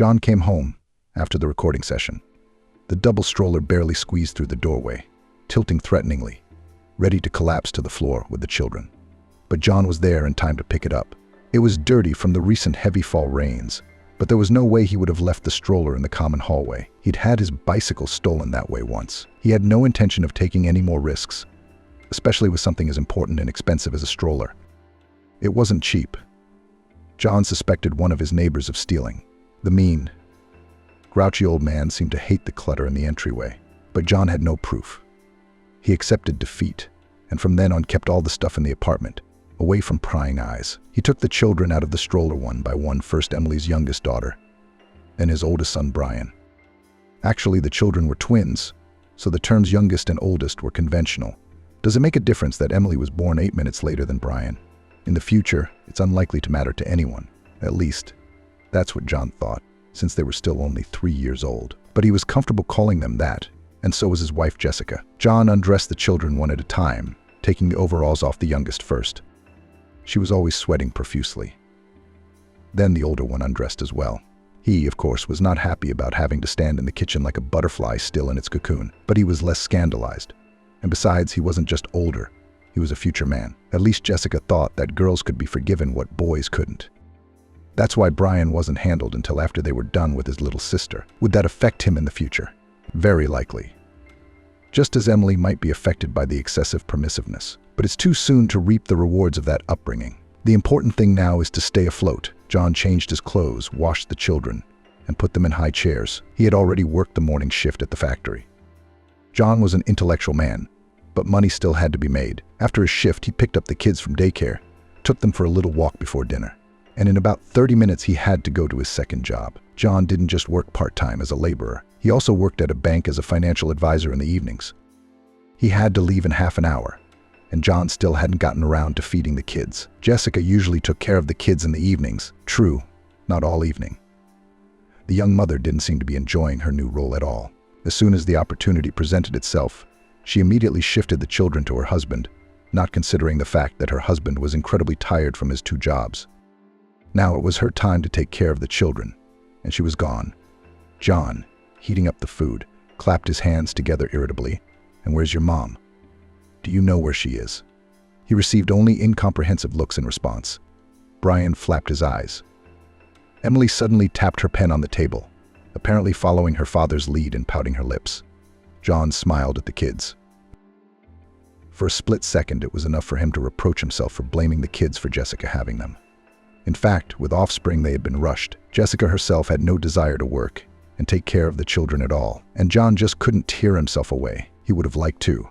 John came home after the recording session. The double stroller barely squeezed through the doorway, tilting threateningly, ready to collapse to the floor with the children. But John was there in time to pick it up. It was dirty from the recent heavy fall rains, but there was no way he would have left the stroller in the common hallway. He'd had his bicycle stolen that way once. He had no intention of taking any more risks, especially with something as important and expensive as a stroller. It wasn't cheap. John suspected one of his neighbors of stealing. The mean, grouchy old man seemed to hate the clutter in the entryway, but John had no proof. He accepted defeat, and from then on kept all the stuff in the apartment, away from prying eyes. He took the children out of the stroller one by one, first Emily's youngest daughter, then his oldest son Brian. Actually, the children were twins, so the terms youngest and oldest were conventional. Does it make a difference that Emily was born 8 minutes later than Brian? In the future, it's unlikely to matter to anyone. At least, that's what John thought, since they were still only 3 years old. But he was comfortable calling them that, and so was his wife Jessica. John undressed the children one at a time, taking the overalls off the youngest first. She was always sweating profusely. Then the older one undressed as well. He, of course, was not happy about having to stand in the kitchen like a butterfly still in its cocoon, but he was less scandalized. And besides, he wasn't just older, he was a future man. At least Jessica thought that girls could be forgiven what boys couldn't. That's why Brian wasn't handled until after they were done with his little sister. Would that affect him in the future? Very likely. Just as Emily might be affected by the excessive permissiveness. But it's too soon to reap the rewards of that upbringing. The important thing now is to stay afloat. John changed his clothes, washed the children, and put them in high chairs. He had already worked the morning shift at the factory. John was an intellectual man, but money still had to be made. After his shift, he picked up the kids from daycare, took them for a little walk before dinner. And in about 30 minutes, he had to go to his second job. John didn't just work part-time as a laborer. He also worked at a bank as a financial advisor in the evenings. He had to leave in half an hour, and John still hadn't gotten around to feeding the kids. Jessica usually took care of the kids in the evenings. True, not all evening. The young mother didn't seem to be enjoying her new role at all. As soon as the opportunity presented itself, she immediately shifted the children to her husband, not considering the fact that her husband was incredibly tired from his 2 jobs. Now it was her time to take care of the children, and she was gone. John, heating up the food, clapped his hands together irritably. "And where's your mom? Do you know where she is?" He received only incomprehensive looks in response. Brian flapped his eyes. Emily suddenly tapped her pen on the table, apparently following her father's lead and pouting her lips. John smiled at the kids. For a split second, it was enough for him to reproach himself for blaming the kids for Jessica having them. In fact, with offspring they had been rushed. Jessica herself had no desire to work and take care of the children at all, and John just couldn't tear himself away. He would have liked to,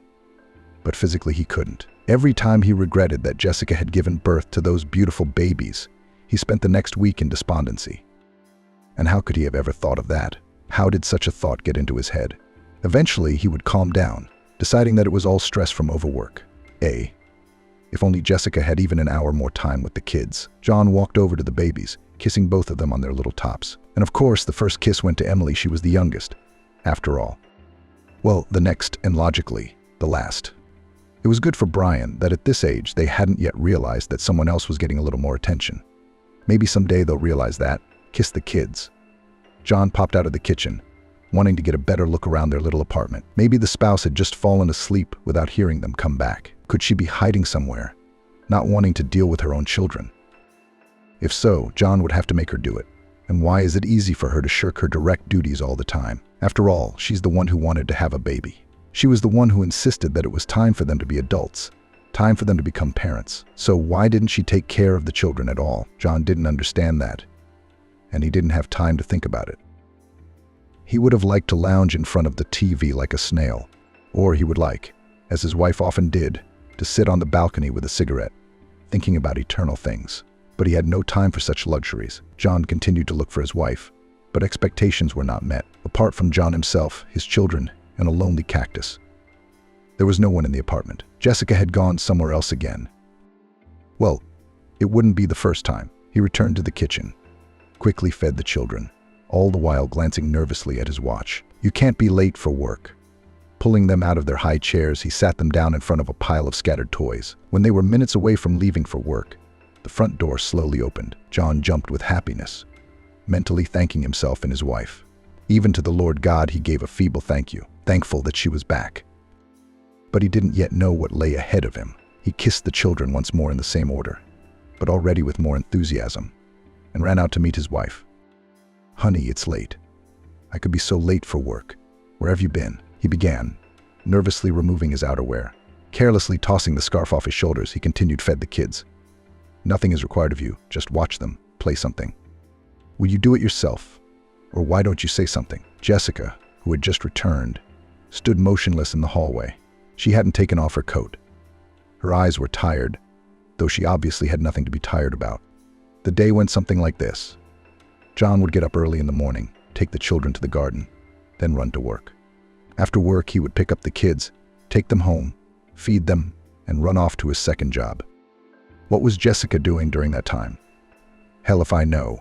but physically he couldn't. Every time he regretted that Jessica had given birth to those beautiful babies, he spent the next week in despondency. And how could he have ever thought of that? How did such a thought get into his head? Eventually, he would calm down, deciding that it was all stress from overwork. If only Jessica had even an hour more time with the kids. John walked over to the babies, kissing both of them on their little tops. And of course, the first kiss went to Emily. She was the youngest, after all. Well, the next, and logically, the last. It was good for Brian that at this age they hadn't yet realized that someone else was getting a little more attention. Maybe someday they'll realize that. Kiss the kids. John popped out of the kitchen, wanting to get a better look around their little apartment. Maybe the spouse had just fallen asleep without hearing them come back. Could she be hiding somewhere, not wanting to deal with her own children? If so, John would have to make her do it. And why is it easy for her to shirk her direct duties all the time? After all, she's the one who wanted to have a baby. She was the one who insisted that it was time for them to be adults, time for them to become parents. So why didn't she take care of the children at all? John didn't understand that, and he didn't have time to think about it. He would have liked to lounge in front of the TV like a snail, or he would like, as his wife often did, to sit on the balcony with a cigarette, thinking about eternal things. But he had no time for such luxuries. John continued to look for his wife, but expectations were not met. Apart from John himself, his children, and a lonely cactus, there was no one in the apartment. Jessica had gone somewhere else again. Well, it wouldn't be the first time. He returned to the kitchen, quickly fed the children, all the while glancing nervously at his watch. You can't be late for work. Pulling them out of their high chairs, he sat them down in front of a pile of scattered toys. When they were minutes away from leaving for work, the front door slowly opened. John jumped with happiness. mentally thanking himself and his wife. Even to the Lord God he gave a feeble thank you, thankful that she was back. But he didn't yet know what lay ahead of him. He kissed the children once more in the same order, but already with more enthusiasm, and ran out to meet his wife. "Honey, it's late. I could be so late for work. Where have you been?" he began, nervously removing his outerwear. Carelessly tossing the scarf off his shoulders, he continued, "Fed the kids. Nothing is required of you. Just watch them, play something. Will you do it yourself? Or why don't you say something?" Jessica, who had just returned, stood motionless in the hallway. She hadn't taken off her coat. Her eyes were tired, though she obviously had nothing to be tired about. The day went something like this. John would get up early in the morning, take the children to the garden, then run to work. After work, he would pick up the kids, take them home, feed them, and run off to his second job. What was Jessica doing during that time? Hell if I know.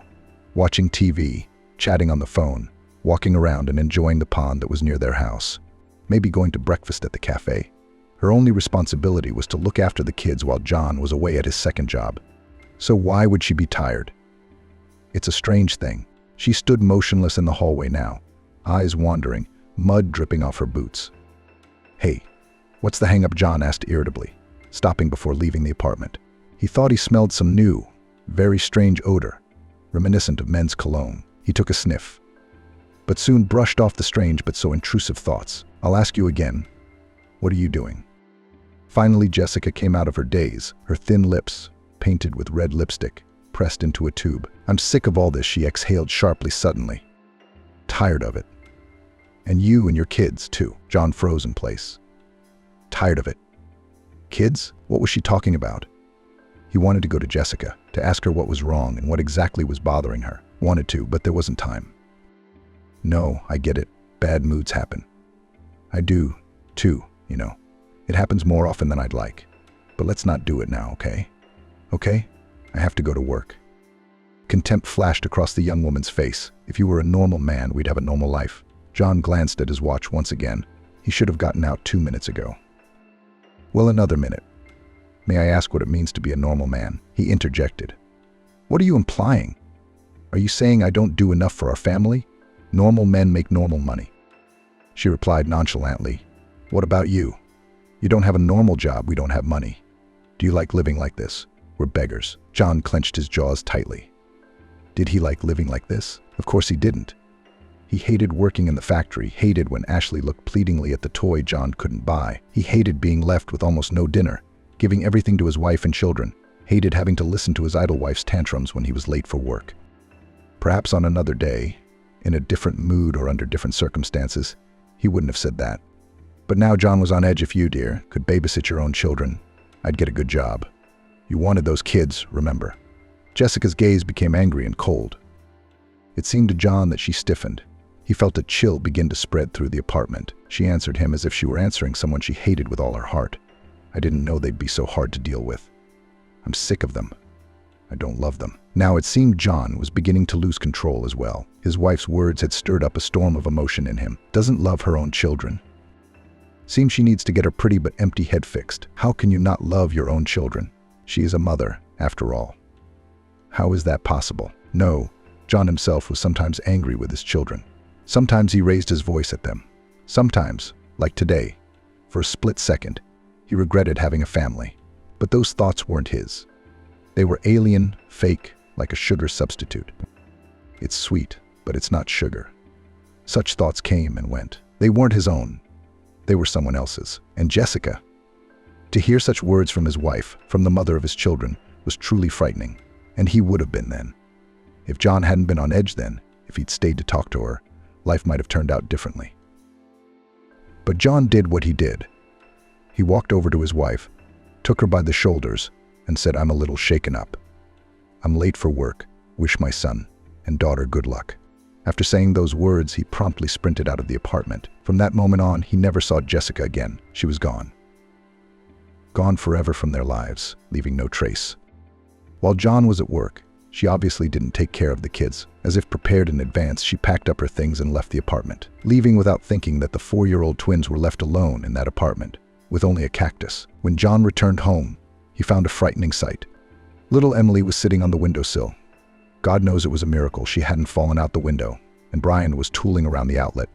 Watching TV, chatting on the phone, walking around and enjoying the pond that was near their house. Maybe going to breakfast at the cafe. Her only responsibility was to look after the kids while John was away at his second job. So why would she be tired? It's a strange thing. She stood motionless in the hallway now, eyes wandering, mud dripping off her boots. "Hey, what's the hang-up?" John asked irritably, stopping before leaving the apartment. He thought he smelled some new, very strange odor, reminiscent of men's cologne. He took a sniff, but soon brushed off the strange but so intrusive thoughts. "I'll ask you again. What are you doing?" Finally, Jessica came out of her daze, her thin lips, painted with red lipstick, pressed into a tube. "I'm sick of all this," she exhaled sharply suddenly. "Tired of it. And you and your kids, too." John froze in place. Tired of it. Kids? What was she talking about? He wanted to go to Jessica, to ask her what was wrong and what exactly was bothering her. Wanted to, but there wasn't time. "No, I get it. Bad moods happen. I do, too, you know. It happens more often than I'd like. But let's not do it now, okay? Okay? I have to go to work." Contempt flashed across the young woman's face. "If you were a normal man, we'd have a normal life." John glanced at his watch once again. He should have gotten out 2 minutes ago. "Well, another minute. May I ask what it means to be a normal man?" he interjected. "What are you implying? Are you saying I don't do enough for our family? Normal men make normal money." She replied nonchalantly, "What about you? You don't have a normal job, we don't have money. Do you like living like this? We're beggars." John clenched his jaws tightly. Did he like living like this? Of course he didn't. He hated working in the factory, hated when Ashley looked pleadingly at the toy John couldn't buy. He hated being left with almost no dinner, giving everything to his wife and children, hated having to listen to his idle wife's tantrums when he was late for work. Perhaps on another day, in a different mood or under different circumstances, he wouldn't have said that. But now John was on edge. "If you, dear, could babysit your own children, I'd get a good job. You wanted those kids, remember?" Jessica's gaze became angry and cold. It seemed to John that she stiffened. He felt a chill begin to spread through the apartment. She answered him as if she were answering someone she hated with all her heart. "I didn't know they'd be so hard to deal with. I'm sick of them. I don't love them." Now it seemed John was beginning to lose control as well. His wife's words had stirred up a storm of emotion in him. Doesn't love her own children. Seems she needs to get her pretty but empty head fixed. How can you not love your own children? She is a mother, after all. How is that possible? No, John himself was sometimes angry with his children. Sometimes he raised his voice at them. Sometimes, like today, for a split second, he regretted having a family. But those thoughts weren't his. They were alien, fake, like a sugar substitute. It's sweet, but it's not sugar. Such thoughts came and went. They weren't his own. They were someone else's. And Jessica, to hear such words from his wife, from the mother of his children, was truly frightening. And he would have been then. If John hadn't been on edge then, if he'd stayed to talk to her, life might have turned out differently. But John did what he did. He walked over to his wife, took her by the shoulders, and said, "I'm a little shaken up. I'm late for work. Wish my son and daughter good luck." After saying those words, he promptly sprinted out of the apartment. From that moment on, he never saw Jessica again. She was gone. Gone forever from their lives, leaving no trace. While John was at work, she obviously didn't take care of the kids. As if prepared in advance, she packed up her things and left the apartment, leaving without thinking that the 4-year-old twins were left alone in that apartment, with only a cactus. When John returned home, he found a frightening sight. Little Emily was sitting on the windowsill, God knows it was a miracle she hadn't fallen out the window, and Brian was tooling around the outlet,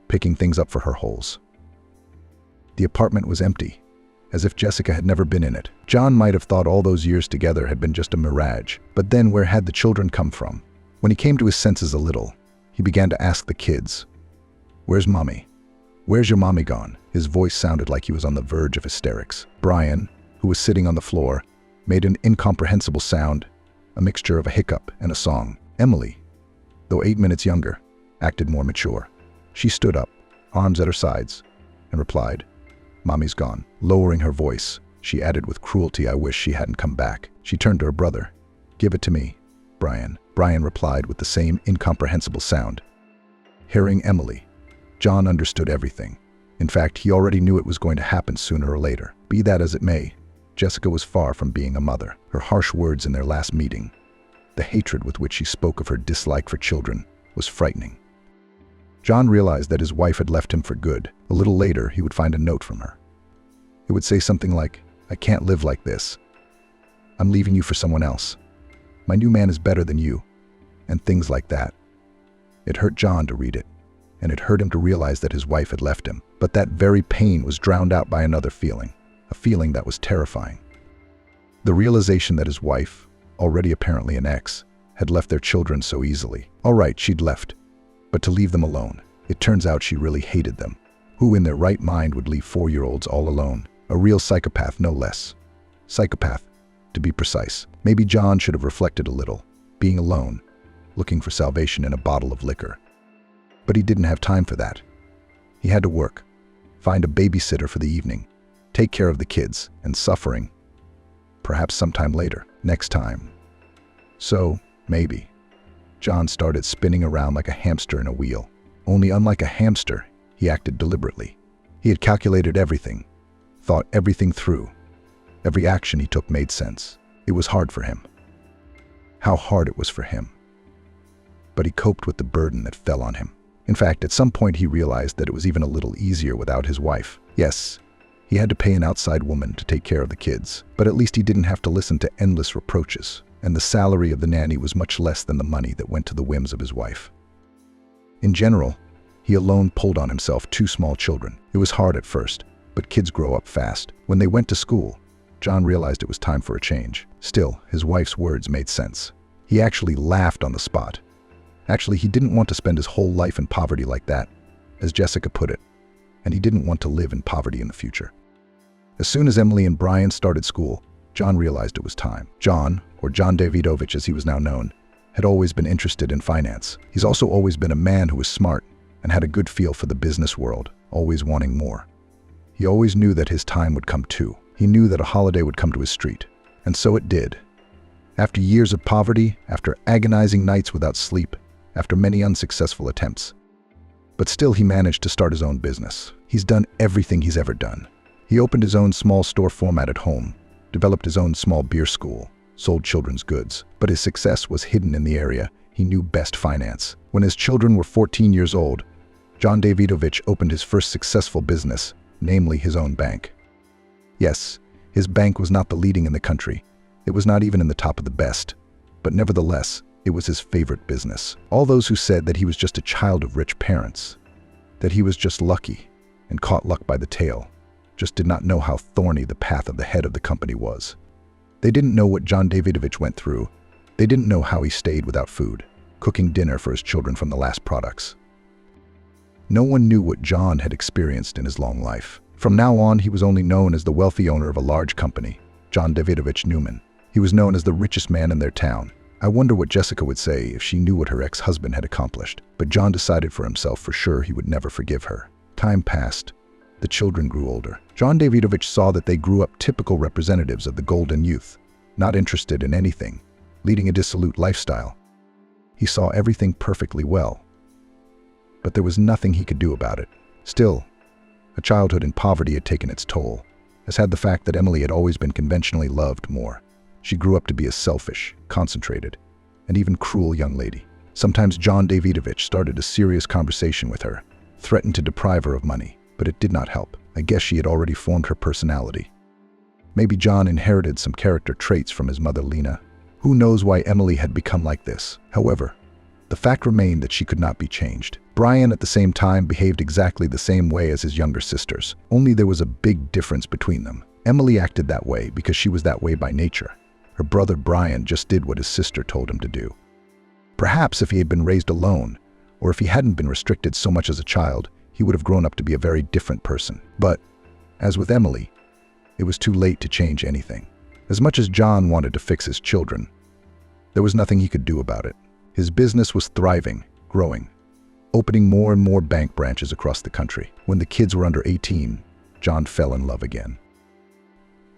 picking things up for her holes. The apartment was empty, as if Jessica had never been in it. John might have thought all those years together had been just a mirage, but then where had the children come from? When he came to his senses a little, he began to ask the kids, "Where's Mommy? Where's your mommy gone?" His voice sounded like he was on the verge of hysterics. Brian, who was sitting on the floor, made an incomprehensible sound, a mixture of a hiccup and a song. Emily, though 8 minutes younger, acted more mature. She stood up, arms at her sides, and replied, "Mommy's gone." Lowering her voice, she added with cruelty, "I wish she hadn't come back." She turned to her brother. "Give it to me, Brian." Brian replied with the same incomprehensible sound. Hearing Emily, John understood everything. In fact, he already knew it was going to happen sooner or later. Be that as it may, Jessica was far from being a mother. Her harsh words in their last meeting, the hatred with which she spoke of her dislike for children, was frightening. John realized that his wife had left him for good. A little later, he would find a note from her. It would say something like, "I can't live like this. I'm leaving you for someone else. My new man is better than you," and things like that. It hurt John to read it, and it hurt him to realize that his wife had left him. But that very pain was drowned out by another feeling, a feeling that was terrifying. The realization that his wife, already apparently an ex, had left their children so easily. All right, she'd left, but to leave them alone. It turns out she really hated them. Who in their right mind would leave 4-year-olds all alone? A real psychopath, no less. Psychopath, to be precise. Maybe John should have reflected a little, being alone, looking for salvation in a bottle of liquor. But he didn't have time for that. He had to work, find a babysitter for the evening, take care of the kids, and suffering. Perhaps sometime later, next time. So, maybe. John started spinning around like a hamster in a wheel. Only unlike a hamster, he acted deliberately. He had calculated everything, thought everything through. Every action he took made sense. It was hard for him. How hard it was for him. But he coped with the burden that fell on him. In fact, at some point he realized that it was even a little easier without his wife. Yes, he had to pay an outside woman to take care of the kids, but at least he didn't have to listen to endless reproaches, and the salary of the nanny was much less than the money that went to the whims of his wife. In general, he alone pulled on himself 2 small children. It was hard at first, but kids grow up fast. When they went to school, John realized it was time for a change. Still, his wife's words made sense. He actually laughed on the spot. Actually, he didn't want to spend his whole life in poverty like that, as Jessica put it, and he didn't want to live in poverty in the future. As soon as Emily and Brian started school, John realized it was time. John, or John Davidovich as he was now known, had always been interested in finance. He's also always been a man who was smart and had a good feel for the business world, always wanting more. He always knew that his time would come too. He knew that a holiday would come to his street, and so it did. After years of poverty, after agonizing nights without sleep, after many unsuccessful attempts. But still he managed to start his own business. He's done everything he's ever done. He opened his own small store format at home, developed his own small beer school, sold children's goods. But his success was hidden in the area he knew best: finance. When his children were 14 years old, John Davidovich opened his first successful business, namely his own bank. Yes, his bank was not the leading in the country. It was not even in the top of the best. But nevertheless, it was his favorite business. All those who said that he was just a child of rich parents, that he was just lucky and caught luck by the tail, just did not know how thorny the path of the head of the company was. They didn't know what John Davidovich went through. They didn't know how he stayed without food, cooking dinner for his children from the last products. No one knew what John had experienced in his long life. From now on, he was only known as the wealthy owner of a large company, John Davidovich Newman. He was known as the richest man in their town. I wonder what Jessica would say if she knew what her ex-husband had accomplished. But John decided for himself for sure he would never forgive her. Time passed. The children grew older. John Davidovich saw that they grew up typical representatives of the golden youth, not interested in anything, leading a dissolute lifestyle. He saw everything perfectly well, but there was nothing he could do about it. Still, a childhood in poverty had taken its toll, as had the fact that Emily had always been conventionally loved more. She grew up to be a selfish, concentrated, and even cruel young lady. Sometimes John Davidovich started a serious conversation with her, threatened to deprive her of money, but it did not help. I guess she had already formed her personality. Maybe John inherited some character traits from his mother Lena, Who knows why Emily had become like this? However, the fact remained that she could not be changed. Brian, at the same time, behaved exactly the same way as his younger sisters, only there was a big difference between them. Emily acted that way because she was that way by nature. Her brother Brian just did what his sister told him to do. Perhaps if he had been raised alone, or if he hadn't been restricted so much as a child, he would have grown up to be a very different person. But, as with Emily, it was too late to change anything. As much as John wanted to fix his children, there was nothing he could do about it. His business was thriving, growing, opening more and more bank branches across the country. When the kids were under 18, John fell in love again.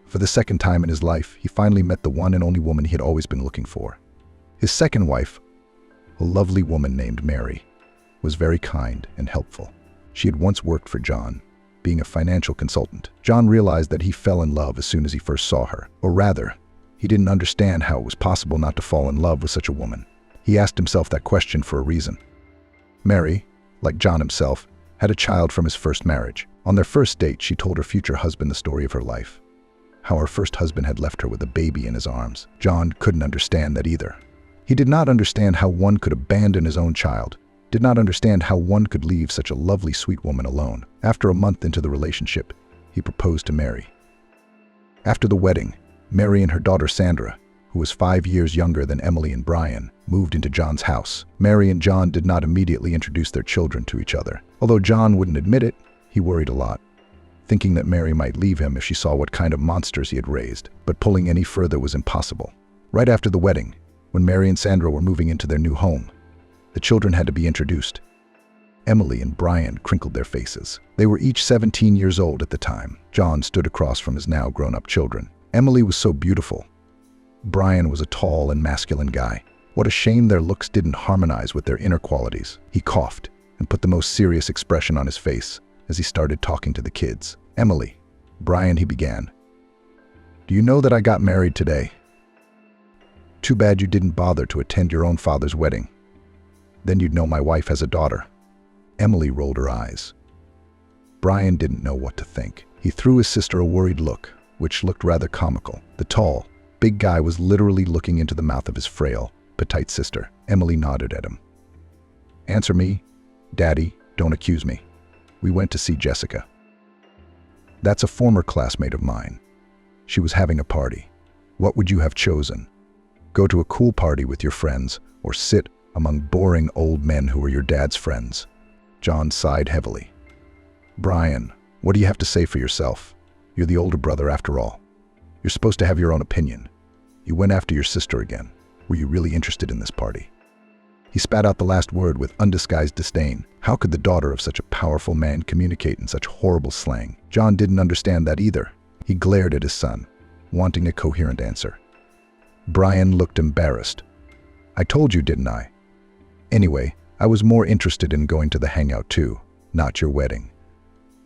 For the second time in his life, he finally met the one and only woman he had always been looking for. His second wife, a lovely woman named Mary, was very kind and helpful. She had once worked for John, being a financial consultant. John realized that he fell in love as soon as he first saw her. Or rather, he didn't understand how it was possible not to fall in love with such a woman. He asked himself that question for a reason. Mary, like John himself, had a child from his first marriage. On their first date, she told her future husband the story of her life, how her first husband had left her with a baby in his arms. John couldn't understand that either. He did not understand how one could abandon his own child, did not understand how one could leave such a lovely, sweet woman alone. After a month into the relationship, he proposed to Mary. After the wedding, Mary and her daughter Sandra, who was 5 years younger than Emily and Brian, moved into John's house. Mary and John did not immediately introduce their children to each other. Although John wouldn't admit it, he worried a lot, thinking that Mary might leave him if she saw what kind of monsters he had raised. But pulling any further was impossible. Right after the wedding, when Mary and Sandra were moving into their new home, the children had to be introduced. Emily and Brian crinkled their faces. They were each 17 years old at the time. John stood across from his now grown-up children. Emily was so beautiful. Brian was a tall and masculine guy. What a shame their looks didn't harmonize with their inner qualities. He coughed and put the most serious expression on his face as he started talking to the kids. Emily, Brian, he began. Do you know that I got married today? Too bad you didn't bother to attend your own father's wedding. Then you'd know my wife has a daughter. Emily rolled her eyes. Brian didn't know what to think. He threw his sister a worried look, which looked rather comical. The tall, big guy was literally looking into the mouth of his frail, petite sister. Emily nodded at him. Answer me, Daddy, don't accuse me. We went to see Jessica. That's a former classmate of mine. She was having a party. What would you have chosen? Go to a cool party with your friends, or sit among boring old men who were your dad's friends? John sighed heavily. Brian, what do you have to say for yourself? You're the older brother after all. You're supposed to have your own opinion. You went after your sister again. Were you really interested in this party? He spat out the last word with undisguised disdain. How could the daughter of such a powerful man communicate in such horrible slang? John didn't understand that either. He glared at his son, wanting a coherent answer. Brian looked embarrassed. I told you, didn't I? Anyway, I was more interested in going to the hangout too, not your wedding.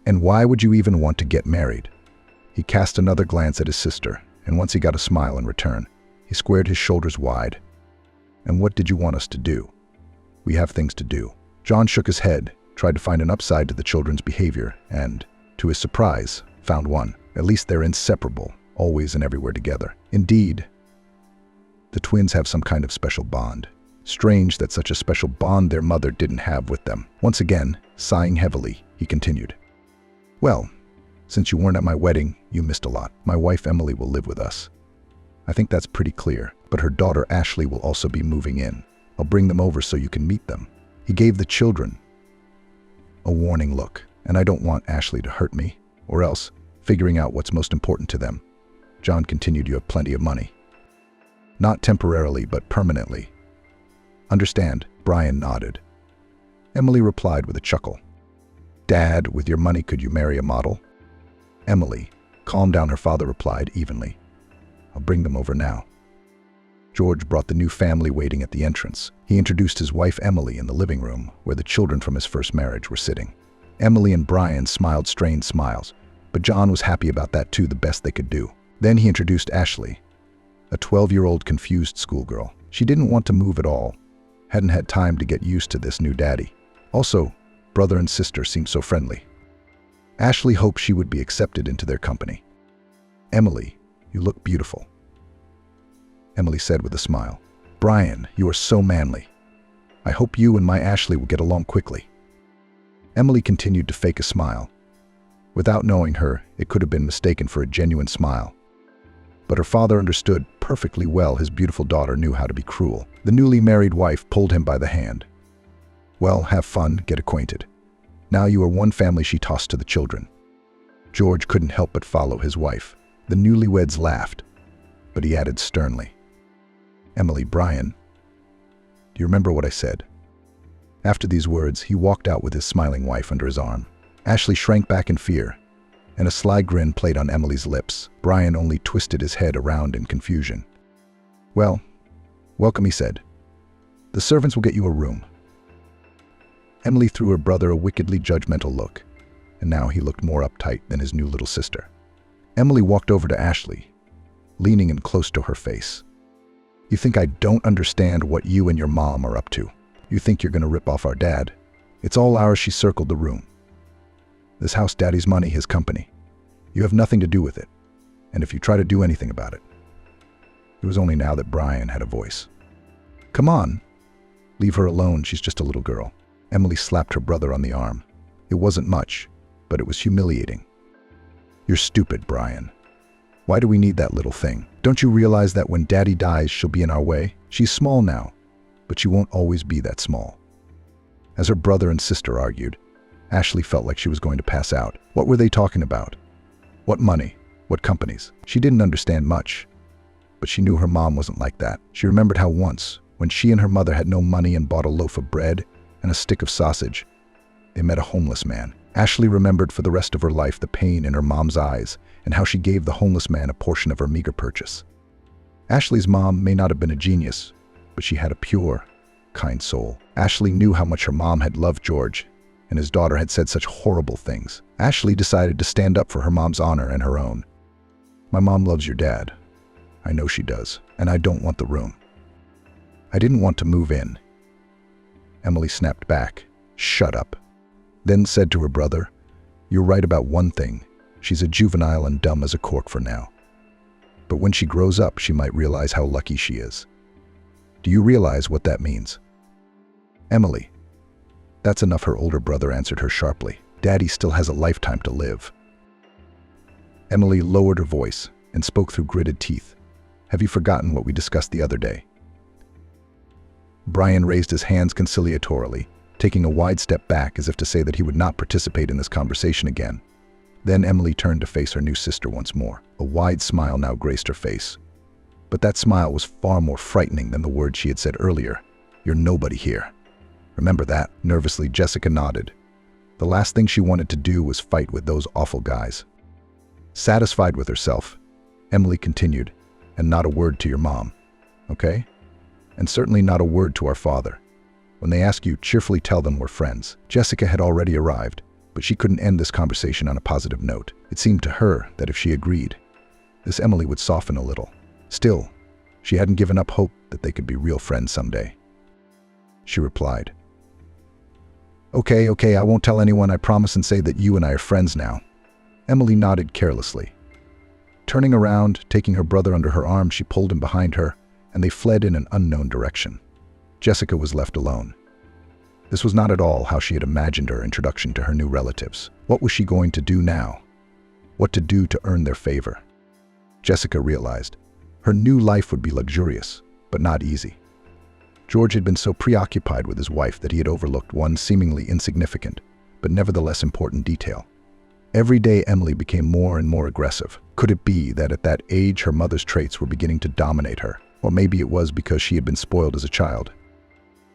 And why would you even want to get married? He cast another glance at his sister, and once he got a smile in return, he squared his shoulders wide. And what did you want us to do? We have things to do. John shook his head, tried to find an upside to the children's behavior, and, to his surprise, found one. At least they're inseparable, always and everywhere together. Indeed, the twins have some kind of special bond. Strange that such a special bond their mother didn't have with them. Once again, sighing heavily, he continued. Well, since you weren't at my wedding, you missed a lot. My wife Emily will live with us. I think that's pretty clear, but her daughter Ashley will also be moving in. I'll bring them over so you can meet them. He gave the children a warning look, and I don't want Ashley to hurt me, or else, figuring out what's most important to them. John continued, you have plenty of money. Not temporarily, but permanently. Understand? Brian nodded. Emily replied with a chuckle. Dad, with your money, could you marry a model? Emily, calm down, her father replied evenly. I'll bring them over now. George brought the new family waiting at the entrance. He introduced his wife Emily in the living room, where the children from his first marriage were sitting. Emily and Brian smiled strained smiles, but John was happy about that too, the best they could do. Then he introduced Ashley, a 12-year-old confused schoolgirl. She didn't want to move at all, hadn't had time to get used to this new daddy. Also, brother and sister seemed so friendly. Ashley hoped she would be accepted into their company. Emily, you look beautiful. Emily said with a smile. "Brian, you are so manly. I hope you and my Ashley will get along quickly." Emily continued to fake a smile. Without knowing her, it could have been mistaken for a genuine smile. But her father understood perfectly well his beautiful daughter knew how to be cruel. The newly married wife pulled him by the hand. "Well, have fun, get acquainted. Now you are one family," she tossed to the children. George couldn't help but follow his wife. The newlyweds laughed, but he added sternly, "Emily, Brian, do you remember what I said?" After these words, he walked out with his smiling wife under his arm. Ashley shrank back in fear, and a sly grin played on Emily's lips. Brian only twisted his head around in confusion. "Well, welcome," he said. "The servants will get you a room." Emily threw her brother a wickedly judgmental look, and now he looked more uptight than his new little sister. Emily walked over to Ashley, leaning in close to her face. "You think I don't understand what you and your mom are up to? You think you're going to rip off our dad? It's all ours." She circled the room. "This house, Daddy's money, his company. You have nothing to do with it, and if you try to do anything about it." It was only now that Brian had a voice. "Come on, leave her alone, she's just a little girl." Emily slapped her brother on the arm. It wasn't much, but it was humiliating. "You're stupid, Brian. Why do we need that little thing? Don't you realize that when Daddy dies, she'll be in our way? She's small now, but she won't always be that small." As her brother and sister argued, Ashley felt like she was going to pass out. What were they talking about? What money? What companies? She didn't understand much, but she knew her mom wasn't like that. She remembered how once, when she and her mother had no money and bought a loaf of bread and a stick of sausage, they met a homeless man. Ashley remembered for the rest of her life the pain in her mom's eyes and how she gave the homeless man a portion of her meager purchase. Ashley's mom may not have been a genius, but she had a pure, kind soul. Ashley knew how much her mom had loved George, and his daughter had said such horrible things. Ashley decided to stand up for her mom's honor and her own. "My mom loves your dad. I know she does, and I don't want the room." "I didn't want to move in." Emily snapped back. "Shut up." Then said to her brother, "You're right about one thing. She's a juvenile and dumb as a cork for now. But when she grows up, she might realize how lucky she is. Do you realize what that means?" "Emily, that's enough," her older brother answered her sharply. "Daddy still has a lifetime to live." Emily lowered her voice and spoke through gritted teeth. "Have you forgotten what we discussed the other day?" Brian raised his hands conciliatorily, taking a wide step back as if to say that he would not participate in this conversation again. Then Emily turned to face her new sister once more. A wide smile now graced her face. But that smile was far more frightening than the words she had said earlier. "You're nobody here. Remember that?" Nervously, Jessica nodded. The last thing she wanted to do was fight with those awful guys. Satisfied with herself, Emily continued, "And not a word to your mom, okay? And certainly not a word to our father. When they ask you, cheerfully tell them we're friends." Jessica had already arrived, but she couldn't end this conversation on a positive note. It seemed to her that if she agreed, this Emily would soften a little. Still, she hadn't given up hope that they could be real friends someday. She replied, Okay, I won't tell anyone, I promise, and say that you and I are friends now." Emily nodded carelessly. Turning around, taking her brother under her arm, she pulled him behind her, and they fled in an unknown direction. Jessica was left alone. This was not at all how she had imagined her introduction to her new relatives. What was she going to do now? What to do to earn their favor? Jessica realized her new life would be luxurious, but not easy. George had been so preoccupied with his wife that he had overlooked one seemingly insignificant, but nevertheless important detail. Every day Emily became more and more aggressive. Could it be that at that age her mother's traits were beginning to dominate her? Or maybe it was because she had been spoiled as a child.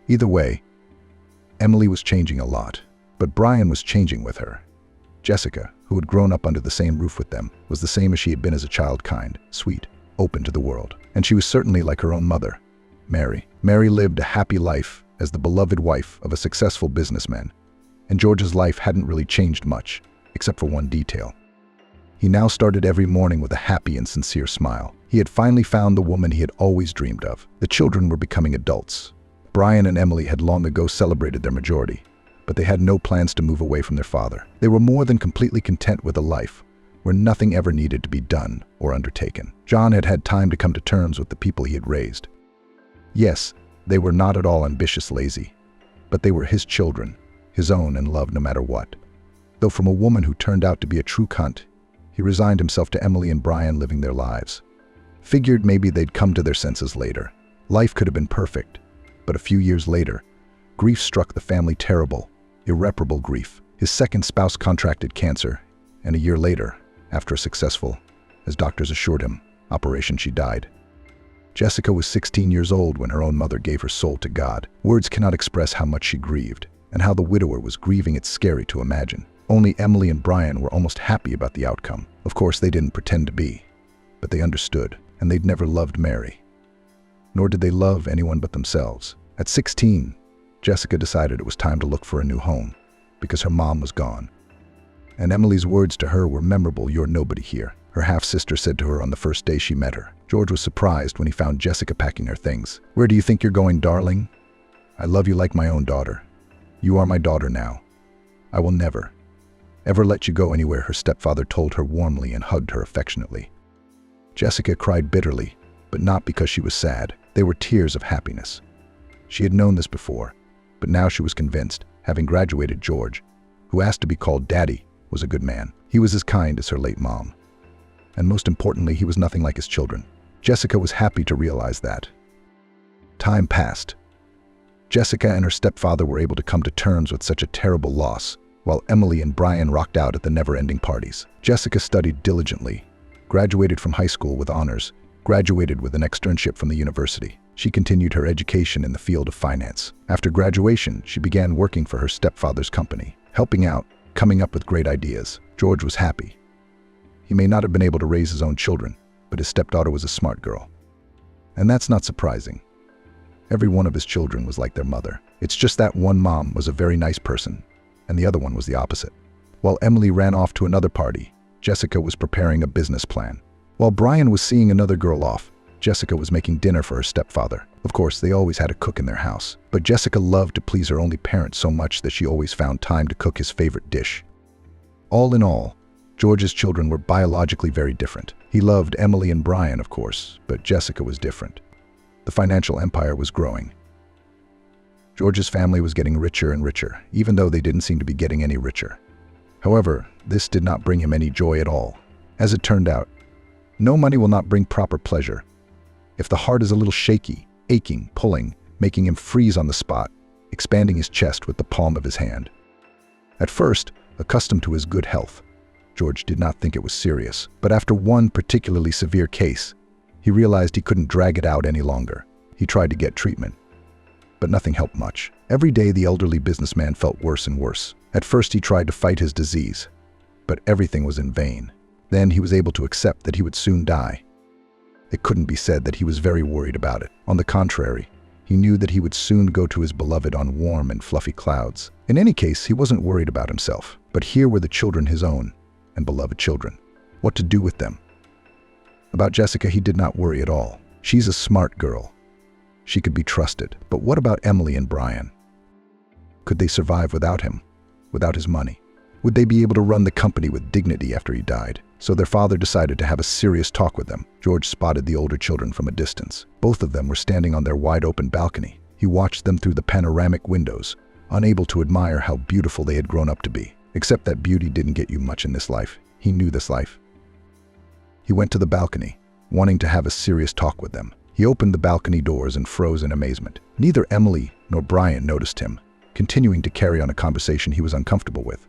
Either way, Emily was changing a lot, but Brian was changing with her. Jessica, who had grown up under the same roof with them, was the same as she had been as a child, kind, sweet, open to the world. And she was certainly like her own mother, Mary. Mary lived a happy life as the beloved wife of a successful businessman, and George's life hadn't really changed much, except for one detail. He now started every morning with a happy and sincere smile. He had finally found the woman he had always dreamed of. The children were becoming adults. Brian and Emily had long ago celebrated their majority, but they had no plans to move away from their father. They were more than completely content with a life where nothing ever needed to be done or undertaken. John had had time to come to terms with the people he had raised. Yes, they were not at all ambitious, lazy, but they were his children, his own, and loved no matter what. Though from a woman who turned out to be a true cunt, he resigned himself to Emily and Brian living their lives. Figured maybe they'd come to their senses later. Life could have been perfect, but a few years later, grief struck the family, terrible, irreparable grief. His second spouse contracted cancer, and a year later, after a successful, as doctors assured him, operation, she died. Jessica was 16 years old when her own mother gave her soul to God. Words cannot express how much she grieved, and how the widower was grieving. It's scary to imagine. Only Emily and Brian were almost happy about the outcome. Of course, they didn't pretend to be, but they understood, and they'd never loved Mary. Nor did they love anyone but themselves. At 16, Jessica decided it was time to look for a new home, because her mom was gone. And Emily's words to her were memorable. "You're nobody here," her half-sister said to her on the first day she met her. George was surprised when he found Jessica packing her things. "Where do you think you're going, darling? I love you like my own daughter. You are my daughter now. I will never, ever let you go anywhere," her stepfather told her warmly and hugged her affectionately. Jessica cried bitterly, but not because she was sad. They were tears of happiness. She had known this before, but now she was convinced, having graduated, George, who asked to be called Daddy, was a good man. He was as kind as her late mom. And most importantly, he was nothing like his children. Jessica was happy to realize that. Time passed. Jessica and her stepfather were able to come to terms with such a terrible loss, while Emily and Brian rocked out at the never-ending parties. Jessica studied diligently, graduated from high school with honors, graduated with an externship from the university. She continued her education in the field of finance. After graduation, she began working for her stepfather's company, helping out, coming up with great ideas. George was happy. He may not have been able to raise his own children, but his stepdaughter was a smart girl. And that's not surprising. Every one of his children was like their mother. It's just that one mom was a very nice person, and the other one was the opposite. While Emily ran off to another party, Jessica was preparing a business plan. While Brian was seeing another girl off, Jessica was making dinner for her stepfather. Of course, they always had a cook in their house, but Jessica loved to please her only parent so much that she always found time to cook his favorite dish. All in all, George's children were biologically very different. He loved Emily and Brian, of course, but Jessica was different. The financial empire was growing. George's family was getting richer and richer, even though they didn't seem to be getting any richer. However, this did not bring him any joy at all. As it turned out, no money will not bring proper pleasure. If the heart is a little shaky, aching, pulling, making him freeze on the spot, expanding his chest with the palm of his hand. At first, accustomed to his good health, George did not think it was serious, but after one particularly severe case, he realized he couldn't drag it out any longer. He tried to get treatment, but nothing helped much. Every day the elderly businessman felt worse and worse. At first he tried to fight his disease, but everything was in vain. Then he was able to accept that he would soon die. It couldn't be said that he was very worried about it. On the contrary, he knew that he would soon go to his beloved on warm and fluffy clouds. In any case, he wasn't worried about himself, but here were the children, his own and beloved children. What to do with them? About Jessica, he did not worry at all. She's a smart girl. She could be trusted. But what about Emily and Brian? Could they survive without him, without his money? Would they be able to run the company with dignity after he died? So their father decided to have a serious talk with them. George spotted the older children from a distance. Both of them were standing on their wide-open balcony. He watched them through the panoramic windows, unable to admire how beautiful they had grown up to be. Except that beauty didn't get you much in this life. He knew this life. He went to the balcony, wanting to have a serious talk with them. He opened the balcony doors and froze in amazement. Neither Emily nor Brian noticed him, continuing to carry on a conversation he was uncomfortable with.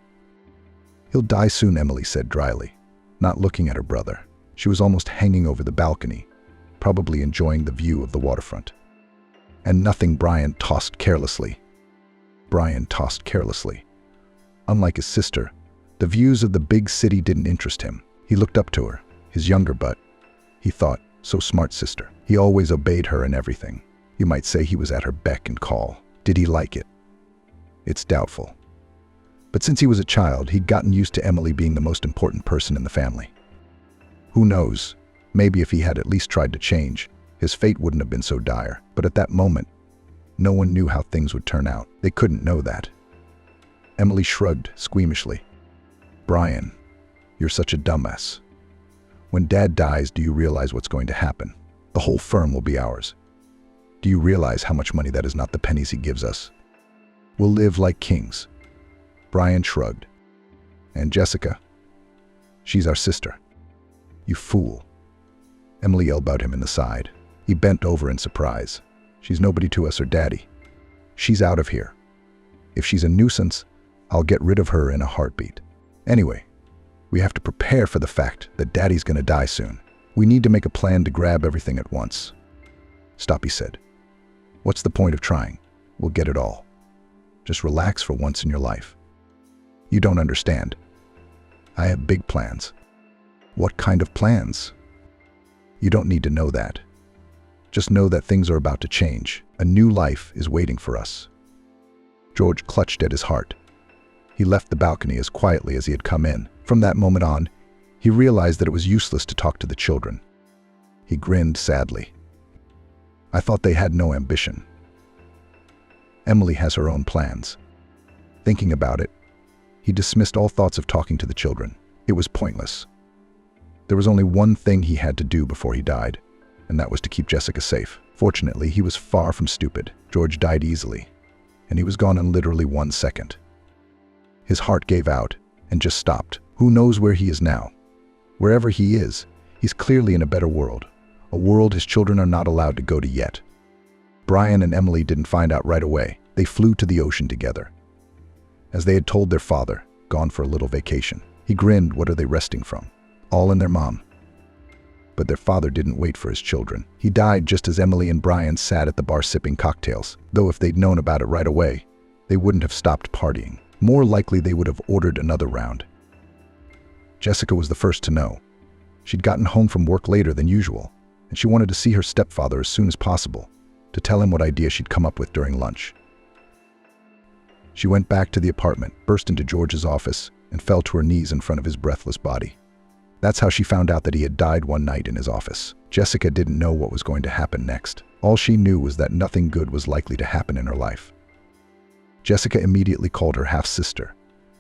"He'll die soon," Emily said dryly, not looking at her brother. She was almost hanging over the balcony, probably enjoying the view of the waterfront. And nothing, Brian tossed carelessly. Unlike his sister, the views of the big city didn't interest him. He looked up to her, his younger but, he thought, so smart sister. He always obeyed her in everything. You might say he was at her beck and call. Did he like it? It's doubtful. But since he was a child, he'd gotten used to Emily being the most important person in the family. Who knows, maybe if he had at least tried to change, his fate wouldn't have been so dire. But at that moment, no one knew how things would turn out. They couldn't know that. Emily shrugged squeamishly. Brian, You're such a dumbass. When Dad dies, do you realize what's going to happen? The whole firm will be ours. Do you realize how much money that is not the pennies he gives us? We'll live like kings." Brian shrugged. "And Jessica? She's our sister." "You fool." Emily elbowed him in the side. He bent over in surprise. "She's nobody to us or Daddy. She's out of here. If she's a nuisance, I'll get rid of her in a heartbeat. Anyway, we have to prepare for the fact that Daddy's gonna die soon. We need to make a plan to grab everything at once." "Stop," he said. "What's the point of trying? We'll get it all. Just relax for once in your life. You don't understand. I have big plans." "What kind of plans?" "You don't need to know that. Just know that things are about to change. A new life is waiting for us." George clutched at his heart. He left the balcony as quietly as he had come in. From that moment on, he realized that it was useless to talk to the children. He grinned sadly. "I thought they had no ambition. Emily has her own plans." Thinking about it, he dismissed all thoughts of talking to the children. It was pointless. There was only one thing he had to do before he died, and that was to keep Jessica safe. Fortunately, he was far from stupid. George died easily, and he was gone in literally 1 second. His heart gave out and just stopped. Who knows where he is now? Wherever he is, he's clearly in a better world, a world his children are not allowed to go to yet. Brian and Emily didn't find out right away. They flew to the ocean together. As they had told their father, gone for a little vacation. He grinned. What are they resting from? All in their mom. But their father didn't wait for his children. He died just as Emily and Brian sat at the bar sipping cocktails, though if they'd known about it right away, they wouldn't have stopped partying. More likely they would have ordered another round. Jessica was the first to know. She'd gotten home from work later than usual, and she wanted to see her stepfather as soon as possible, to tell him what idea she'd come up with during lunch. She went back to the apartment, burst into George's office, and fell to her knees in front of his breathless body. That's how she found out that he had died one night in his office. Jessica didn't know what was going to happen next. All she knew was that nothing good was likely to happen in her life. Jessica immediately called her half-sister,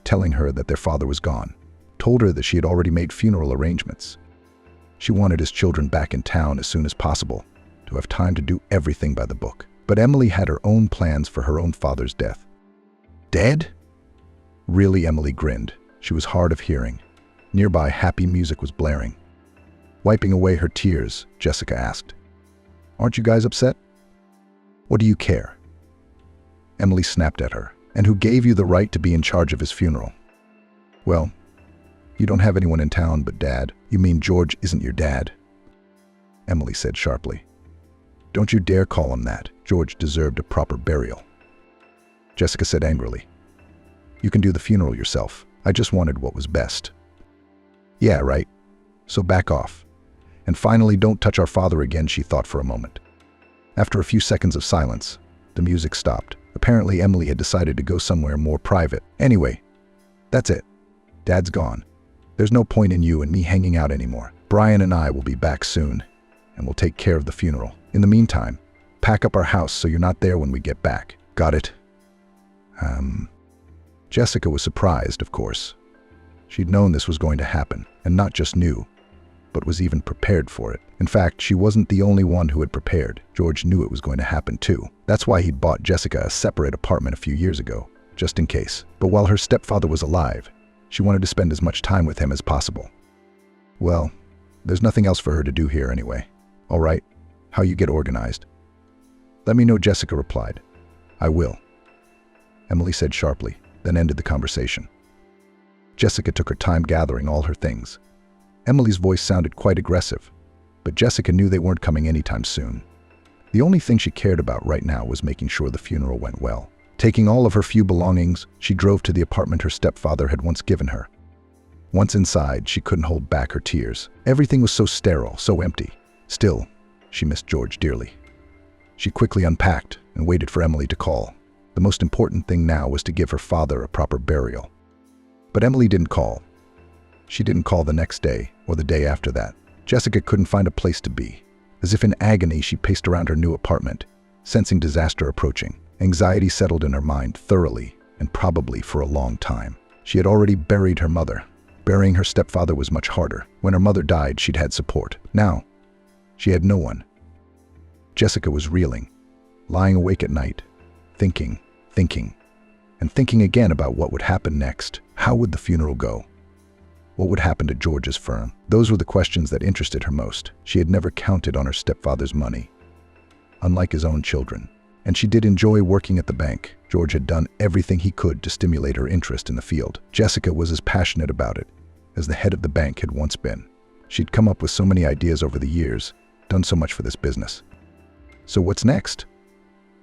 telling her that their father was gone, told her that she had already made funeral arrangements. She wanted his children back in town as soon as possible, to have time to do everything by the book. But Emily had her own plans for her own father's death. "Dead?" "Really?" Emily grinned. She was hard of hearing. Nearby, happy music was blaring. Wiping away her tears, Jessica asked, "Aren't you guys upset?" "What do you care?" Emily snapped at her. "And who gave you the right to be in charge of his funeral?" "Well, you don't have anyone in town but Dad." "You mean George isn't your dad?" Emily said sharply. "Don't you dare call him that. George deserved a proper burial." Jessica said angrily, "You can do the funeral yourself. I just wanted what was best." "Yeah, right. So back off. And finally, don't touch our father again," she thought for a moment. After a few seconds of silence, the music stopped. Apparently, Emily had decided to go somewhere more private. "Anyway, that's it. Dad's gone. There's no point in you and me hanging out anymore. Brian and I will be back soon, and we'll take care of the funeral. In the meantime, pack up our house so you're not there when we get back. Got it?" Jessica was surprised, of course. She'd known this was going to happen, and not just knew, but was even prepared for it. In fact, she wasn't the only one who had prepared. George knew it was going to happen too. That's why he'd bought Jessica a separate apartment a few years ago, just in case. But while her stepfather was alive, she wanted to spend as much time with him as possible. Well, there's nothing else for her to do here anyway. "All right, how you get organized?" "Let me know," Jessica replied. "I will," Emily said sharply, then ended the conversation. Jessica took her time gathering all her things. Emily's voice sounded quite aggressive, but Jessica knew they weren't coming anytime soon. The only thing she cared about right now was making sure the funeral went well. Taking all of her few belongings, she drove to the apartment her stepfather had once given her. Once inside, she couldn't hold back her tears. Everything was so sterile, so empty. Still, she missed George dearly. She quickly unpacked and waited for Emily to call. The most important thing now was to give her father a proper burial. But Emily didn't call. She didn't call the next day or the day after that. Jessica couldn't find a place to be. As if in agony, she paced around her new apartment, sensing disaster approaching. Anxiety settled in her mind thoroughly and probably for a long time. She had already buried her mother. Burying her stepfather was much harder. When her mother died, she'd had support. Now, she had no one. Jessica was reeling, lying awake at night, thinking, and thinking again about what would happen next. How would the funeral go? What would happen to George's firm? Those were the questions that interested her most. She had never counted on her stepfather's money, unlike his own children. And she did enjoy working at the bank. George had done everything he could to stimulate her interest in the field. Jessica was as passionate about it as the head of the bank had once been. She'd come up with so many ideas over the years, done so much for this business. So what's next?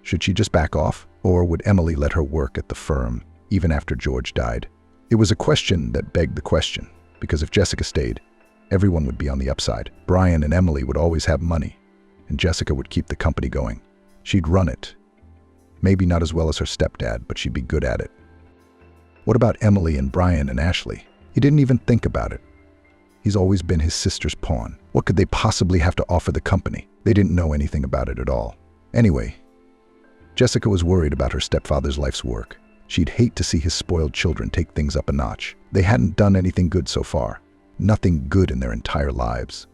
Should she just back off? Or would Emily let her work at the firm, even after George died? It was a question that begged the question, because if Jessica stayed, everyone would be on the upside. Brian and Emily would always have money, and Jessica would keep the company going. She'd run it. Maybe not as well as her stepdad, but she'd be good at it. What about Emily and Brian and Ashley? He didn't even think about it. He's always been his sister's pawn. What could they possibly have to offer the company? They didn't know anything about it at all. Anyway, Jessica was worried about her stepfather's life's work. She'd hate to see his spoiled children take things up a notch. They hadn't done anything good so far. Nothing good in their entire lives.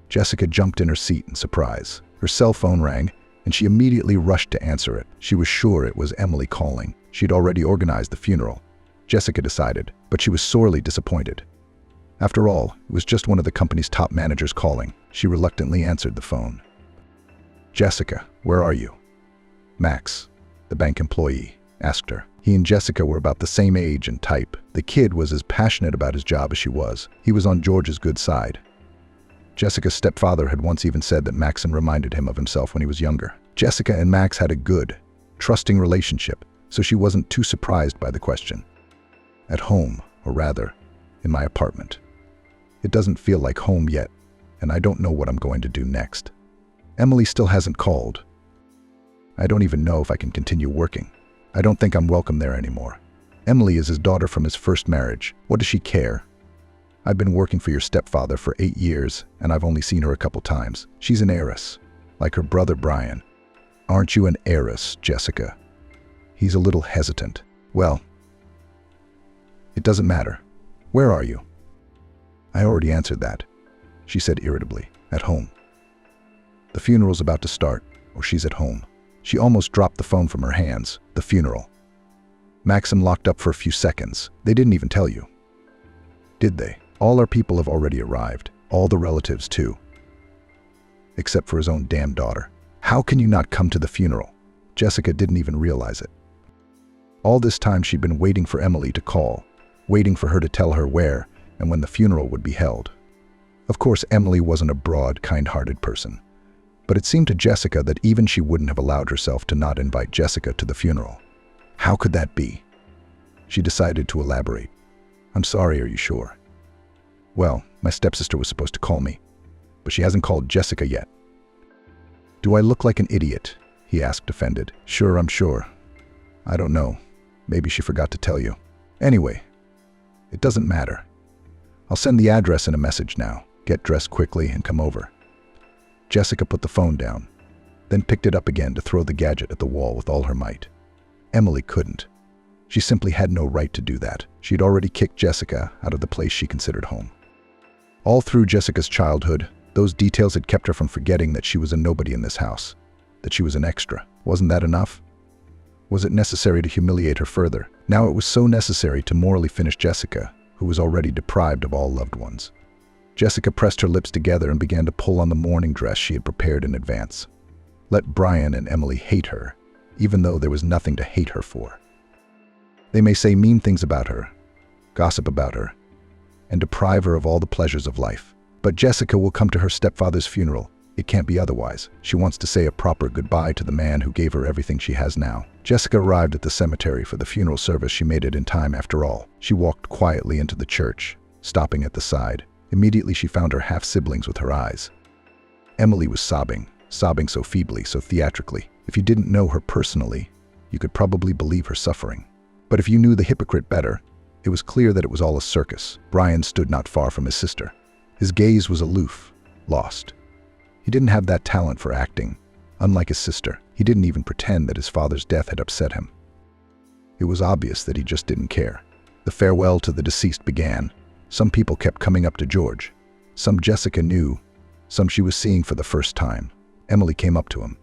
Jessica jumped in her seat in surprise. Her cell phone rang, and she immediately rushed to answer it. She was sure it was Emily calling. She'd already organized the funeral, Jessica decided, but she was sorely disappointed. After all, it was just one of the company's top managers calling. She reluctantly answered the phone. "Jessica, where are you?" Max, the bank employee, asked her. He and Jessica were about the same age and type. The kid was as passionate about his job as she was. He was on George's good side. Jessica's stepfather had once even said that Maxon reminded him of himself when he was younger. Jessica and Max had a good, trusting relationship, so she wasn't too surprised by the question. "At home, or rather, in my apartment. It doesn't feel like home yet, and I don't know what I'm going to do next. Emily still hasn't called. I don't even know if I can continue working. I don't think I'm welcome there anymore. Emily is his daughter from his first marriage. What does she care? I've been working for your stepfather for 8 years, and I've only seen her a couple times. She's an heiress, like her brother Brian." "Aren't you an heiress, Jessica?" He's a little hesitant. "Well, it doesn't matter. Where are you?" "I already answered that," she said irritably. "At home. The funeral's about to start, or she's at home." She almost dropped the phone from her hands. The funeral. Maxim locked up for a few seconds. "They didn't even tell you, did they? All our people have already arrived. All the relatives, too. Except for his own damn daughter. How can you not come to the funeral?" Jessica didn't even realize it. All this time she'd been waiting for Emily to call, waiting for her to tell her where and when the funeral would be held. Of course, Emily wasn't a broad, kind-hearted person, but it seemed to Jessica that even she wouldn't have allowed herself to not invite Jessica to the funeral. How could that be? She decided to elaborate. "I'm sorry, are you sure?" "Well, my stepsister was supposed to call me, but she hasn't called Jessica yet." "Do I look like an idiot?" he asked, offended. "Sure, I'm sure. I don't know. Maybe she forgot to tell you. Anyway, it doesn't matter. I'll send the address in a message now. Get dressed quickly and come over." Jessica put the phone down, then picked it up again to throw the gadget at the wall with all her might. Emily couldn't. She simply had no right to do that. She'd already kicked Jessica out of the place she considered home. All through Jessica's childhood, those details had kept her from forgetting that she was a nobody in this house, that she was an extra. Wasn't that enough? Was it necessary to humiliate her further? Now it was so necessary to morally finish Jessica, who was already deprived of all loved ones. Jessica pressed her lips together and began to pull on the mourning dress she had prepared in advance. Let Brian and Emily hate her, even though there was nothing to hate her for. They may say mean things about her, gossip about her, and deprive her of all the pleasures of life. But Jessica will come to her stepfather's funeral. It can't be otherwise. She wants to say a proper goodbye to the man who gave her everything she has now. Jessica arrived at the cemetery for the funeral service. She made it in time after all. She walked quietly into the church, stopping at the side. Immediately she found her half-siblings with her eyes. Emily was sobbing so feebly, so theatrically. If you didn't know her personally, you could probably believe her suffering. But if you knew the hypocrite better, it was clear that it was all a circus. Brian stood not far from his sister. His gaze was aloof, lost. He didn't have that talent for acting. Unlike his sister, he didn't even pretend that his father's death had upset him. It was obvious that he just didn't care. The farewell to the deceased began. Some people kept coming up to George. Some Jessica knew, some she was seeing for the first time. Emily came up to him.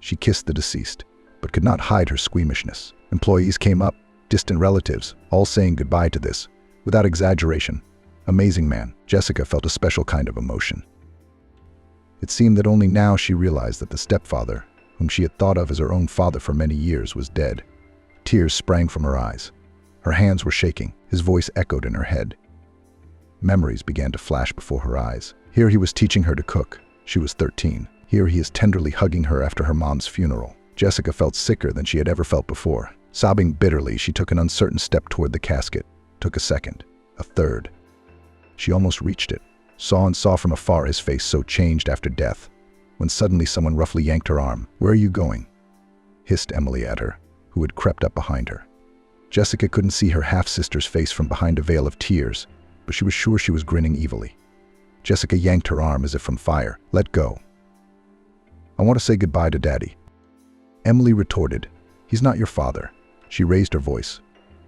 She kissed the deceased, but could not hide her squeamishness. Employees came up, distant relatives, all saying goodbye to this, without exaggeration, amazing man. Jessica felt a special kind of emotion. It seemed that only now she realized that the stepfather, whom she had thought of as her own father for many years, was dead. Tears sprang from her eyes. Her hands were shaking. His voice echoed in her head. Memories began to flash before her eyes. Here he was teaching her to cook. She was 13. Here he is tenderly hugging her after her mom's funeral. Jessica felt sicker than she had ever felt before. Sobbing bitterly, she took an uncertain step toward the casket. Took a second, a third. She almost reached it. Saw from afar his face so changed after death, when suddenly someone roughly yanked her arm. "Where are you going?" hissed Emily at her, who had crept up behind her. Jessica couldn't see her half-sister's face from behind a veil of tears, but she was sure she was grinning evilly. Jessica yanked her arm as if from fire. "Let go. I want to say goodbye to Daddy." Emily retorted, "He's not your father." She raised her voice,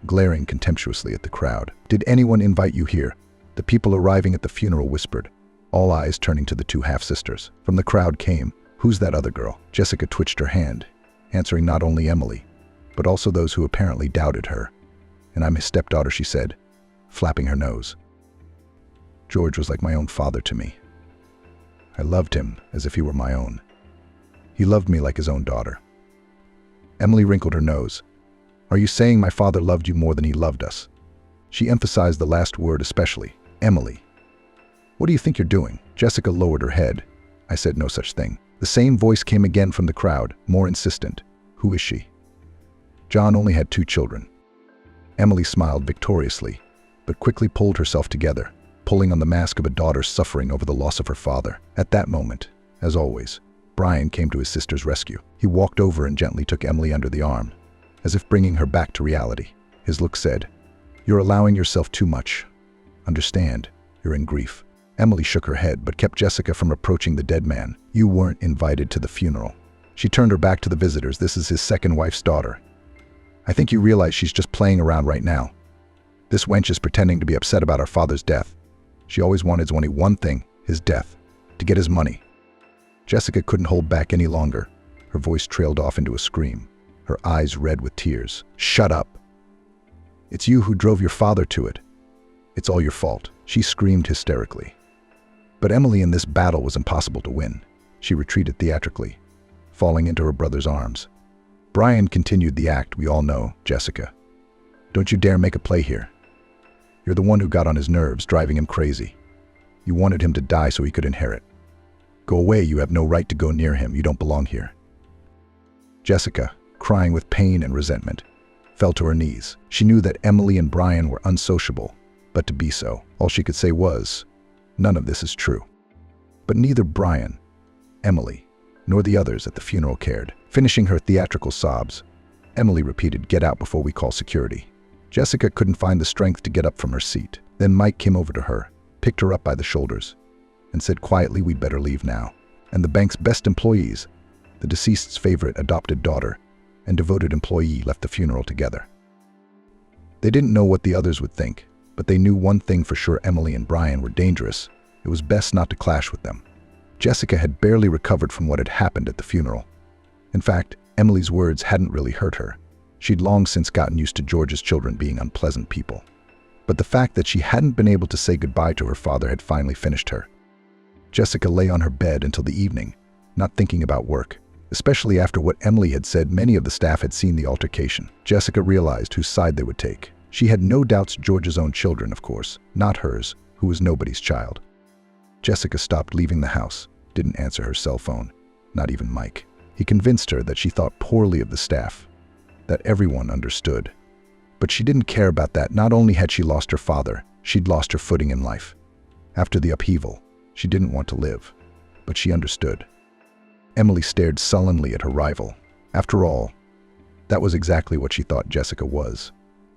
glaring contemptuously at the crowd. "Did anyone invite you here?" The people arriving at the funeral whispered, all eyes turning to the two half-sisters. From the crowd came, "Who's that other girl?" Jessica twitched her hand, answering not only Emily, but also those who apparently doubted her. "And I'm his stepdaughter," she said, flapping her nose. "George was like my own father to me. I loved him as if he were my own. He loved me like his own daughter." Emily wrinkled her nose. "Are you saying my father loved you more than he loved us?" She emphasized the last word especially. "Emily, what do you think you're doing?" Jessica lowered her head. "I said no such thing." The same voice came again from the crowd, more insistent. "Who is she?" John only had 2 children. Emily smiled victoriously, but quickly pulled herself together, pulling on the mask of a daughter suffering over the loss of her father. At that moment, as always, Brian came to his sister's rescue. He walked over and gently took Emily under the arm, as if bringing her back to reality. His look said, "You're allowing yourself too much. Understand, you're in grief." Emily shook her head but kept Jessica from approaching the dead man. "You weren't invited to the funeral." She turned her back to the visitors. "This is his second wife's daughter. I think you realize she's just playing around right now. This wench is pretending to be upset about our father's death. She always wanted only one thing, his death, to get his money." Jessica couldn't hold back any longer. Her voice trailed off into a scream, her eyes red with tears. "Shut up. It's you who drove your father to it. It's all your fault," she screamed hysterically. But Emily in this battle was impossible to win. She retreated theatrically, falling into her brother's arms. Brian continued the act we all know. "Jessica, don't you dare make a play here. You're the one who got on his nerves, driving him crazy. You wanted him to die so he could inherit. Go away, you have no right to go near him, you don't belong here." Jessica, crying with pain and resentment, fell to her knees. She knew that Emily and Brian were unsociable, but to be so, all she could say was, "None of this is true." But neither Brian, Emily, nor the others at the funeral cared. Finishing her theatrical sobs, Emily repeated, "Get out before we call security." Jessica couldn't find the strength to get up from her seat. Then Mike came over to her, picked her up by the shoulders, and said quietly, "We'd better leave now." And the bank's best employees, the deceased's favorite adopted daughter and devoted employee, left the funeral together. They didn't know what the others would think, but they knew one thing for sure: Emily and Brian were dangerous. It was best not to clash with them. Jessica had barely recovered from what had happened at the funeral. In fact, Emily's words hadn't really hurt her. She'd long since gotten used to George's children being unpleasant people. But the fact that she hadn't been able to say goodbye to her father had finally finished her. Jessica lay on her bed until the evening, not thinking about work, especially after what Emily had said. Many of the staff had seen the altercation. Jessica realized whose side they would take. She had no doubts George's own children, of course, not hers, who was nobody's child. Jessica stopped leaving the house, didn't answer her cell phone, not even Mike. He convinced her that she thought poorly of the staff, that everyone understood. But she didn't care about that. Not only had she lost her father, she'd lost her footing in life. After the upheaval, she didn't want to live, but she understood. Emily stared sullenly at her rival. After all, that was exactly what she thought Jessica was,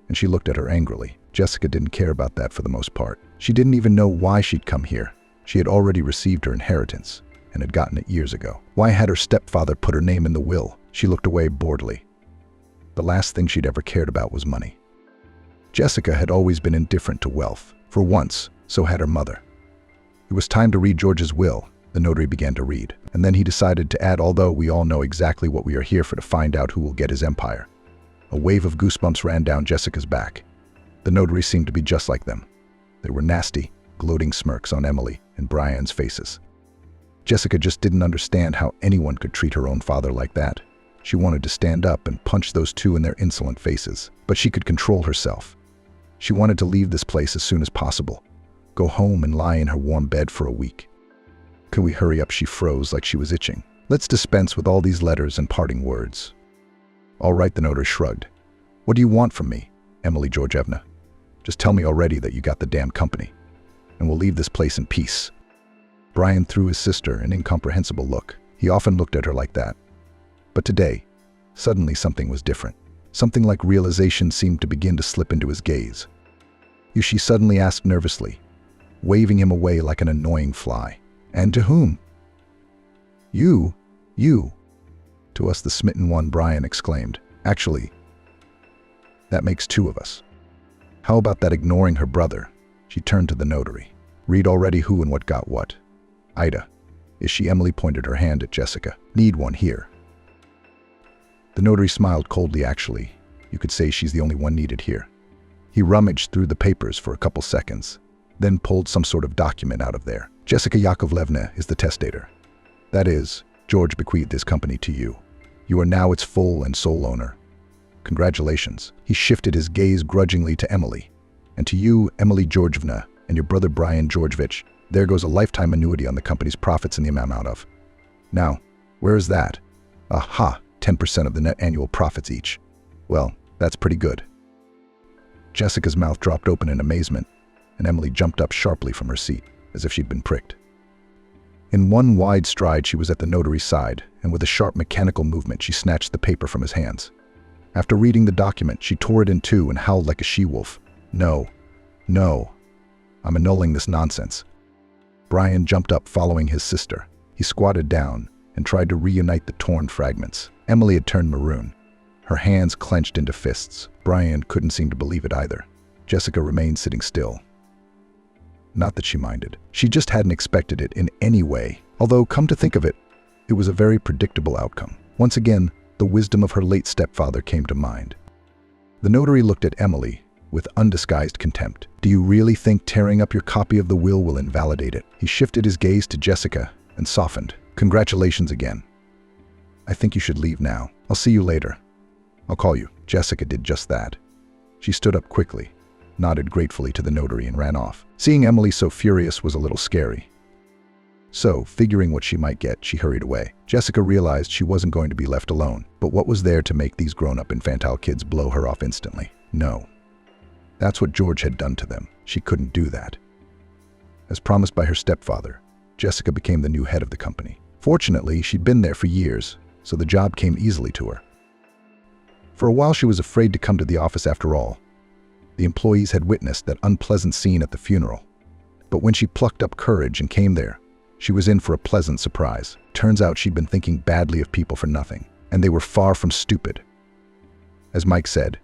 and she looked at her angrily. Jessica didn't care about that for the most part. She didn't even know why she'd come here. She had already received her inheritance and had gotten it years ago. Why had her stepfather put her name in the will? She looked away boredly. The last thing she'd ever cared about was money. Jessica had always been indifferent to wealth. For once, so had her mother. It was time to read George's will. The notary began to read, and then he decided to add, although we all know exactly what we are here for, to find out who will get his empire. A wave of goosebumps ran down Jessica's back. The notary seemed to be just like them. There were nasty, gloating smirks on Emily and Brian's faces. Jessica just didn't understand how anyone could treat her own father like that. She wanted to stand up and punch those two in their insolent faces, but she could control herself. She wanted to leave this place as soon as possible, go home and lie in her warm bed for a week. Could we hurry up? She froze like she was itching. Let's dispense with all these letters and parting words. All right, the notary shrugged. What do you want from me, Emily Georgievna? Just tell me already that you got the damn company, and we'll leave this place in peace. Brian threw his sister an incomprehensible look. He often looked at her like that. But today, suddenly something was different. Something like realization seemed to begin to slip into his gaze. You, she suddenly asked nervously, waving him away like an annoying fly. And to whom? You. To us, the smitten one, Brian exclaimed. Actually, that makes two of us. How about that? Ignoring her brother, she turned to the notary. Read already who and what got what. Ida. Is she? Emily pointed her hand at Jessica. Need one here. The notary smiled coldly. Actually, you could say she's the only one needed here. He rummaged through the papers for a couple seconds, then pulled some sort of document out of there. Jessica Yakovlevna is the testator. That is, George bequeathed his company to you. You are now its full and sole owner. Congratulations. He shifted his gaze grudgingly to Emily. And to you, Emily Georgievna, and your brother Brian Georgievich, there goes a lifetime annuity on the company's profits in the amount of. Now, where is that? Aha, 10% of the net annual profits each. Well, that's pretty good. Jessica's mouth dropped open in amazement, and Emily jumped up sharply from her seat, as if she'd been pricked. In one wide stride, she was at the notary's side, and with a sharp mechanical movement, she snatched the paper from his hands. After reading the document, she tore it in two and howled like a she-wolf. No, I'm annulling this nonsense. Brian jumped up, following his sister. He squatted down and tried to reunite the torn fragments. Emily had turned maroon, her hands clenched into fists. Brian couldn't seem to believe it either. Jessica remained sitting still. Not that she minded. She just hadn't expected it in any way. Although, come to think of it, it was a very predictable outcome. Once again, the wisdom of her late stepfather came to mind. The notary looked at Emily with undisguised contempt. Do you really think tearing up your copy of the will invalidate it? He shifted his gaze to Jessica and softened. Congratulations again. I think you should leave now. I'll see you later. I'll call you. Jessica did just that. She stood up quickly, nodded gratefully to the notary, and ran off. Seeing Emily so furious was a little scary. So, figuring what she might get, she hurried away. Jessica realized she wasn't going to be left alone, but what was there to make these grown-up infantile kids blow her off instantly? No. That's what George had done to them. She couldn't do that. As promised by her stepfather, Jessica became the new head of the company. Fortunately, she'd been there for years, so the job came easily to her. For a while, she was afraid to come to the office after all. The employees had witnessed that unpleasant scene at the funeral. But when she plucked up courage and came there, she was in for a pleasant surprise. Turns out she'd been thinking badly of people for nothing, and they were far from stupid. As Mike said,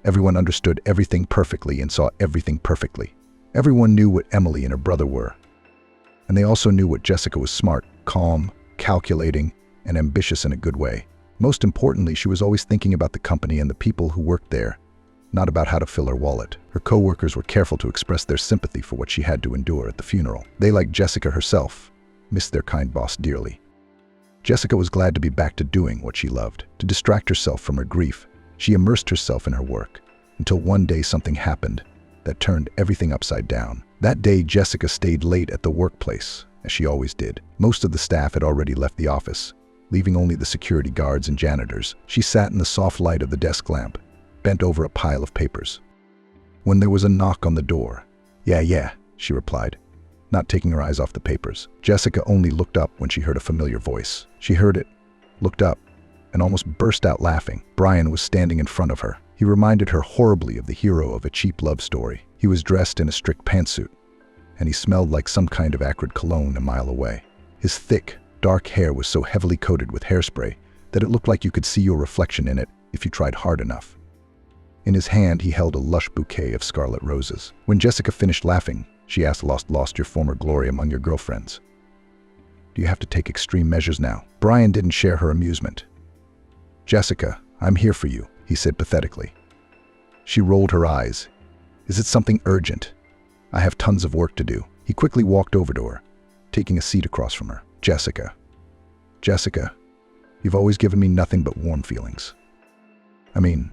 everyone understood everything perfectly and saw everything perfectly. Everyone knew what Emily and her brother were. And they also knew what Jessica was: smart, calm, calculating, and ambitious in a good way. Most importantly, she was always thinking about the company and the people who worked there, not about how to fill her wallet. Her co-workers were careful to express their sympathy for what she had to endure at the funeral. They, like Jessica herself, missed their kind boss dearly. Jessica was glad to be back to doing what she loved. To distract herself from her grief, she immersed herself in her work, until one day something happened that turned everything upside down. That day, Jessica stayed late at the workplace, as she always did. Most of the staff had already left the office, leaving only the security guards and janitors. She sat in the soft light of the desk lamp, bent over a pile of papers. When there was a knock on the door, Yeah, she replied, not taking her eyes off the papers. Jessica only looked up when she heard a familiar voice. She heard it, looked up, and almost burst out laughing. Brian was standing in front of her. He reminded her horribly of the hero of a cheap love story. He was dressed in a strict pantsuit, and he smelled like some kind of acrid cologne a mile away. His thick, dark hair was so heavily coated with hairspray that it looked like you could see your reflection in it if you tried hard enough. In his hand, he held a lush bouquet of scarlet roses. When Jessica finished laughing, she asked, lost your former glory among your girlfriends? Do you have to take extreme measures now? Brian didn't share her amusement. Jessica, I'm here for you, he said pathetically. She rolled her eyes. Is it something urgent? I have tons of work to do. He quickly walked over to her, taking a seat across from her. Jessica, you've always given me nothing but warm feelings. I mean,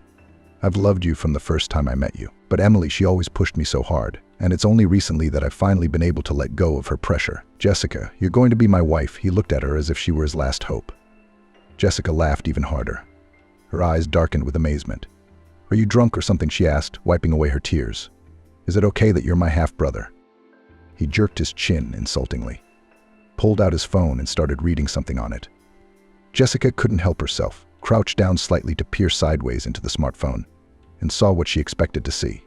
I've loved you from the first time I met you. But Emily, she always pushed me so hard. And it's only recently that I've finally been able to let go of her pressure. Jessica, you're going to be my wife. He looked at her as if she were his last hope. Jessica laughed even harder. Her eyes darkened with amazement. Are you drunk or something? She asked, wiping away her tears. Is it okay that you're my half-brother? He jerked his chin insultingly, pulled out his phone and started reading something on it. Jessica couldn't help herself, crouched down slightly to peer sideways into the smartphone, and saw what she expected to see.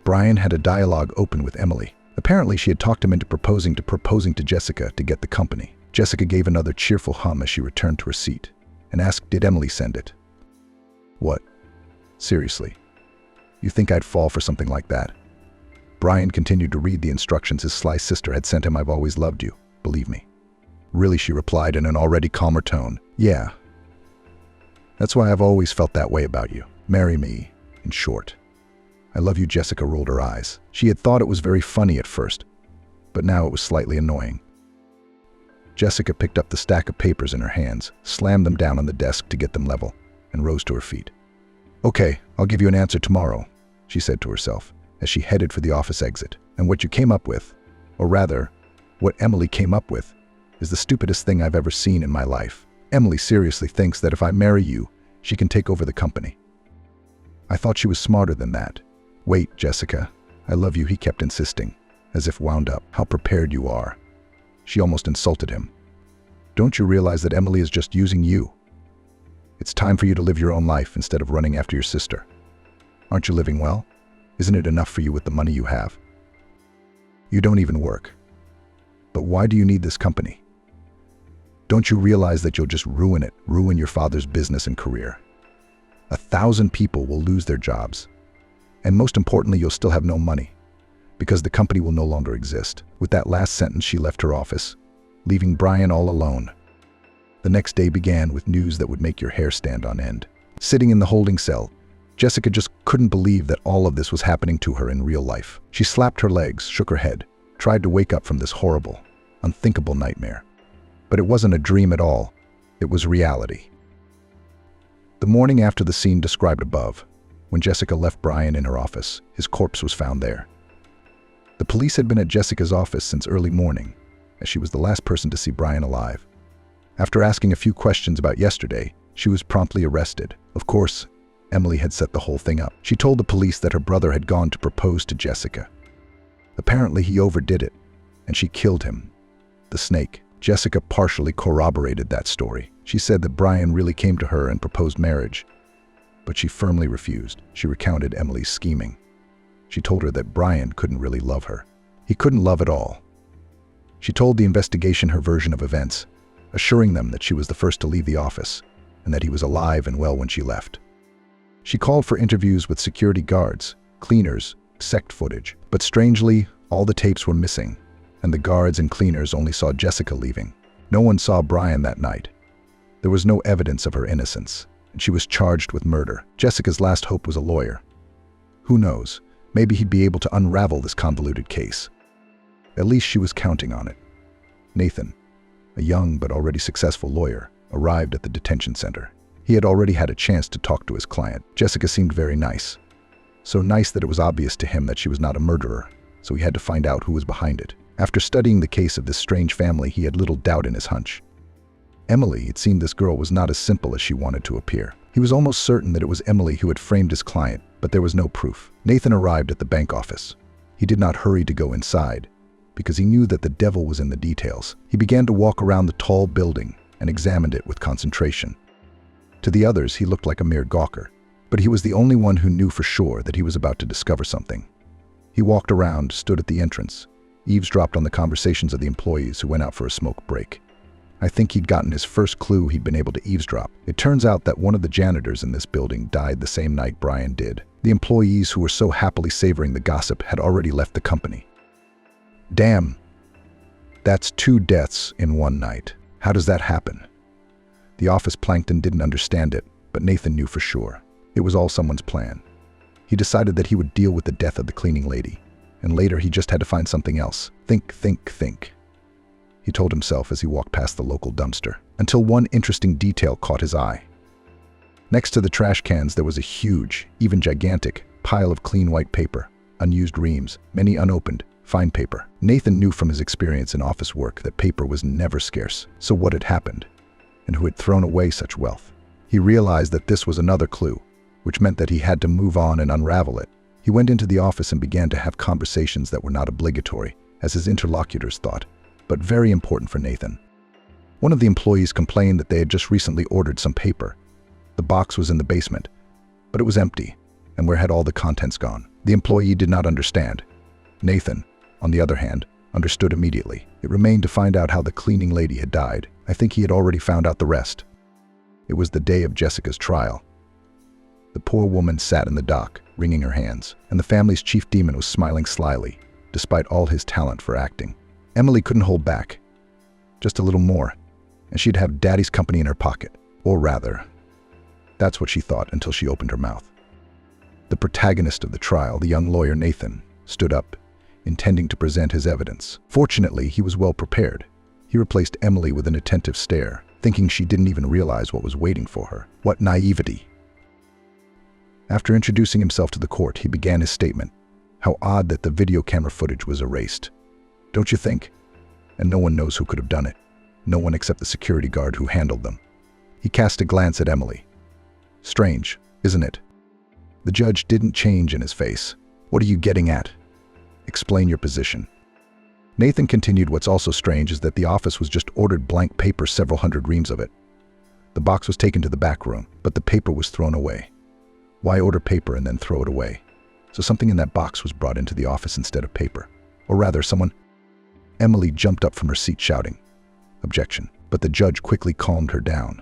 Brian had a dialogue open with Emily. Apparently, she had talked him into proposing to Jessica to get the company. Jessica gave another cheerful hum as she returned to her seat and asked, did Emily send it? What? Seriously? You think I'd fall for something like that? Brian continued to read the instructions his sly sister had sent him. I've always loved you, believe me. Really, she replied in an already calmer tone. Yeah. That's why I've always felt that way about you. Marry me, in short. I love you. Jessica rolled her eyes. She had thought it was very funny at first, but now it was slightly annoying. Jessica picked up the stack of papers in her hands, slammed them down on the desk to get them level, and rose to her feet. Okay, I'll give you an answer tomorrow, she said to herself, as she headed for the office exit. And what you came up with, or rather, what Emily came up with, is the stupidest thing I've ever seen in my life. Emily seriously thinks that if I marry you, she can take over the company. I thought she was smarter than that. Wait, Jessica, I love you, he kept insisting, as if wound up. How prepared you are. She almost insulted him. Don't you realize that Emily is just using you? It's time for you to live your own life instead of running after your sister. Aren't you living well? Isn't it enough for you with the money you have? You don't even work. But why do you need this company? Don't you realize that you'll just ruin it, ruin your father's business and career? 1,000 people will lose their jobs. And most importantly, you'll still have no money, because the company will no longer exist. With that last sentence, she left her office, leaving Brian all alone. The next day began with news that would make your hair stand on end. Sitting in the holding cell, Jessica just couldn't believe that all of this was happening to her in real life. She slapped her legs, shook her head, tried to wake up from this horrible, unthinkable nightmare. But it wasn't a dream at all. It was reality. The morning after the scene described above, when Jessica left Brian in her office, his corpse was found there. The police had been at Jessica's office since early morning, as she was the last person to see Brian alive. After asking a few questions about yesterday, she was promptly arrested. Of course, Emily had set the whole thing up. She told the police that her brother had gone to propose to Jessica. Apparently, he overdid it, and she killed him. The snake. Jessica partially corroborated that story. She said that Brian really came to her and proposed marriage, but she firmly refused. She recounted Emily's scheming. She told her that Brian couldn't really love her. He couldn't love at all. She told the investigation her version of events, assuring them that she was the first to leave the office and that he was alive and well when she left. She called for interviews with security guards, cleaners, sect footage, but strangely, all the tapes were missing, and the guards and cleaners only saw Jessica leaving. No one saw Brian that night. There was no evidence of her innocence, and she was charged with murder. Jessica's last hope was a lawyer. Who knows, maybe he'd be able to unravel this convoluted case. At least she was counting on it. Nathan, a young but already successful lawyer, arrived at the detention center. He had already had a chance to talk to his client. Jessica seemed very nice. So nice that it was obvious to him that she was not a murderer, so he had to find out who was behind it. After studying the case of this strange family, he had little doubt in his hunch. Emily, it seemed this girl was not as simple as she wanted to appear. He was almost certain that it was Emily who had framed his client, but there was no proof. Nathan arrived at the bank office. He did not hurry to go inside, because he knew that the devil was in the details. He began to walk around the tall building and examined it with concentration. To the others, he looked like a mere gawker, but he was the only one who knew for sure that he was about to discover something. He walked around, stood at the entrance, eavesdropped on the conversations of the employees who went out for a smoke break. I think he'd gotten his first clue he'd been able to eavesdrop. It turns out that one of the janitors in this building died the same night Brian did. The employees who were so happily savoring the gossip had already left the company. Damn, that's 2 deaths in one night. How does that happen? The office plankton didn't understand it, but Nathan knew for sure. It was all someone's plan. He decided that he would deal with the death of the cleaning lady, and later he just had to find something else. Think, he told himself as he walked past the local dumpster, until one interesting detail caught his eye. Next to the trash cans, there was a huge, even gigantic, pile of clean white paper, unused reams, many unopened, fine paper. Nathan knew from his experience in office work that paper was never scarce. So what had happened? And who had thrown away such wealth? He realized that this was another clue, which meant that he had to move on and unravel it. He went into the office and began to have conversations that were not obligatory, as his interlocutors thought, but very important for Nathan. One of the employees complained that they had just recently ordered some paper. The box was in the basement, but it was empty, and where had all the contents gone? The employee did not understand. Nathan, on the other hand, understood immediately. It remained to find out how the cleaning lady had died. I think he had already found out the rest. It was the day of Jessica's trial. The poor woman sat in the dock, wringing her hands, and the family's chief demon was smiling slyly, despite all his talent for acting. Emily couldn't hold back. Just a little more, and she'd have Daddy's company in her pocket. Or rather, that's what she thought until she opened her mouth. The protagonist of the trial, the young lawyer Nathan, stood up, intending to present his evidence. Fortunately, he was well prepared. He replaced Emily with an attentive stare, thinking she didn't even realize what was waiting for her. What naivety! After introducing himself to the court, he began his statement. How odd that the video camera footage was erased. Don't you think? And no one knows who could have done it. No one except the security guard who handled them. He cast a glance at Emily. Strange, isn't it? The judge didn't change in his face. What are you getting at? Explain your position. Nathan continued. What's also strange is that the office was just ordered blank paper, several hundred reams of it. The box was taken to the back room, but the paper was thrown away. Why order paper and then throw it away? So something in that box was brought into the office instead of paper. Or rather, someone... Emily jumped up from her seat shouting, "Objection," but the judge quickly calmed her down.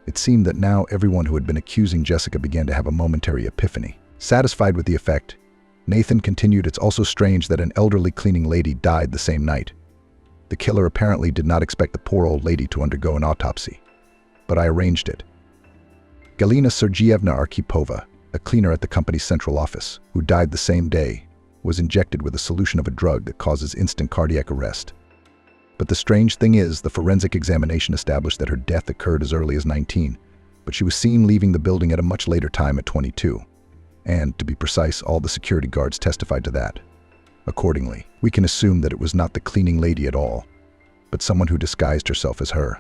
It seemed that now everyone who had been accusing Jessica began to have a momentary epiphany. Satisfied with the effect, Nathan continued, "It's also strange that an elderly cleaning lady died the same night. The killer apparently did not expect the poor old lady to undergo an autopsy. But I arranged it. Galina Sergeyevna Arkhipova, a cleaner at the company's central office, who died the same day, was injected with a solution of a drug that causes instant cardiac arrest. But the strange thing is, the forensic examination established that her death occurred as early as 19, but she was seen leaving the building at a much later time at 22. And, to be precise, all the security guards testified to that. Accordingly, we can assume that it was not the cleaning lady at all, but someone who disguised herself as her."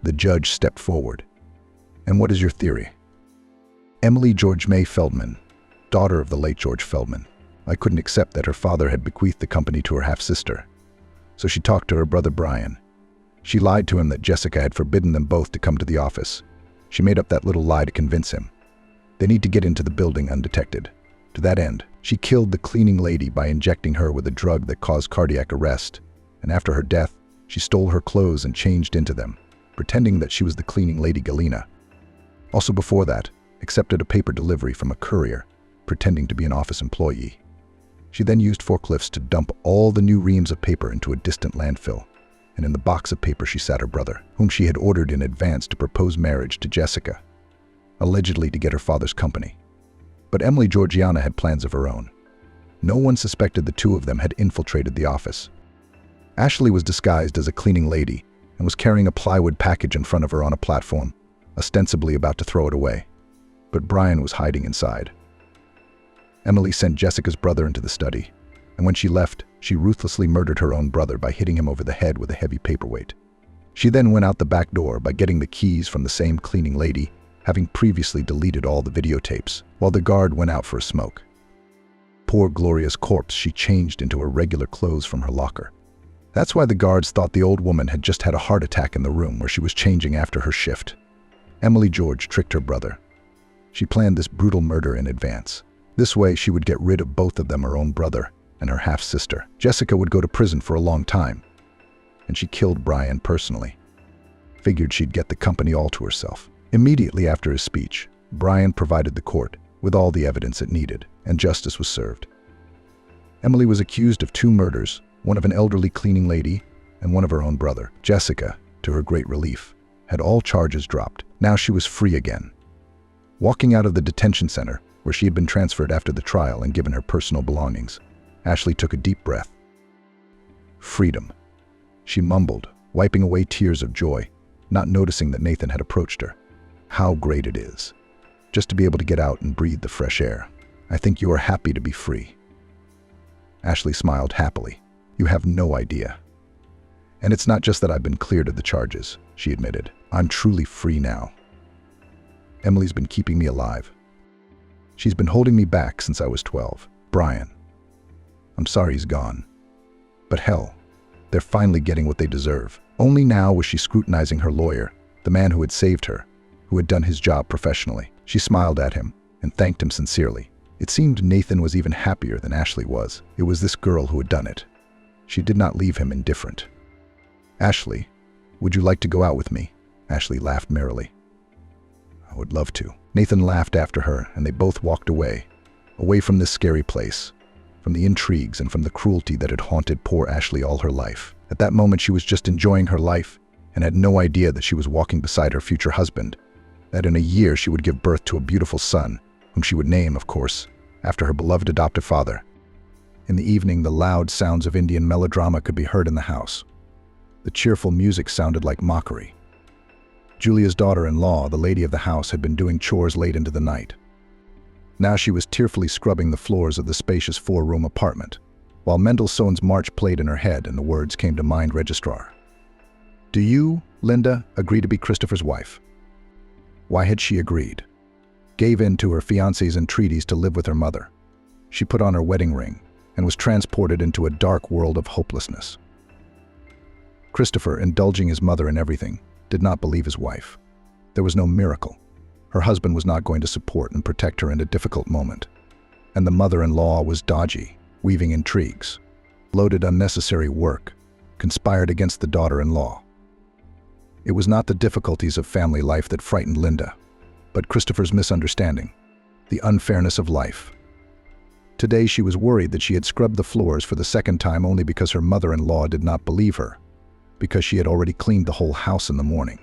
The judge stepped forward. "And what is your theory?" "Emily George May Feldman, daughter of the late George Feldman. I couldn't accept that her father had bequeathed the company to her half-sister. So she talked to her brother Brian. She lied to him that Jessica had forbidden them both to come to the office. She made up that little lie to convince him. They need to get into the building undetected. To that end, she killed the cleaning lady by injecting her with a drug that caused cardiac arrest, and after her death, she stole her clothes and changed into them, pretending that she was the cleaning lady Galina. Also before that, accepted a paper delivery from a courier, pretending to be an office employee. She then used forklifts to dump all the new reams of paper into a distant landfill, and in the box of paper she sat her brother, whom she had ordered in advance to propose marriage to Jessica, allegedly to get her father's company. But Emily Georgiana had plans of her own. No one suspected the two of them had infiltrated the office. Ashley was disguised as a cleaning lady and was carrying a plywood package in front of her on a platform, ostensibly about to throw it away. But Brian was hiding inside. Emily sent Jessica's brother into the study, and when she left, she ruthlessly murdered her own brother by hitting him over the head with a heavy paperweight. She then went out the back door by getting the keys from the same cleaning lady, having previously deleted all the videotapes, while the guard went out for a smoke. Poor Gloria's corpse she changed into her regular clothes from her locker. That's why the guards thought the old woman had just had a heart attack in the room where she was changing after her shift. Emily George tricked her brother. She planned this brutal murder in advance. This way, she would get rid of both of them, her own brother and her half-sister. Jessica would go to prison for a long time, and she killed Brian personally. Figured she'd get the company all to herself. Immediately after his speech, Brian provided the court with all the evidence it needed, and justice was served. Emily was accused of 2 murders, one of an elderly cleaning lady and one of her own brother. Jessica, to her great relief, had all charges dropped. Now she was free again. Walking out of the detention center, where she had been transferred after the trial and given her personal belongings, Ashley took a deep breath. Freedom, she mumbled, wiping away tears of joy, not noticing that Nathan had approached her. How great it is, just to be able to get out and breathe the fresh air. I think you are happy to be free. Ashley smiled happily. You have no idea. And it's not just that I've been cleared of the charges, she admitted. I'm truly free now. Emily's been keeping me alive. She's been holding me back since I was 12. Brian. I'm sorry he's gone. But hell, they're finally getting what they deserve. Only now was she scrutinizing her lawyer, the man who had saved her, who had done his job professionally. She smiled at him and thanked him sincerely. It seemed Nathan was even happier than Ashley was. It was this girl who had done it. She did not leave him indifferent. Ashley, would you like to go out with me? Ashley laughed merrily. I would love to. Nathan laughed after her, and they both walked away from this scary place, from the intrigues and from the cruelty that had haunted poor Ashley all her life. At that moment, she was just enjoying her life and had no idea that she was walking beside her future husband, that in a year she would give birth to a beautiful son, whom she would name, of course, after her beloved adoptive father. In the evening, the loud sounds of Indian melodrama could be heard in the house. The cheerful music sounded like mockery. Julia's daughter-in-law, the lady of the house, had been doing chores late into the night. Now she was tearfully scrubbing the floors of the spacious 4-room apartment, while Mendelssohn's March played in her head and the words came to mind registrar. Do you, Linda, agree to be Christopher's wife? Why had she agreed? Gave in to her fiancé's entreaties to live with her mother. She put on her wedding ring and was transported into a dark world of hopelessness. Christopher, indulging his mother in everything, did not believe his wife. There was no miracle. Her husband was not going to support and protect her in a difficult moment. And the mother-in-law was dodgy, weaving intrigues, loaded unnecessary work, conspired against the daughter-in-law. It was not the difficulties of family life that frightened Linda, but Christopher's misunderstanding, the unfairness of life. Today she was worried that she had scrubbed the floors for the second time only because her mother-in-law did not believe her, because she had already cleaned the whole house in the morning.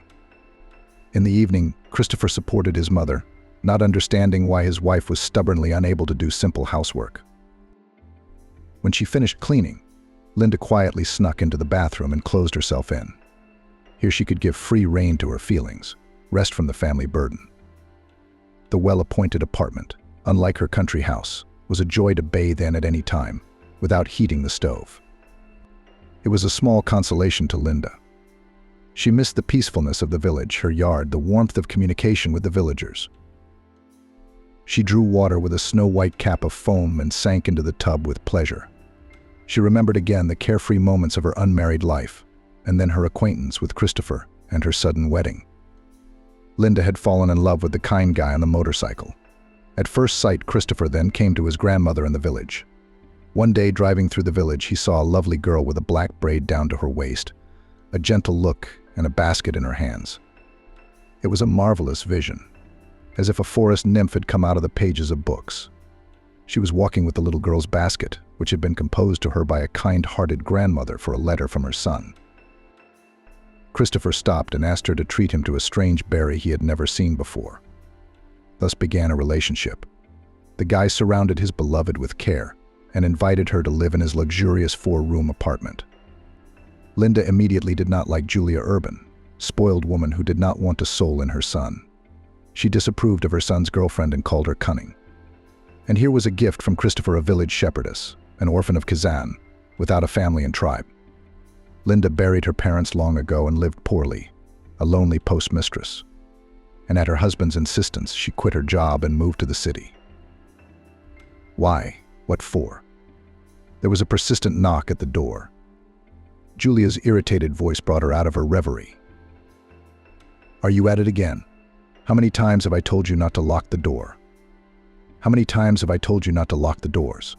In the evening, Christopher supported his mother, not understanding why his wife was stubbornly unable to do simple housework. When she finished cleaning, Linda quietly snuck into the bathroom and closed herself in. Here she could give free rein to her feelings, rest from the family burden. The well-appointed apartment, unlike her country house, was a joy to bathe in at any time, without heating the stove. It was a small consolation to Linda. She missed the peacefulness of the village, her yard, the warmth of communication with the villagers. She drew water with a snow-white cap of foam and sank into the tub with pleasure. She remembered again the carefree moments of her unmarried life, and then her acquaintance with Christopher and her sudden wedding. Linda had fallen in love with the kind guy on the motorcycle. At first sight, Christopher then came to his grandmother in the village. One day, driving through the village, he saw a lovely girl with a black braid down to her waist, a gentle look, and a basket in her hands. It was a marvelous vision, as if a forest nymph had come out of the pages of books. She was walking with the little girl's basket, which had been composed to her by a kind-hearted grandmother for a letter from her son. Christopher stopped and asked her to treat him to a strange berry he had never seen before. Thus began a relationship. The guy surrounded his beloved with care and invited her to live in his luxurious 4-room apartment. Linda immediately did not like Julia Urban, spoiled woman who did not want a soul in her son. She disapproved of her son's girlfriend and called her cunning. And here was a gift from Christopher, a village shepherdess, an orphan of Kazan, without a family and tribe. Linda buried her parents long ago and lived poorly, a lonely postmistress. And at her husband's insistence, she quit her job and moved to the city. Why? What for? There was a persistent knock at the door. Julia's irritated voice brought her out of her reverie. Are you at it again? How many times have I told you not to lock the door? How many times have I told you not to lock the doors?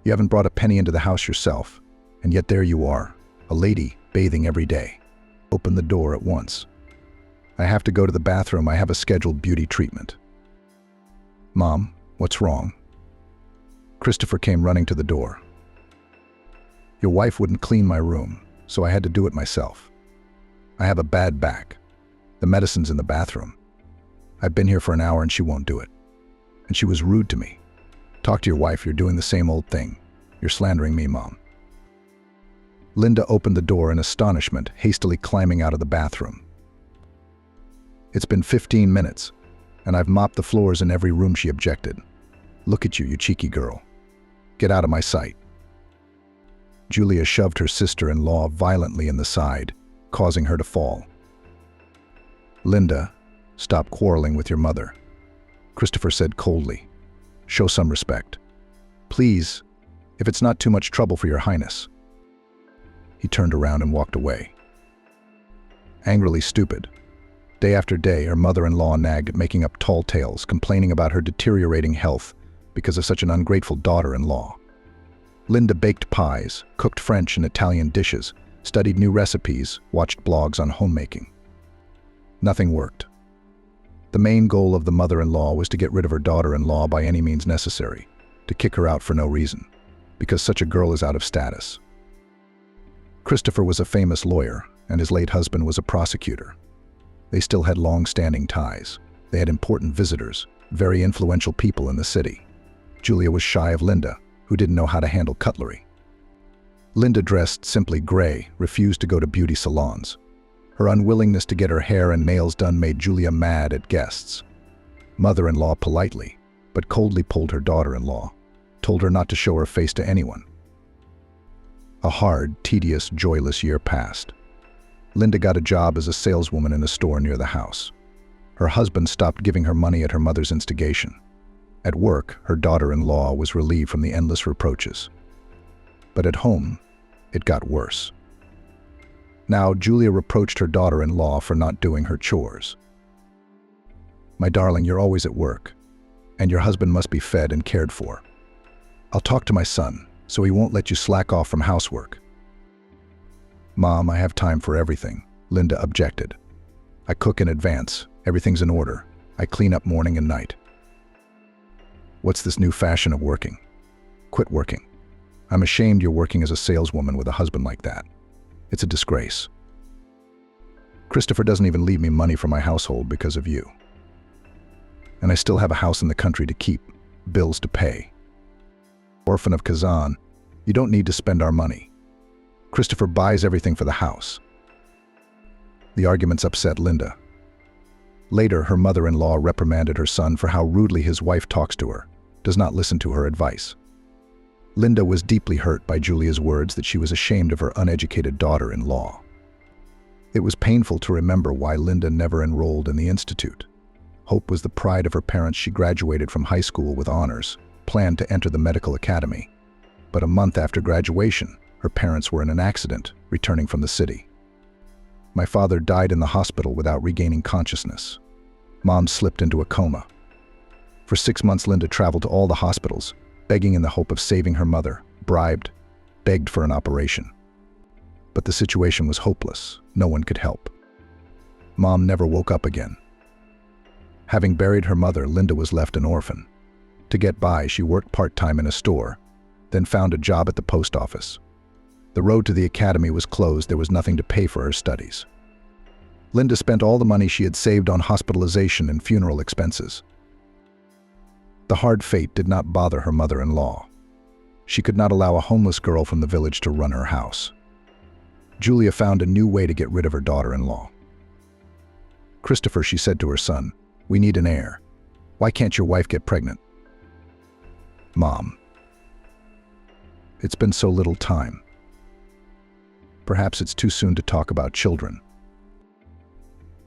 You haven't brought a penny into the house yourself, and yet there you are, a lady bathing every day. Open the door at once. I have to go to the bathroom. I have a scheduled beauty treatment. "Mom, what's wrong?" Christopher came running to the door. "Your wife wouldn't clean my room, so I had to do it myself. I have a bad back. The medicine's in the bathroom. I've been here for an hour and she won't do it. And she was rude to me. Talk to your wife, you're doing the same old thing. You're slandering me, Mom." Linda opened the door in astonishment, hastily climbing out of the bathroom. "It's been 15 minutes, and I've mopped the floors in every room," she objected. "Look at you, you cheeky girl. Get out of my sight." Julia shoved her sister-in-law violently in the side, causing her to fall. "Linda, stop quarreling with your mother," Christopher said coldly. "Show some respect. Please, if it's not too much trouble for your highness." He turned around and walked away. Angrily stupid. Day after day, her mother-in-law nagged, making up tall tales, complaining about her deteriorating health because of such an ungrateful daughter-in-law. Linda baked pies, cooked French and Italian dishes, studied new recipes, watched blogs on homemaking. Nothing worked. The main goal of the mother-in-law was to get rid of her daughter-in-law by any means necessary, to kick her out for no reason, because such a girl is out of status. Christopher was a famous lawyer, and his late husband was a prosecutor. They still had long-standing ties. They had important visitors, very influential people in the city. Julia was shy of Linda, who didn't know how to handle cutlery. Linda dressed simply gray, refused to go to beauty salons. Her unwillingness to get her hair and nails done made Julia mad at guests. Mother-in-law politely, but coldly pulled her daughter-in-law, told her not to show her face to anyone. A hard, tedious, joyless year passed. Linda got a job as a saleswoman in a store near the house. Her husband stopped giving her money at her mother's instigation. At work, her daughter-in-law was relieved from the endless reproaches. But at home, it got worse. Now, Julia reproached her daughter-in-law for not doing her chores. "My darling, you're always at work, and your husband must be fed and cared for. I'll talk to my son, so he won't let you slack off from housework." "Mom, I have time for everything," Linda objected. "I cook in advance, everything's in order. I clean up morning and night." "What's this new fashion of working? Quit working. I'm ashamed you're working as a saleswoman with a husband like that. It's a disgrace. Christopher doesn't even leave me money for my household because of you. And I still have a house in the country to keep, bills to pay. Orphan of Kazan, you don't need to spend our money. Christopher buys everything for the house." The arguments upset Linda. Later, her mother-in-law reprimanded her son for how rudely his wife talks to her, does not listen to her advice. Linda was deeply hurt by Julia's words that she was ashamed of her uneducated daughter-in-law. It was painful to remember why Linda never enrolled in the institute. Hope was the pride of her parents. She graduated from high school with honors, planned to enter the medical academy. But a month after graduation, her parents were in an accident, returning from the city. My father died in the hospital without regaining consciousness. Mom slipped into a coma. For 6 months, Linda traveled to all the hospitals, begging in the hope of saving her mother, bribed, begged for an operation. But the situation was hopeless. No one could help. Mom never woke up again. Having buried her mother, Linda was left an orphan. To get by, she worked part-time in a store, then found a job at the post office. The road to the academy was closed. There was nothing to pay for her studies. Linda spent all the money she had saved on hospitalization and funeral expenses. The hard fate did not bother her mother-in-law. She could not allow a homeless girl from the village to run her house. Julia found a new way to get rid of her daughter-in-law. "Christopher," she said to her son, "we need an heir. Why can't your wife get pregnant?" "Mom, it's been so little time. Perhaps it's too soon to talk about children."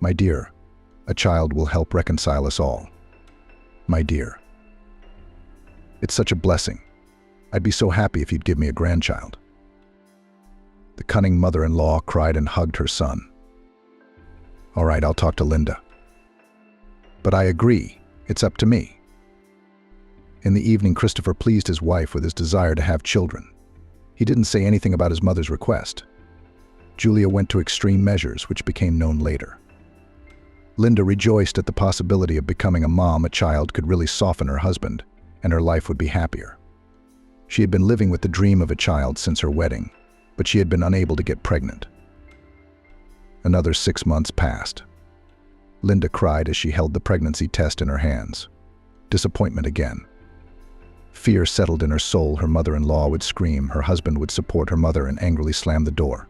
"My dear, a child will help reconcile us all. My dear. It's such a blessing. I'd be so happy if you'd give me a grandchild." The cunning mother-in-law cried and hugged her son. "All right, I'll talk to Linda. But I agree, it's up to me." In the evening, Christopher pleased his wife with his desire to have children. He didn't say anything about his mother's request. Julia went to extreme measures, which became known later. Linda rejoiced at the possibility of becoming a mom. A child could really soften her husband, and her life would be happier. She had been living with the dream of a child since her wedding, but she had been unable to get pregnant. Another 6 months passed. Linda cried as she held the pregnancy test in her hands. Disappointment again. Fear settled in her soul. Her mother-in-law would scream, her husband would support her mother and angrily slam the door.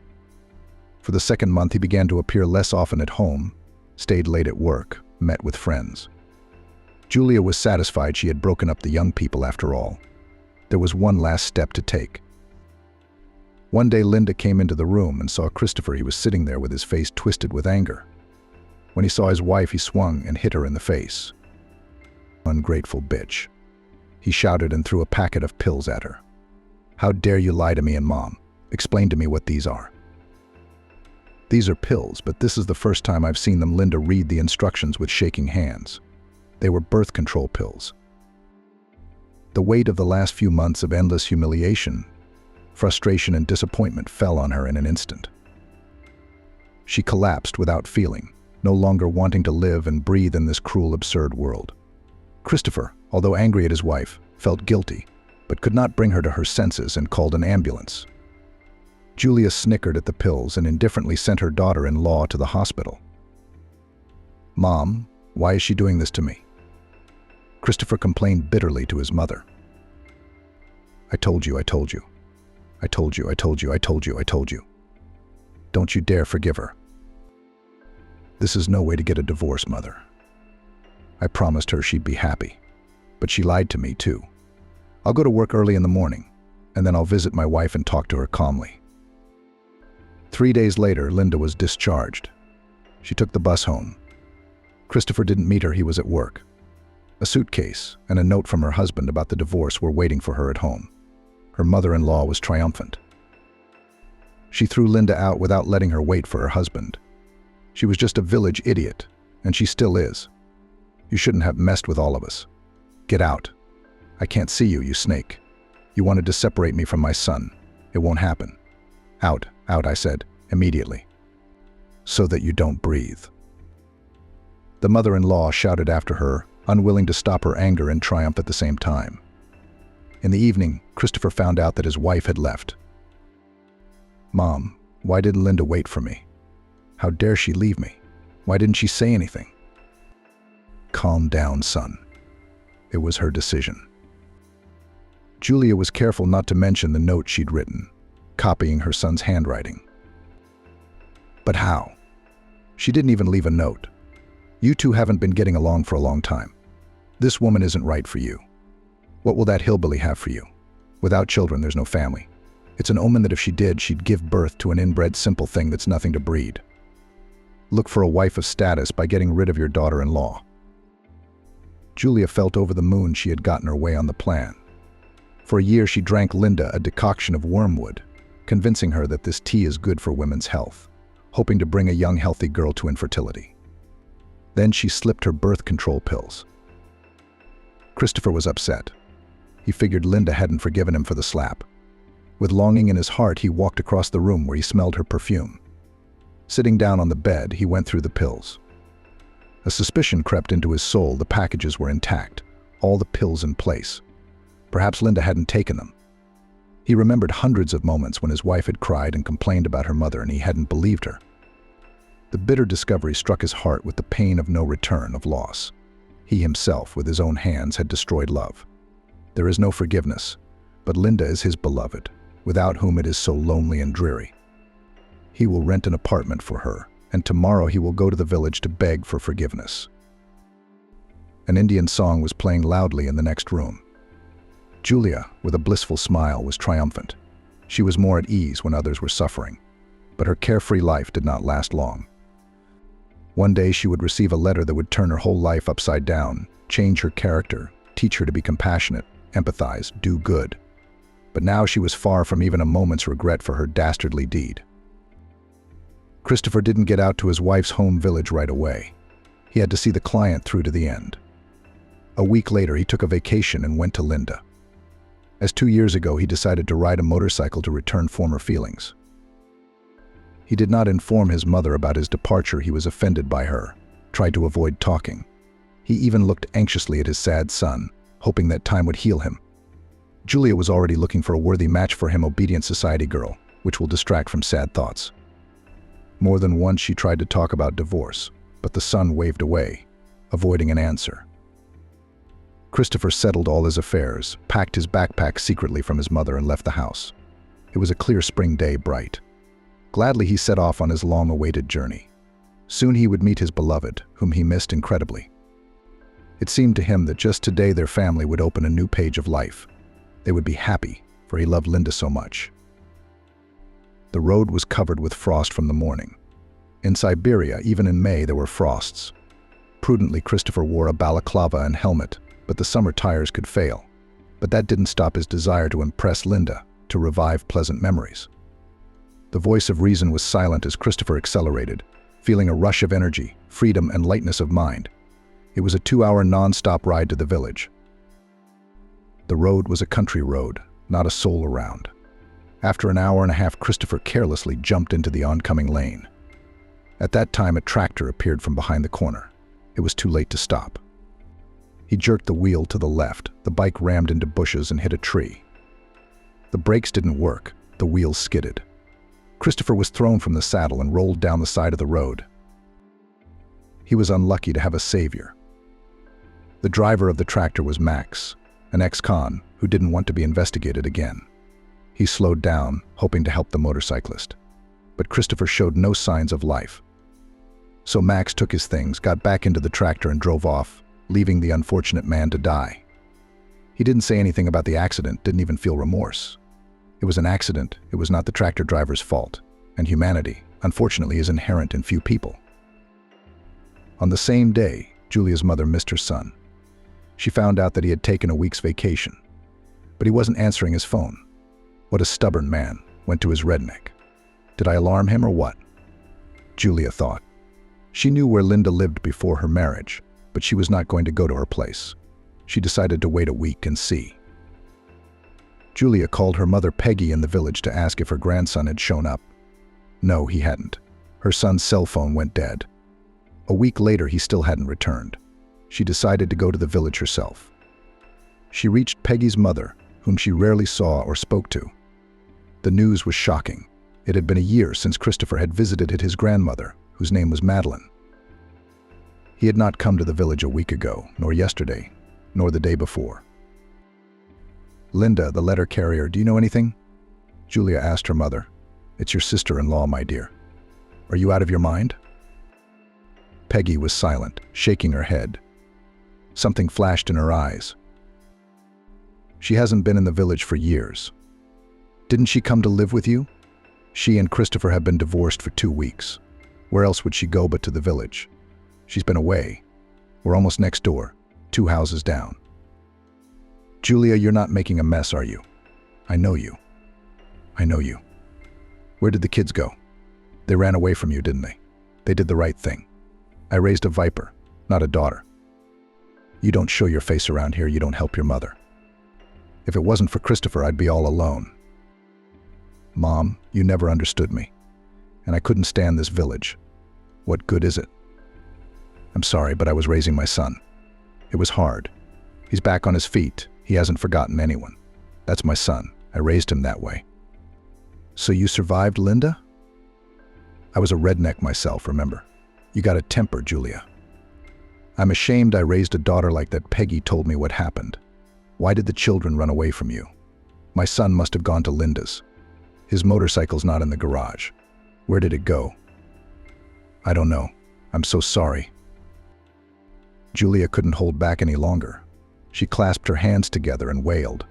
For the second month, he began to appear less often at home, stayed late at work, met with friends. Julia was satisfied she had broken up the young people after all. There was one last step to take. One day Linda came into the room and saw Christopher. He was sitting there with his face twisted with anger. When he saw his wife, he swung and hit her in the face. "Ungrateful bitch," he shouted and threw a packet of pills at her. "How dare you lie to me and Mom? Explain to me what these are." "These are pills, but this is the first time I've seen them." Linda read the instructions with shaking hands. They were birth control pills. The weight of the last few months of endless humiliation, frustration, and disappointment fell on her in an instant. She collapsed without feeling, no longer wanting to live and breathe in this cruel, absurd world. Christopher, although angry at his wife, felt guilty, but could not bring her to her senses and called an ambulance. Julia snickered at the pills and indifferently sent her daughter-in-law to the hospital. "Mom, why is she doing this to me?" Christopher complained bitterly to his mother. I told you, I told you. I told you, I told you, I told you, I told you. Don't you dare forgive her. This is no way to get a divorce, Mother. I promised her she'd be happy, but she lied to me too. I'll go to work early in the morning, and then I'll visit my wife and talk to her calmly. 3 days later, Linda was discharged. She took the bus home. Christopher didn't meet her. He was at work. A suitcase and a note from her husband about the divorce were waiting for her at home. Her mother-in-law was triumphant. She threw Linda out without letting her wait for her husband. She was just a village idiot, and she still is. You shouldn't have messed with all of us. Get out. I can't see you, you snake. You wanted to separate me from my son. It won't happen. Out, out, I said, immediately. So that you don't breathe. The mother-in-law shouted after her, unwilling to stop her anger and triumph at the same time. In the evening, Christopher found out that his wife had left. Mom, why didn't Linda wait for me? How dare she leave me? Why didn't she say anything? Calm down, son. It was her decision. Julia was careful not to mention the note she'd written, copying her son's handwriting. But how? She didn't even leave a note. You two haven't been getting along for a long time. This woman isn't right for you. What will that hillbilly have for you? Without children, there's no family. It's an omen that if she did, she'd give birth to an inbred simple thing that's nothing to breed. Look for a wife of status by getting rid of your daughter-in-law. Julia felt over the moon she had gotten her way on the plan. For a year, she drank Linda a decoction of wormwood, convincing her that this tea is good for women's health, hoping to bring a young, healthy girl to infertility. Then she slipped her birth control pills. Christopher was upset. He figured Linda hadn't forgiven him for the slap. With longing in his heart, he walked across the room where he smelled her perfume. Sitting down on the bed, he went through the pills. A suspicion crept into his soul. The packages were intact, all the pills in place. Perhaps Linda hadn't taken them. He remembered hundreds of moments when his wife had cried and complained about her mother and he hadn't believed her. The bitter discovery struck his heart with the pain of no return, of loss. He himself, with his own hands, had destroyed love. There is no forgiveness, but Linda is his beloved, without whom it is so lonely and dreary. He will rent an apartment for her, and tomorrow he will go to the village to beg for forgiveness. An Indian song was playing loudly in the next room. Julia, with a blissful smile, was triumphant. She was more at ease when others were suffering, but her carefree life did not last long. One day she would receive a letter that would turn her whole life upside down, change her character, teach her to be compassionate, empathize, do good. But now she was far from even a moment's regret for her dastardly deed. Christopher didn't get out to his wife's home village right away. He had to see the client through to the end. A week later, he took a vacation and went to Linda. As 2 years ago, he decided to ride a motorcycle to return former feelings. He did not inform his mother about his departure. He was offended by her, tried to avoid talking. He even looked anxiously at his sad son, hoping that time would heal him. Julia was already looking for a worthy match for him, obedient society girl, which will distract from sad thoughts. More than once she tried to talk about divorce, but the son waved away, avoiding an answer. Christopher settled all his affairs, packed his backpack secretly from his mother, and left the house. It was a clear spring day, bright. Gladly he set off on his long-awaited journey. Soon he would meet his beloved, whom he missed incredibly. It seemed to him that just today their family would open a new page of life. They would be happy, for he loved Linda so much. The road was covered with frost from the morning. In Siberia, even in May, there were frosts. Prudently, Christopher wore a balaclava and helmet, but the summer tires could fail. But that didn't stop his desire to impress Linda, to revive pleasant memories. The voice of reason was silent as Christopher accelerated, feeling a rush of energy, freedom, and lightness of mind. It was a 2-hour non-stop ride to the village. The road was a country road, not a soul around. After an hour and a half, Christopher carelessly jumped into the oncoming lane. At that time, a tractor appeared from behind the corner. It was too late to stop. He jerked the wheel to the left. The bike rammed into bushes and hit a tree. The brakes didn't work. The wheels skidded. Christopher was thrown from the saddle and rolled down the side of the road. He was unlucky to have a savior. The driver of the tractor was Max, an ex-con who didn't want to be investigated again. He slowed down, hoping to help the motorcyclist. But Christopher showed no signs of life. So Max took his things, got back into the tractor, and drove off, leaving the unfortunate man to die. He didn't say anything about the accident, didn't even feel remorse. It was an accident, it was not the tractor driver's fault, and humanity, unfortunately, is inherent in few people. On the same day, Julia's mother missed her son. She found out that he had taken a week's vacation, but he wasn't answering his phone. What a stubborn man, went to his redneck. Did I alarm him or what? Julia thought. She knew where Linda lived before her marriage, but she was not going to go to her place. She decided to wait a week and see. Julia called her mother Peggy in the village to ask if her grandson had shown up. No, he hadn't. Her son's cell phone went dead. A week later, he still hadn't returned. She decided to go to the village herself. She reached Peggy's mother, whom she rarely saw or spoke to. The news was shocking. It had been a year since Christopher had visited his grandmother, whose name was Madeline. He had not come to the village a week ago, nor yesterday, nor the day before. Linda, the letter carrier, do you know anything? Julia asked her mother. It's your sister-in-law, my dear. Are you out of your mind? Peggy was silent, shaking her head. Something flashed in her eyes. She hasn't been in the village for years. Didn't she come to live with you? She and Christopher have been divorced for 2 weeks. Where else would she go but to the village? She's been away. We're almost next door, 2 houses down. Julia, you're not making a mess, are you? I know you. I know you. Where did the kids go? They ran away from you, didn't they? They did the right thing. I raised a viper, not a daughter. You don't show your face around here, you don't help your mother. If it wasn't for Christopher, I'd be all alone. Mom, you never understood me. And I couldn't stand this village. What good is it? I'm sorry, but I was raising my son. It was hard. He's back on his feet. He hasn't forgotten anyone. That's my son. I raised him that way. So you survived, Linda? I was a redneck myself, remember? You got a temper, Julia. I'm ashamed I raised a daughter like that. Peggy told me what happened. Why did the children run away from you? My son must have gone to Linda's. His motorcycle's not in the garage. Where did it go? I don't know. I'm so sorry. Julia couldn't hold back any longer. She clasped her hands together and wailed.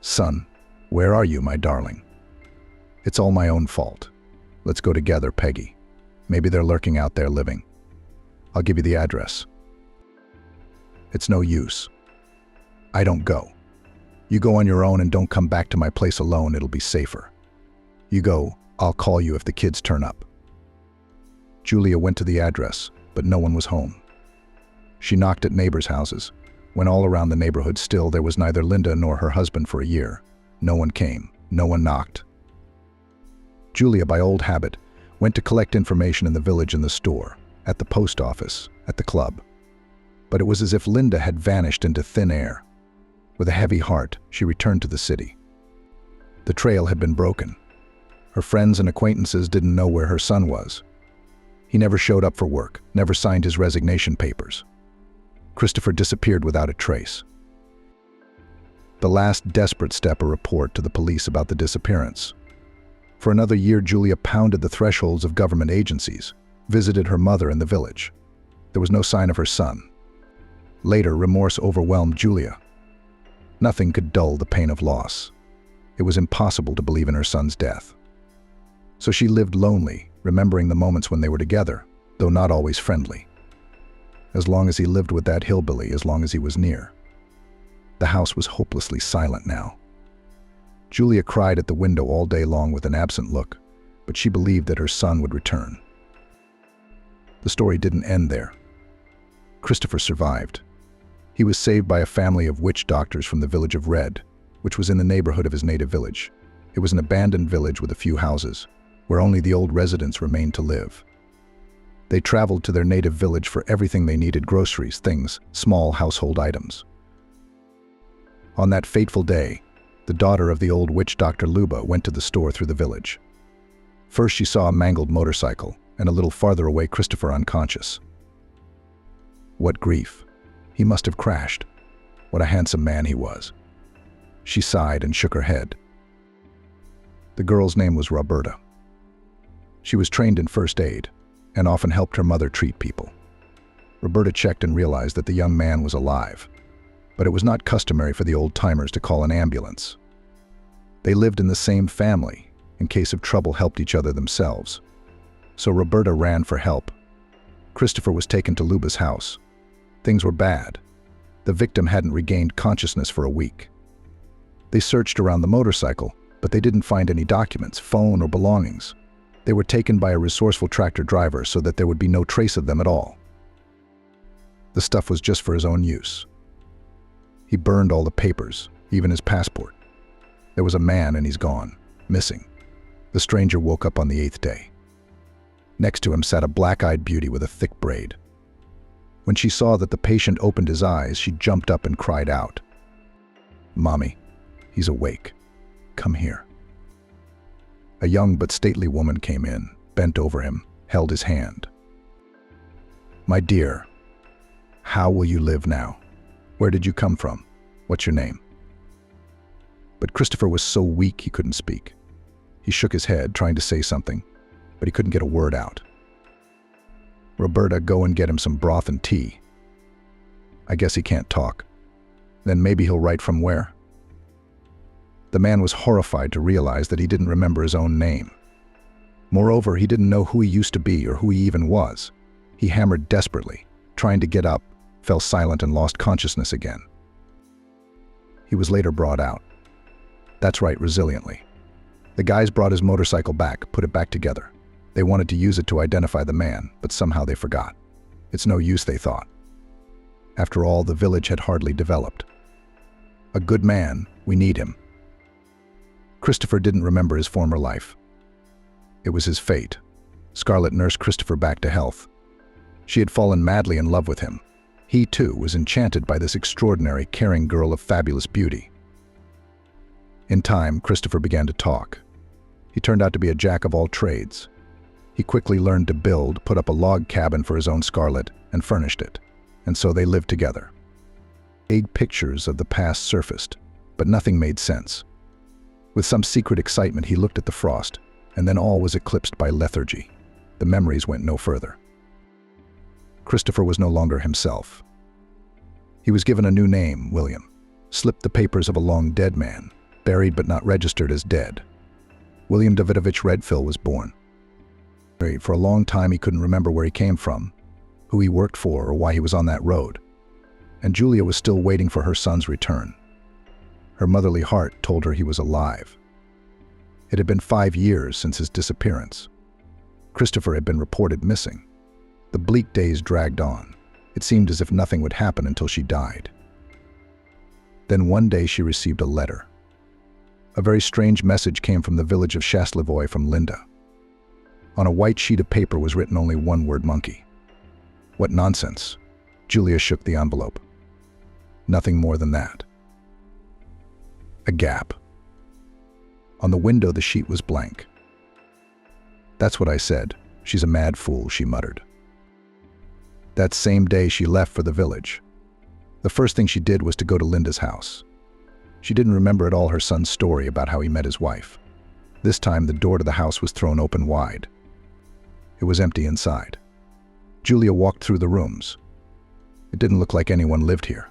Son, where are you, my darling? It's all my own fault. Let's go together, Peggy. Maybe they're lurking out there living. I'll give you the address. It's no use. I don't go. You go on your own and don't come back to my place alone, it'll be safer. You go, I'll call you if the kids turn up. Julia went to the address, but no one was home. She knocked at neighbors' houses. When all around the neighborhood still there was neither Linda nor her husband for a year. No one came, no one knocked. Julia, by old habit, went to collect information in the village and the store. at the post office, at the club. But it was as if Linda had vanished into thin air. With a heavy heart, she returned to the city. The trail had been broken. Her friends and acquaintances didn't know where her son was. He never showed up for work, never signed his resignation papers. Christopher disappeared without a trace. The last desperate step, a report to the police about the disappearance. For another year, Julia pounded the thresholds of government agencies, visited her mother in the village. There was no sign of her son. Later, remorse overwhelmed Julia. Nothing could dull the pain of loss. It was impossible to believe in her son's death. So she lived lonely, remembering the moments when they were together, though not always friendly. As long as he lived with that hillbilly, as long as he was near. The house was hopelessly silent now. Julia cried at the window all day long with an absent look, but she believed that her son would return. The story didn't end there. Christopher survived. He was saved by a family of witch doctors from the village of Red, which was in the neighborhood of his native village. It was an abandoned village with a few houses, where only the old residents remained to live. They traveled to their native village for everything they needed: groceries, things, small household items. On that fateful day, the daughter of the old witch doctor Luba went to the store through the village. First she saw a mangled motorcycle, and a little farther away Christopher unconscious. What grief! He must have crashed. What a handsome man he was. She sighed and shook her head. The girl's name was Roberta. She was trained in first aid, and often helped her mother treat people. Roberta checked and realized that the young man was alive, but it was not customary for the old-timers to call an ambulance. They lived in the same family, in case of trouble helped each other themselves. So Roberta ran for help. Christopher was taken to Luba's house. Things were bad. The victim hadn't regained consciousness for a week. They searched around the motorcycle, but they didn't find any documents, phone, or belongings. They were taken by a resourceful tractor driver so that there would be no trace of them at all. The stuff was just for his own use. He burned all the papers, even his passport. There was a man and he's gone, missing. The stranger woke up on the 8th day. Next to him sat a black-eyed beauty with a thick braid. When she saw that the patient opened his eyes, she jumped up and cried out, "Mommy, he's awake. Come here." A young but stately woman came in, bent over him, held his hand. "My dear, how will you live now? Where did you come from? What's your name?" But Christopher was so weak he couldn't speak. He shook his head, trying to say something, but he couldn't get a word out. "Roberta, go and get him some broth and tea." "I guess he can't talk. Then maybe he'll write from where?" The man was horrified to realize that he didn't remember his own name. Moreover, he didn't know who he used to be or who he even was. He hammered desperately, trying to get up, fell silent and lost consciousness again. He was later brought out. That's right, resiliently. The guys brought his motorcycle back, put it back together. They wanted to use it to identify the man, but somehow they forgot. It's no use, they thought. After all, the village had hardly developed. A good man, we need him. Christopher didn't remember his former life. It was his fate. Scarlett nursed Christopher back to health. She had fallen madly in love with him. He, too, was enchanted by this extraordinary, caring girl of fabulous beauty. In time, Christopher began to talk. He turned out to be a jack of all trades. He quickly learned to build, put up a log cabin for his own Scarlett, and furnished it. And so they lived together. Vague pictures of the past surfaced, but nothing made sense. With some secret excitement, he looked at the frost, and then all was eclipsed by lethargy. The memories went no further. Christopher was no longer himself. He was given a new name, William, slipped the papers of a long dead man, buried but not registered as dead. William Davidovich Redfill was born. For a long time he couldn't remember where he came from, who he worked for, or why he was on that road. And Julia was still waiting for her son's return. Her motherly heart told her he was alive. It had been 5 years since his disappearance. Christopher had been reported missing. The bleak days dragged on. It seemed as if nothing would happen until she died. Then one day she received a letter. A very strange message came from the village of Shaslevoy from Linda. On a white sheet of paper was written only one word: monkey. What nonsense. Julia shook the envelope. Nothing more than that. A gap. On the window, the sheet was blank. That's what I said. She's a mad fool, she muttered. That same day, she left for the village. The first thing she did was to go to Linda's house. She didn't remember at all her son's story about how he met his wife. This time, the door to the house was thrown open wide. It was empty inside. Julia walked through the rooms. It didn't look like anyone lived here.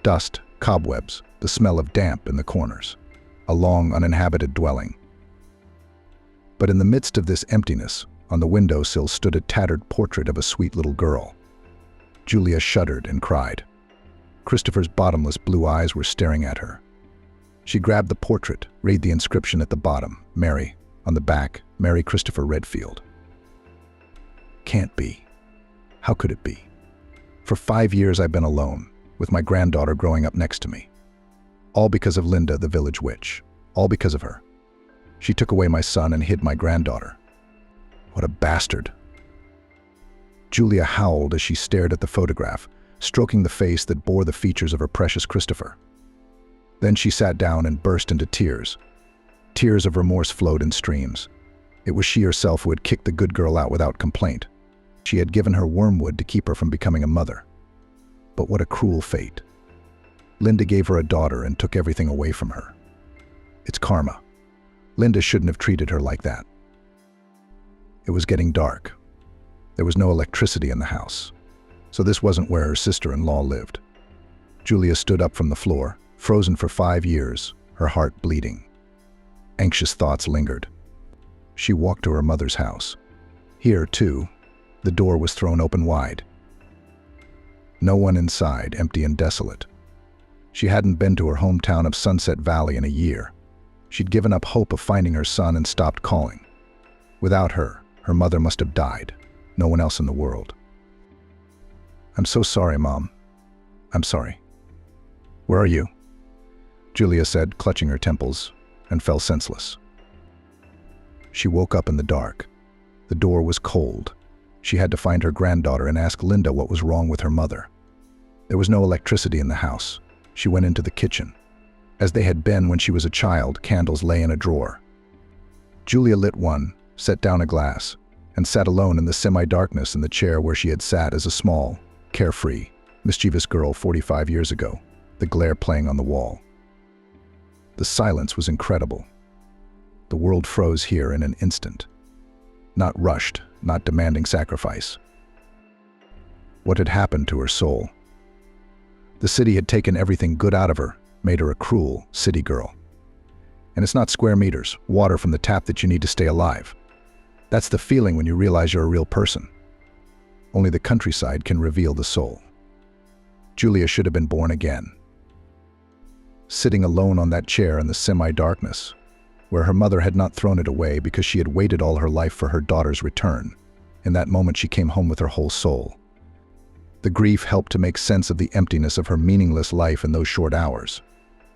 Dust, cobwebs, the smell of damp in the corners. A long, uninhabited dwelling. But in the midst of this emptiness, on the windowsill stood a tattered portrait of a sweet little girl. Julia shuddered and cried. Christopher's bottomless blue eyes were staring at her. She grabbed the portrait, read the inscription at the bottom, Mary. On the back, Mary Christopher Redfield. Can't be. How could it be? For 5 years I've been alone, with my granddaughter growing up next to me. All because of Linda, the village witch. All because of her. She took away my son and hid my granddaughter. What a bastard. Julia howled as she stared at the photograph, stroking the face that bore the features of her precious Christopher. Then she sat down and burst into tears. Tears of remorse flowed in streams. It was she herself who had kicked the good girl out without complaint. She had given her wormwood to keep her from becoming a mother. But what a cruel fate. Linda gave her a daughter and took everything away from her. It's karma. Linda shouldn't have treated her like that. It was getting dark. There was no electricity in the house, so this wasn't where her sister-in-law lived. Julia stood up from the floor, frozen for 5 years, her heart bleeding. Anxious thoughts lingered. She walked to her mother's house. Here, too, the door was thrown open wide. No one inside, empty and desolate. She hadn't been to her hometown of Sunset Valley in a year. She'd given up hope of finding her son and stopped calling. Without her, her mother must have died. No one else in the world. I'm so sorry, Mom. I'm sorry. Where are you? Julia said, clutching her temples, and fell senseless. She woke up in the dark. The door was cold. She had to find her granddaughter and ask Linda what was wrong with her mother. There was no electricity in the house. She went into the kitchen. As they had been when she was a child, candles lay in a drawer. Julia lit one, set down a glass, and sat alone in the semi-darkness in the chair where she had sat as a small, carefree, mischievous girl 45 years ago, the glare playing on the wall. The silence was incredible. The world froze here in an instant. Not rushed, not demanding sacrifice. What had happened to her soul? The city had taken everything good out of her, made her a cruel city girl. And it's not square meters, water from the tap that you need to stay alive. That's the feeling when you realize you're a real person. Only the countryside can reveal the soul. Julia should have been born again. Sitting alone on that chair in the semi-darkness, where her mother had not thrown it away because she had waited all her life for her daughter's return. In that moment she came home with her whole soul. The grief helped to make sense of the emptiness of her meaningless life in those short hours,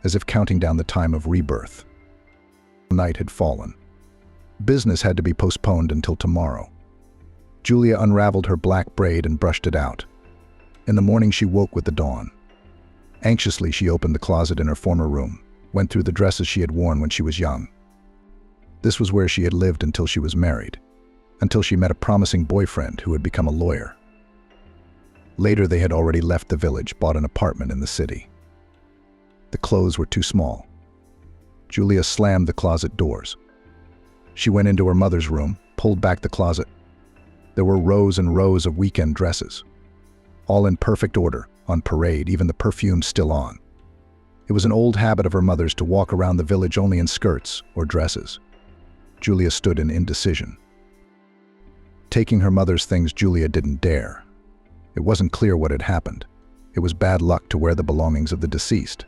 as if counting down the time of rebirth. Night had fallen. Business had to be postponed until tomorrow. Julia unraveled her black braid and brushed it out. In the morning she woke with the dawn. Anxiously she opened the closet in her former room, went through the dresses she had worn when she was young. This was where she had lived until she was married, until she met a promising boyfriend who had become a lawyer. Later they had already left the village, bought an apartment in the city. The clothes were too small. Julia slammed the closet doors. She went into her mother's room, pulled back the closet. There were rows and rows of weekend dresses, all in perfect order, on parade, even the perfume still on. It was an old habit of her mother's to walk around the village only in skirts or dresses. Julia stood in indecision. Taking her mother's things, Julia didn't dare. It wasn't clear what had happened. It was bad luck to wear the belongings of the deceased.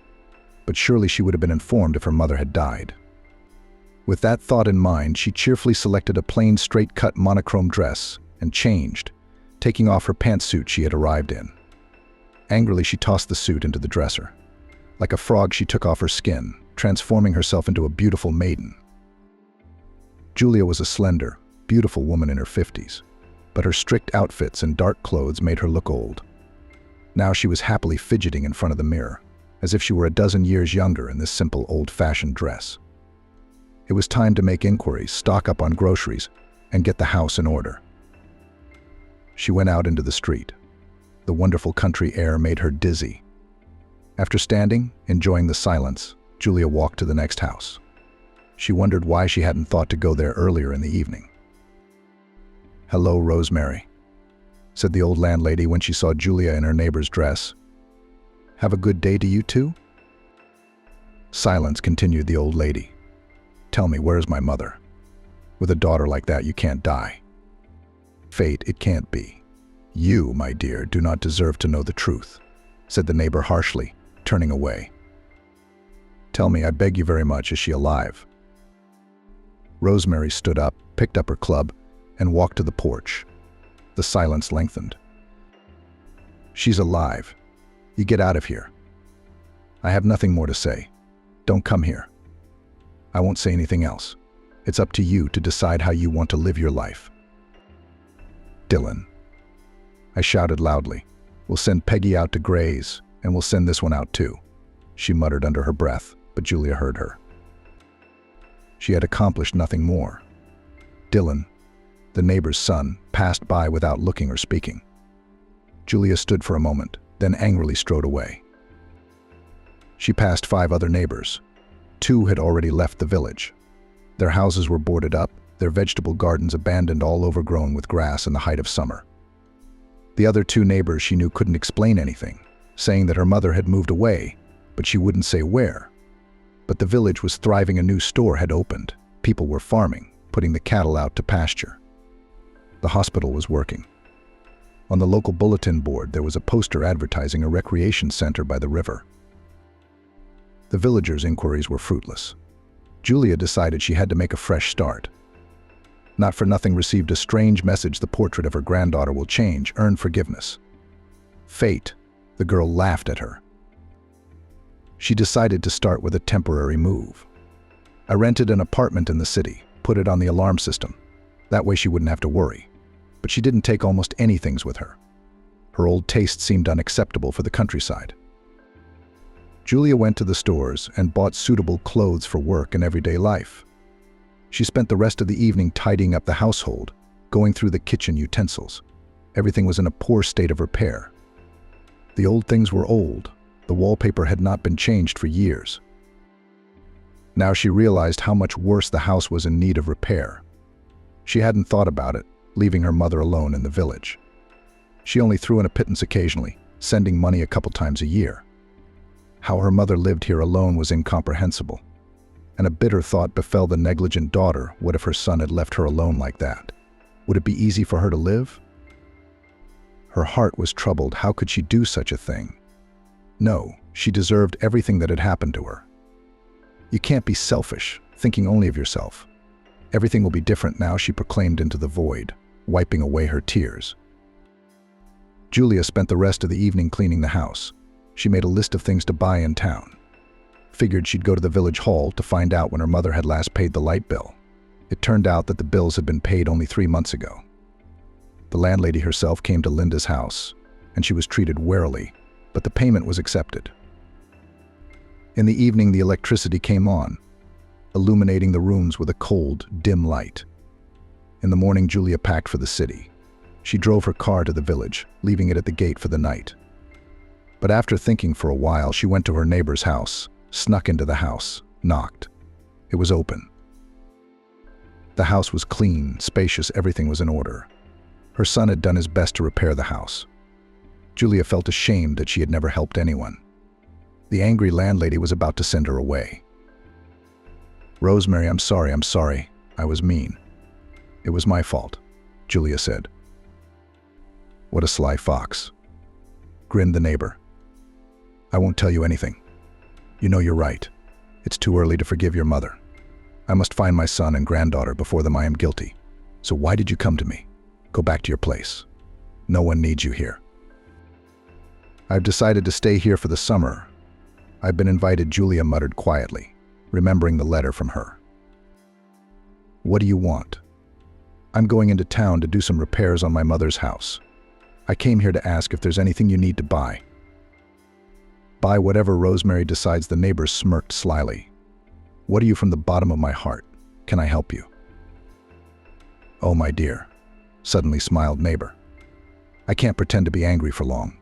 But surely she would have been informed if her mother had died. With that thought in mind, she cheerfully selected a plain, straight-cut monochrome dress and changed, taking off her pantsuit she had arrived in. Angrily, she tossed the suit into the dresser. Like a frog, she took off her skin, transforming herself into a beautiful maiden. Julia was a slender, beautiful woman in her 50s. but her strict outfits and dark clothes made her look old. Now she was happily fidgeting in front of the mirror, as if she were a dozen years younger in this simple, old-fashioned dress. It was time to make inquiries, stock up on groceries, and get the house in order. She went out into the street. The wonderful country air made her dizzy. After standing, enjoying the silence, Julia walked to the next house. She wondered why she hadn't thought to go there earlier in the evening. "Hello, Rosemary," said the old landlady when she saw Julia in her neighbor's dress. "Have a good day to you too?" Silence, continued the old lady. "Tell me, where's my mother? With a daughter like that, you can't die." "Fate, it can't be. You, my dear, do not deserve to know the truth," said the neighbor harshly, turning away. "Tell me, I beg you very much, is she alive?" Rosemary stood up, picked up her club, and walked to the porch. The silence lengthened. "She's alive. You get out of here. I have nothing more to say. Don't come here. I won't say anything else. It's up to you to decide how you want to live your life." "Dylan," I shouted loudly, "we'll send Peggy out to graze, and we'll send this one out too," she muttered under her breath, but Julia heard her. She had accomplished nothing more. Dylan, the neighbor's son, passed by without looking or speaking. Julia stood for a moment, then angrily strode away. She passed 5 other neighbors. 2 had already left the village. Their houses were boarded up, their vegetable gardens abandoned, all overgrown with grass in the height of summer. The other 2 neighbors she knew couldn't explain anything, saying that her mother had moved away, but she wouldn't say where. But the village was thriving. A new store had opened. People were farming, putting the cattle out to pasture. The hospital was working. On the local bulletin board, there was a poster advertising a recreation center by the river. The villagers' inquiries were fruitless. Julia decided she had to make a fresh start. Not for nothing received a strange message: the portrait of her granddaughter will change, earn forgiveness. Fate, the girl laughed at her. She decided to start with a temporary move. "I rented an apartment in the city, put it on the alarm system. That way she wouldn't have to worry." But she didn't take almost any things with her. Her old taste seemed unacceptable for the countryside. Julia went to the stores and bought suitable clothes for work and everyday life. She spent the rest of the evening tidying up the household, going through the kitchen utensils. Everything was in a poor state of repair. The old things were old. The wallpaper had not been changed for years. Now she realized how much worse the house was in need of repair. She hadn't thought about it, leaving her mother alone in the village. She only threw in a pittance occasionally, sending money a couple times a year. How her mother lived here alone was incomprehensible. And a bitter thought befell the negligent daughter: what if her son had left her alone like that? Would it be easy for her to live? Her heart was troubled. How could she do such a thing? No, she deserved everything that had happened to her. You can't be selfish, thinking only of yourself. Everything will be different now, she proclaimed into the void, wiping away her tears. Julia spent the rest of the evening cleaning the house. She made a list of things to buy in town. Figured she'd go to the village hall to find out when her mother had last paid the light bill. It turned out that the bills had been paid only 3 months ago. The landlady herself came to Linda's house, and she was treated warily, but the payment was accepted. In the evening, the electricity came on, illuminating the rooms with a cold, dim light. In the morning, Julia packed for the city. She drove her car to the village, leaving it at the gate for the night. But after thinking for a while, she went to her neighbor's house, snuck into the house, knocked. It was open. The house was clean, spacious, everything was in order. Her son had done his best to repair the house. Julia felt ashamed that she had never helped anyone. The angry landlady was about to send her away. "Rosemary, I'm sorry. I was mean. It was my fault," Julia said. "What a sly fox," grinned the neighbor. "I won't tell you anything. You know you're right. It's too early to forgive your mother. I must find my son and granddaughter before them. I am guilty. So why did you come to me? Go back to your place. No one needs you here." "I've decided to stay here for the summer. I've been invited," Julia muttered quietly, remembering the letter from her. "What do you want?" I'm going into town to do some repairs on my mother's house. I came here to ask if there's anything you need to buy. Buy whatever Rosemary decides. The neighbor smirked slyly. What are you from the bottom of my heart? Can I help you? Oh, my dear, suddenly smiled neighbor. I can't pretend to be angry for long.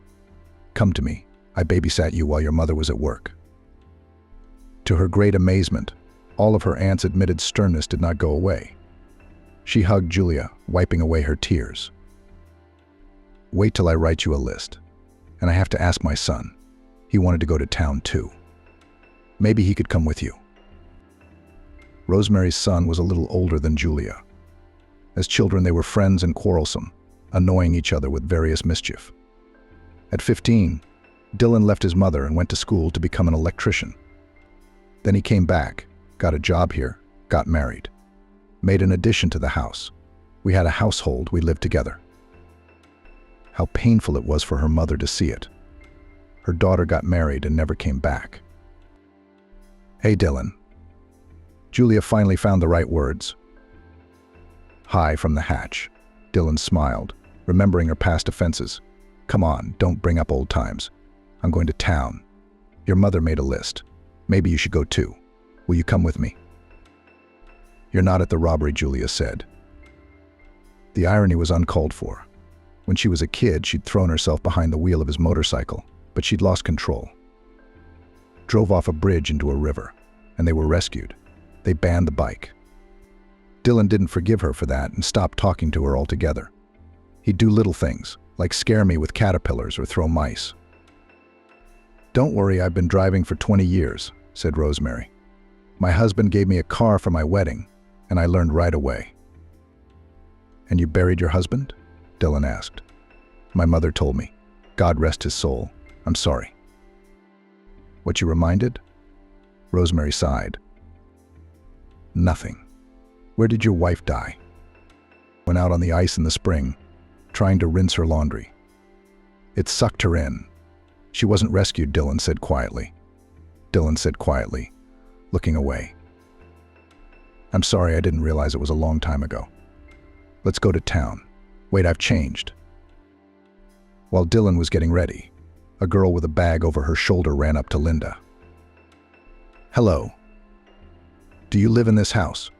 Come to me. I babysat you while your mother was at work. To her great amazement, all of her aunt's admitted sternness did not go away. She hugged Julia, wiping away her tears. Wait till I write you a list. And I have to ask my son. He wanted to go to town too. Maybe he could come with you. Rosemary's son was a little older than Julia. As children, they were friends and quarrelsome, annoying each other with various mischief. At 15, Dylan left his mother and went to school to become an electrician. Then he came back, got a job here, got married, made an addition to the house. We had a household, we lived together. How painful it was for her mother to see it. Her daughter got married and never came back. Hey, Dylan. Julia finally found the right words. Hi from the hatch. Dylan smiled, remembering her past offenses. Come on, don't bring up old times. I'm going to town. Your mother made a list. Maybe you should go too. Will you come with me? You're not at the robbery, Julia said. The irony was uncalled for. When she was a kid, she'd thrown herself behind the wheel of his motorcycle, but she'd lost control. Drove off a bridge into a river, and they were rescued. They banned the bike. Dylan didn't forgive her for that and stopped talking to her altogether. He'd do little things, like scare me with caterpillars or throw mice. Don't worry, I've been driving for 20 years, said Rosemary. My husband gave me a car for my wedding, and I learned right away. And you buried your husband? Dylan asked. My mother told me. God rest his soul. I'm sorry. What you reminded? Rosemary sighed. Nothing. Where did your wife die? Went out on the ice in the spring, trying to rinse her laundry. It sucked her in. She wasn't rescued, Dylan said quietly. Dylan said quietly, looking away. I'm sorry, I didn't realize it was a long time ago. Let's go to town. Wait, I've changed. While Dylan was getting ready, a girl with a bag over her shoulder ran up to Linda. Hello. Do you live in this house?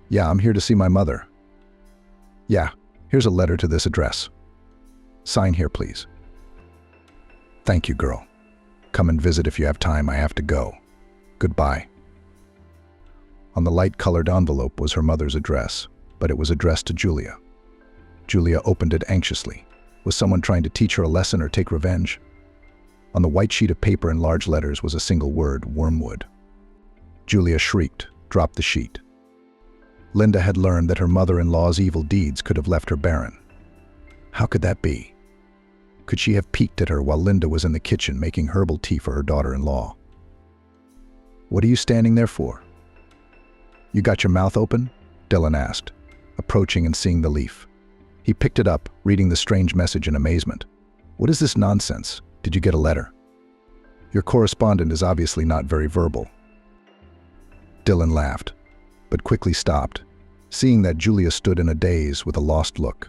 Yeah, I'm here to see my mother. Yeah, here's a letter to this address. Sign here, please. Thank you, girl. Come and visit if you have time. I have to go. Goodbye. On the light-colored envelope was her mother's address, but it was addressed to Julia. Julia opened it anxiously. Was someone trying to teach her a lesson or take revenge? On the white sheet of paper in large letters was a single word, wormwood. Julia shrieked, dropped the sheet. Linda had learned that her mother-in-law's evil deeds could have left her barren. How could that be? Could she have peeked at her while Linda was in the kitchen making herbal tea for her daughter-in-law? What are you standing there for? You got your mouth open? Dylan asked, approaching and seeing the leaf. He picked it up, reading the strange message in amazement. What is this nonsense? Did you get a letter? Your correspondent is obviously not very verbal. Dylan laughed, but quickly stopped, seeing that Julia stood in a daze with a lost look.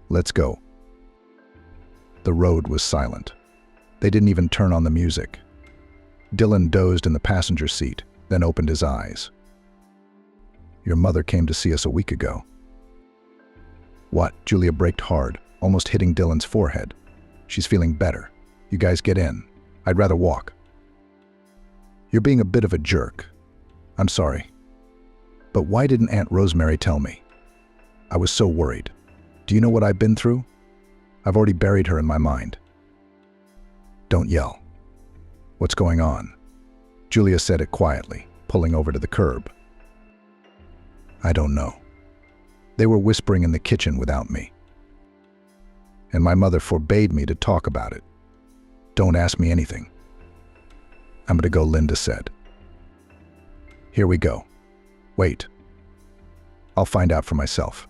Let's go. The road was silent. They didn't even turn on the music. Dylan dozed in the passenger seat, then opened his eyes. Your mother came to see us a week ago. What? Julia braked hard, almost hitting Dylan's forehead. She's feeling better. You guys get in. I'd rather walk. You're being a bit of a jerk. I'm sorry. But why didn't Aunt Rosemary tell me? I was so worried. Do you know what I've been through? I've already buried her in my mind. Don't yell. What's going on? Julia said it quietly, pulling over to the curb. I don't know. They were whispering in the kitchen without me. And my mother forbade me to talk about it. Don't ask me anything. I'm going to go, Linda said. Here we go. Wait. I'll find out for myself.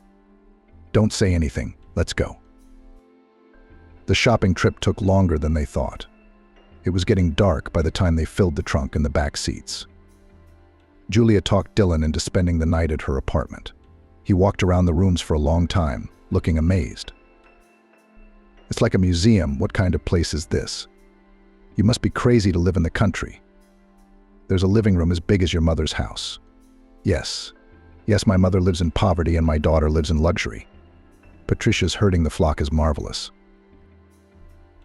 Don't say anything. Let's go. The shopping trip took longer than they thought. It was getting dark by the time they filled the trunk in the back seats. Julia talked Dylan into spending the night at her apartment. He walked around the rooms for a long time, looking amazed. It's like a museum. What kind of place is this? You must be crazy to live in the country. There's a living room as big as your mother's house. Yes, my mother lives in poverty and my daughter lives in luxury. Patricia's herding the flock is marvelous.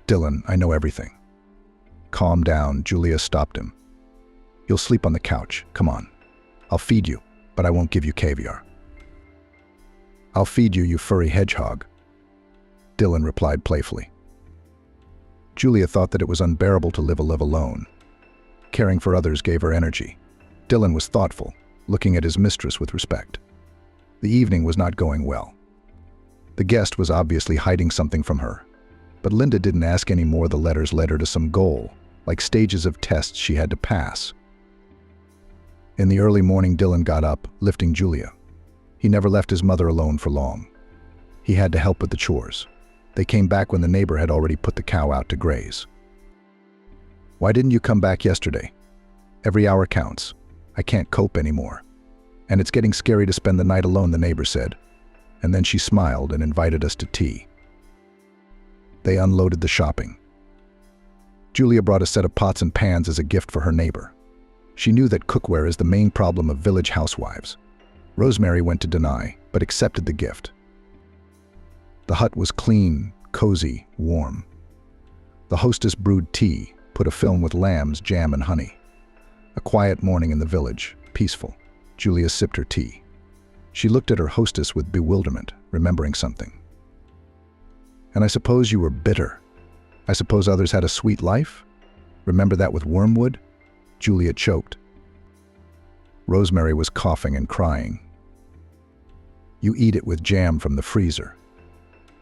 Dylan, I know everything. Calm down, Julia stopped him. You'll sleep on the couch, come on. I'll feed you, but I won't give you caviar. I'll feed you, you furry hedgehog, Dylan replied playfully. Julia thought that it was unbearable to live alone. Caring for others gave her energy. Dylan was thoughtful, looking at his mistress with respect. The evening was not going well. The guest was obviously hiding something from her, but Linda didn't ask any more. The letters led her to some goal, like stages of tests she had to pass. In the early morning, Dylan got up, lifting Julia. He never left his mother alone for long. He had to help with the chores. They came back when the neighbor had already put the cow out to graze. Why didn't you come back yesterday? Every hour counts. I can't cope anymore. And it's getting scary to spend the night alone, the neighbor said. And then she smiled and invited us to tea. They unloaded the shopping. Julia brought a set of pots and pans as a gift for her neighbor. She knew that cookware is the main problem of village housewives. Rosemary went to deny, but accepted the gift. The hut was clean, cozy, warm. The hostess brewed tea, put a film with lambs, jam, and honey. A quiet morning in the village, peaceful. Julia sipped her tea. She looked at her hostess with bewilderment, remembering something. And I suppose you were bitter. I suppose others had a sweet life? Remember that with wormwood? Julia choked. Rosemary was coughing and crying. You eat it with jam from the freezer.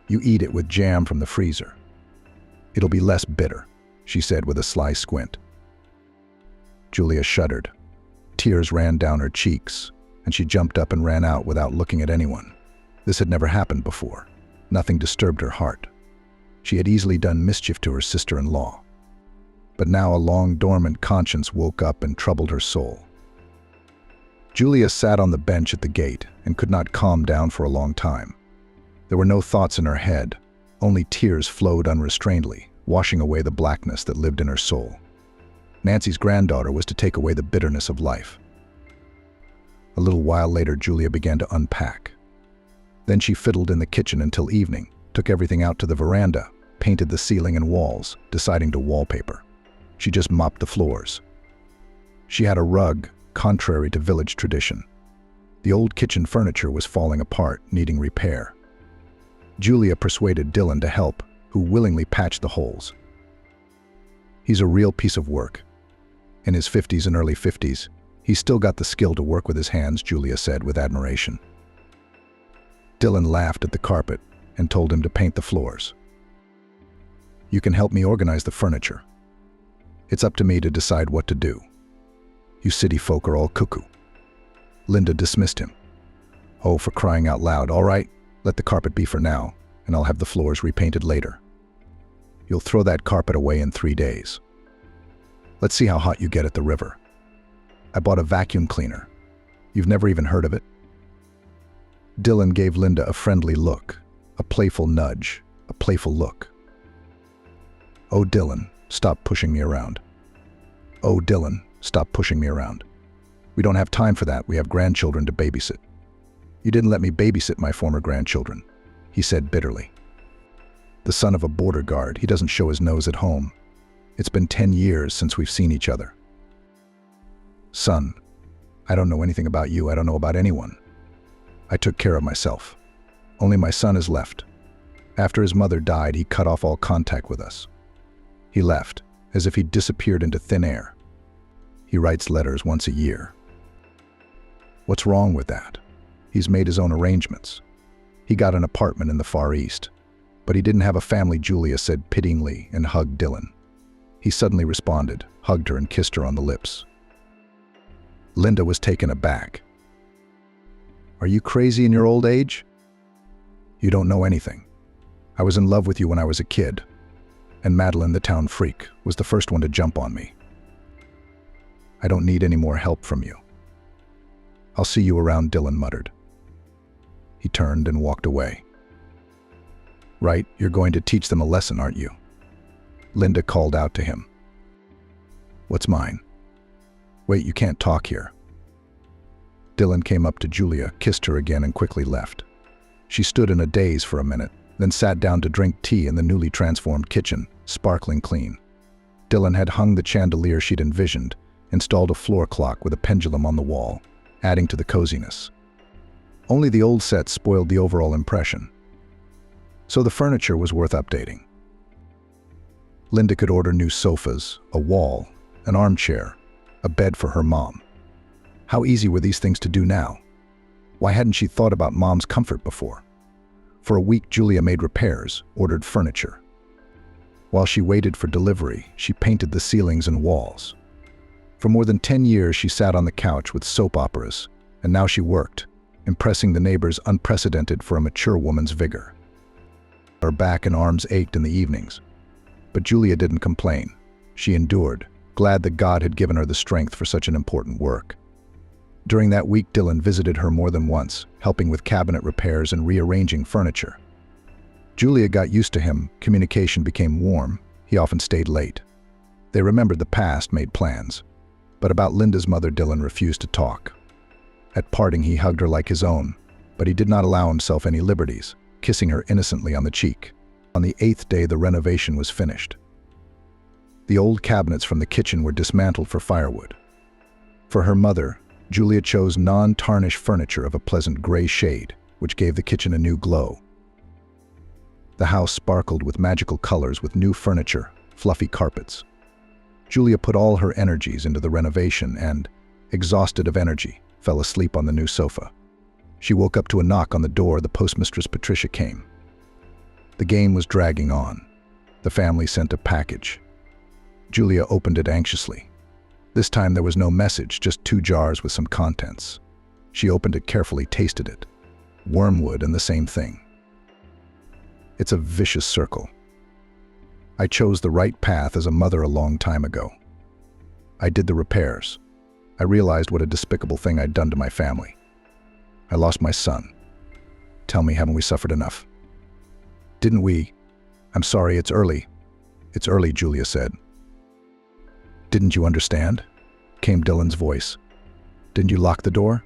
You eat it with jam from the freezer. It'll be less bitter, she said with a sly squint. Julia shuddered. Tears ran down her cheeks, and she jumped up and ran out without looking at anyone. This had never happened before. Nothing disturbed her heart. She had easily done mischief to her sister-in-law. But now a long dormant conscience woke up and troubled her soul. Julia sat on the bench at the gate and could not calm down for a long time. There were no thoughts in her head, only tears flowed unrestrainedly, washing away the blackness that lived in her soul. Nancy's granddaughter was to take away the bitterness of life. A little while later, Julia began to unpack. Then she fiddled in the kitchen until evening, took everything out to the veranda, painted the ceiling and walls, deciding to wallpaper. She just mopped the floors. She had a rug, contrary to village tradition. The old kitchen furniture was falling apart, needing repair. Julia persuaded Dylan to help, who willingly patched the holes. He's a real piece of work. In his 50s and early 50s, he's still got the skill to work with his hands, Julia said with admiration. Dylan laughed at the carpet and told him to paint the floors. You can help me organize the furniture. It's up to me to decide what to do. You city folk are all cuckoo. Linda dismissed him. Oh, for crying out loud. All right, let the carpet be for now, and I'll have the floors repainted later. You'll throw that carpet away in 3 days. Let's see how hot you get at the river. I bought a vacuum cleaner. You've never even heard of it? Dylan gave Linda a friendly look, a playful nudge, a playful look. Oh, Dylan, stop pushing me around. Oh, Dylan, stop pushing me around. We don't have time for that. We have grandchildren to babysit. You didn't let me babysit my former grandchildren, he said bitterly. The son of a border guard, he doesn't show his nose at home. It's been 10 years since we've seen each other. Son, I don't know anything about you. I don't know about anyone. I took care of myself. Only my son is left. After his mother died, he cut off all contact with us. He left, as if he disappeared into thin air. He writes letters once a year. What's wrong with that? He's made his own arrangements. He got an apartment in the Far East. But he didn't have a family, Julia said pityingly and hugged Dylan. He suddenly responded, hugged her and kissed her on the lips. Linda was taken aback. Are you crazy in your old age? You don't know anything. I was in love with you when I was a kid. And Madeline, the town freak, was the first one to jump on me. I don't need any more help from you. I'll see you around, Dylan muttered. He turned and walked away. "Right, you're going to teach them a lesson, aren't you?" Linda called out to him. "What's mine?" "Wait, you can't talk here." Dylan came up to Julia, kissed her again, and quickly left. She stood in a daze for a minute, then sat down to drink tea in the newly transformed kitchen, sparkling clean. Dylan had hung the chandelier she'd envisioned, installed a floor clock with a pendulum on the wall, adding to the coziness. Only the old set spoiled the overall impression. So the furniture was worth updating. Linda could order new sofas, a wall, an armchair, a bed for her mom. How easy were these things to do now? Why hadn't she thought about Mom's comfort before? For a week, Julia made repairs, ordered furniture. While she waited for delivery, she painted the ceilings and walls. For more than 10 years, she sat on the couch with soap operas, and now she worked, impressing the neighbors unprecedented for a mature woman's vigor. Her back and arms ached in the evenings, but Julia didn't complain. She endured, glad that God had given her the strength for such an important work. During that week, Dylan visited her more than once, helping with cabinet repairs and rearranging furniture. Julia got used to him, communication became warm, he often stayed late. They remembered the past, made plans. But about Linda's mother, Dylan refused to talk. At parting, he hugged her like his own, but he did not allow himself any liberties, kissing her innocently on the cheek. On the 8th day, the renovation was finished. The old cabinets from the kitchen were dismantled for firewood. For her mother, Julia chose non-tarnished furniture of a pleasant gray shade, which gave the kitchen a new glow. The house sparkled with magical colors with new furniture, fluffy carpets. Julia put all her energies into the renovation and, exhausted of energy, fell asleep on the new sofa. She woke up to a knock on the door. The postmistress Patricia came. The game was dragging on. The family sent a package. Julia opened it anxiously. This time there was no message, just 2 jars with some contents. She opened it carefully, tasted it. Wormwood and the same thing. It's a vicious circle. I chose the right path as a mother a long time ago. I did the repairs. I realized what a despicable thing I'd done to my family. I lost my son. Tell me, haven't we suffered enough? Didn't we? I'm sorry, it's early. It's early, Julia said. Didn't you understand? Came Dylan's voice. Didn't you lock the door?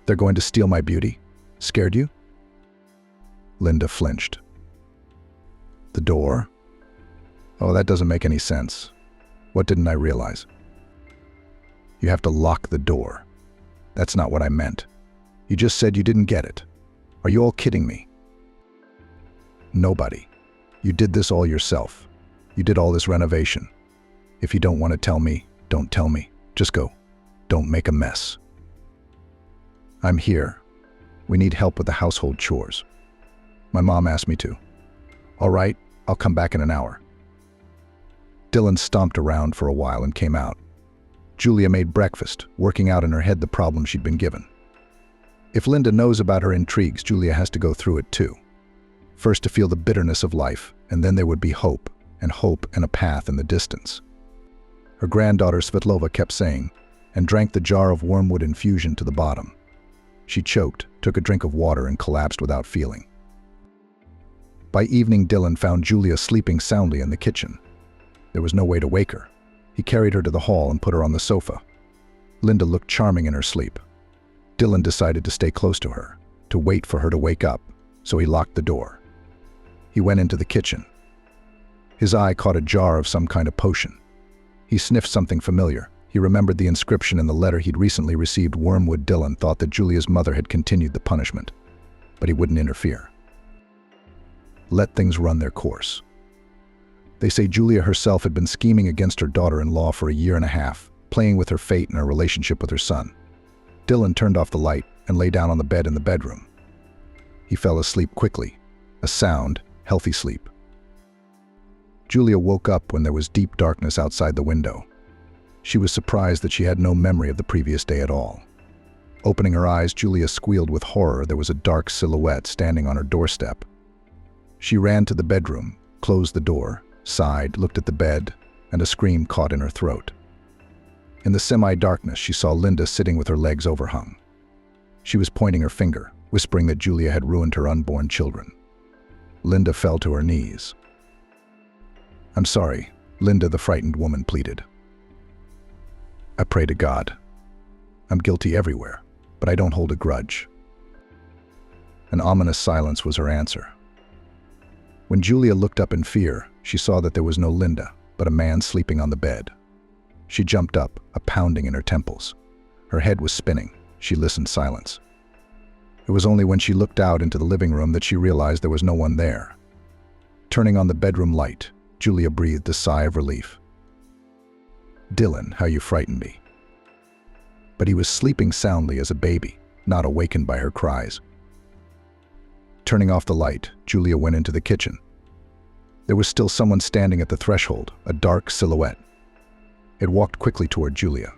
They're going to steal my beauty. Scared you? Linda flinched. The door? Oh, that doesn't make any sense. What didn't I realize? You have to lock the door. That's not what I meant. You just said you didn't get it. Are you all kidding me? Nobody. You did this all yourself. You did all this renovation. If you don't want to tell me, don't tell me. Just go. Don't make a mess. I'm here. We need help with the household chores. My mom asked me to. All right, I'll come back in an hour. Dylan stomped around for a while and came out. Julia made breakfast, working out in her head the problem she'd been given. If Linda knows about her intrigues, Julia has to go through it too. First to feel the bitterness of life, and then there would be hope and a path in the distance. Her granddaughter Svetlova kept saying, and drank the jar of wormwood infusion to the bottom. She choked, took a drink of water, and collapsed without feeling. By evening, Dylan found Julia sleeping soundly in the kitchen. There was no way to wake her. He carried her to the hall and put her on the sofa. Linda looked charming in her sleep. Dylan decided to stay close to her, to wait for her to wake up, so he locked the door. He went into the kitchen. His eye caught a jar of some kind of potion. He sniffed something familiar. He remembered the inscription in the letter he'd recently received. Wormwood. Dylan thought that Julia's mother had continued the punishment, but he wouldn't interfere. Let things run their course. They say Julia herself had been scheming against her daughter-in-law for a year and a half, playing with her fate and her relationship with her son. Dylan turned off the light and lay down on the bed in the bedroom. He fell asleep quickly, a sound, healthy sleep. Julia woke up when there was deep darkness outside the window. She was surprised that she had no memory of the previous day at all. Opening her eyes, Julia squealed with horror. There was a dark silhouette standing on her doorstep. She ran to the bedroom, closed the door, sighed, looked at the bed, and a scream caught in her throat. In the semi-darkness, she saw Linda sitting with her legs overhung. She was pointing her finger, whispering that Julia had ruined her unborn children. Linda fell to her knees. "I'm sorry," Linda, the frightened woman, pleaded. "I pray to God. I'm guilty everywhere, but I don't hold a grudge." An ominous silence was her answer. When Julia looked up in fear, she saw that there was no Linda, but a man sleeping on the bed. She jumped up, a pounding in her temples. Her head was spinning. She listened silence. It was only when she looked out into the living room that she realized there was no one there. Turning on the bedroom light, Julia breathed a sigh of relief. "Dylan, how you frightened me." But he was sleeping soundly as a baby, not awakened by her cries. Turning off the light, Julia went into the kitchen. There was still someone standing at the threshold, a dark silhouette. It walked quickly toward Julia.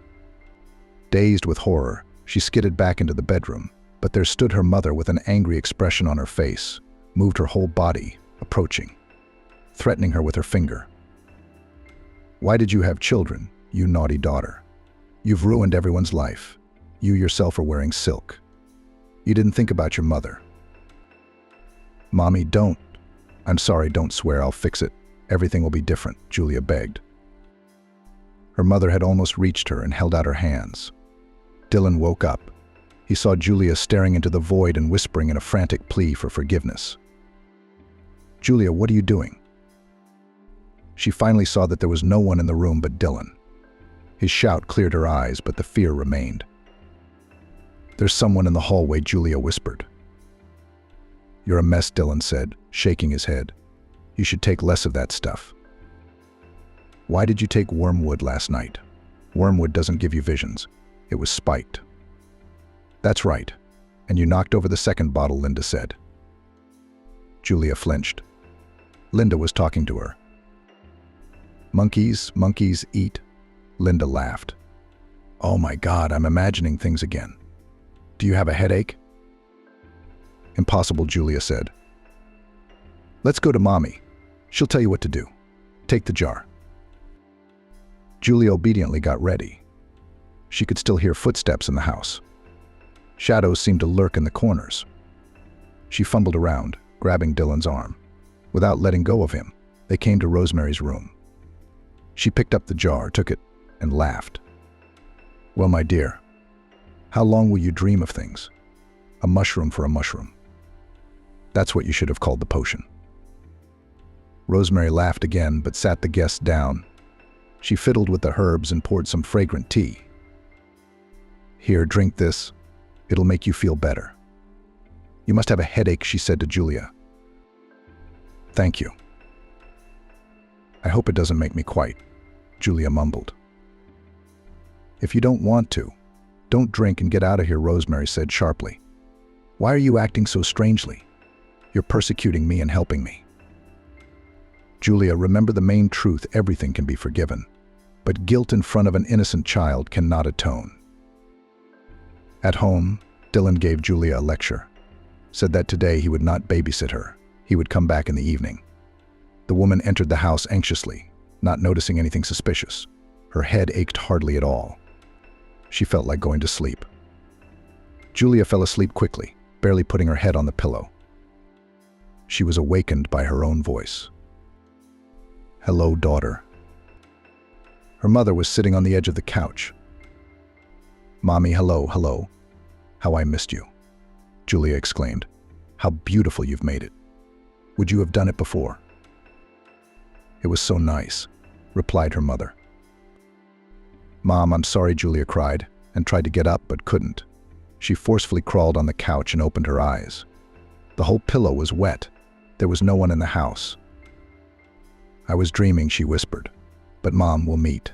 Dazed with horror, she skidded back into the bedroom, but there stood her mother with an angry expression on her face, moved her whole body, approaching, threatening her with her finger. "Why did you have children, you naughty daughter? You've ruined everyone's life. You yourself are wearing silk. You didn't think about your mother." "Mommy, don't." "I'm sorry, don't swear, I'll fix it. Everything will be different," Julia begged. Her mother had almost reached her and held out her hands. Dylan woke up. He saw Julia staring into the void and whispering in a frantic plea for forgiveness. "Julia, what are you doing?" She finally saw that there was no one in the room but Dylan. His shout cleared her eyes, but the fear remained. "There's someone in the hallway," Julia whispered. "You're a mess," Dylan said, shaking his head. "You should take less of that stuff." "Why did you take wormwood last night?" "Wormwood doesn't give you visions. It was spiked." "That's right. And you knocked over the second bottle," Linda said. Julia flinched. Linda was talking to her. "Monkeys, monkeys eat." Linda laughed. "Oh my God, I'm imagining things again. Do you have a headache?" "Impossible," Julia said. "Let's go to Mommy. She'll tell you what to do. Take the jar." Julia obediently got ready. She could still hear footsteps in the house. Shadows seemed to lurk in the corners. She fumbled around, grabbing Dylan's arm. Without letting go of him, they came to Rosemary's room. She picked up the jar, took it, and laughed. "Well, my dear, how long will you dream of things? A mushroom for a mushroom. That's what you should have called the potion." Rosemary laughed again, but sat the guests down. She fiddled with the herbs and poured some fragrant tea. "Here, drink this. It'll make you feel better." "You must have a headache," she said to Julia. "Thank you." "I hope it doesn't make me quite," Julia mumbled. "If you don't want to, don't drink and get out of here," Rosemary said sharply. "Why are you acting so strangely? You're persecuting me and helping me." "Julia, remember the main truth: everything can be forgiven, but guilt in front of an innocent child cannot atone." At home, Dylan gave Julia a lecture, said that today he would not babysit her. He would come back in the evening. The woman entered the house anxiously, not noticing anything suspicious. Her head ached hardly at all. She felt like going to sleep. Julia fell asleep quickly, barely putting her head on the pillow. She was awakened by her own voice. "Hello, daughter." Her mother was sitting on the edge of the couch. "Mommy, hello, hello. How I missed you," Julia exclaimed. "How beautiful you've made it. Would you have done it before?" "It was so nice," replied her mother. "Mom, I'm sorry," Julia cried, and tried to get up but couldn't. She forcefully crawled on the couch and opened her eyes. The whole pillow was wet. There was no one in the house. "I was dreaming," she whispered. "But Mom, we'll meet.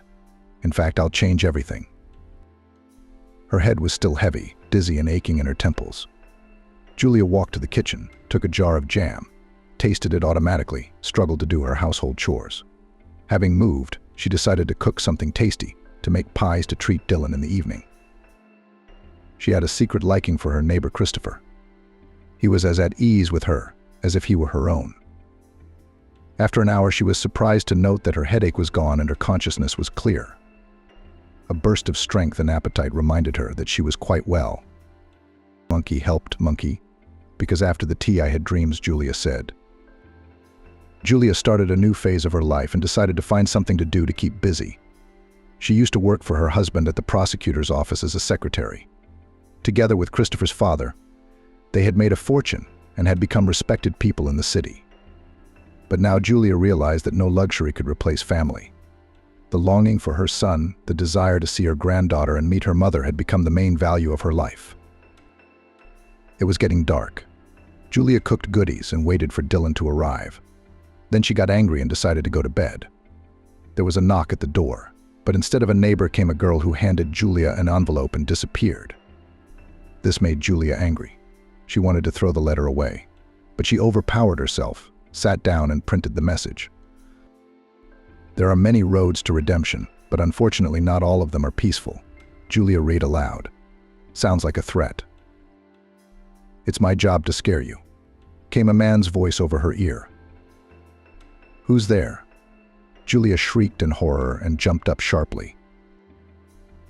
In fact, I'll change everything." Her head was still heavy, dizzy and aching in her temples. Julia walked to the kitchen, took a jar of jam, tasted it automatically, struggled to do her household chores. Having moved, she decided to cook something tasty, to make pies to treat Dylan in the evening. She had a secret liking for her neighbor Christopher. He was as at ease with her as if he were her own. After an hour, she was surprised to note that her headache was gone and her consciousness was clear. A burst of strength and appetite reminded her that she was quite well. "Monkey helped, monkey," because after the tea I had dreams, Julia said. Julia started a new phase of her life and decided to find something to do to keep busy. She used to work for her husband at the prosecutor's office as a secretary. Together with Christopher's father, they had made a fortune and had become respected people in the city. But now Julia realized that no luxury could replace family. The longing for her son, the desire to see her granddaughter and meet her mother had become the main value of her life. It was getting dark. Julia cooked goodies and waited for Dylan to arrive. Then she got angry and decided to go to bed. There was a knock at the door, but instead of a neighbor came a girl who handed Julia an envelope and disappeared. This made Julia angry. She wanted to throw the letter away, but she overpowered herself, sat down and printed the message. There are many roads to redemption, but unfortunately not all of them are peaceful. Julia read aloud. Sounds like a threat. It's my job to scare you, came a man's voice over her ear. Who's there? Julia shrieked in horror and jumped up sharply.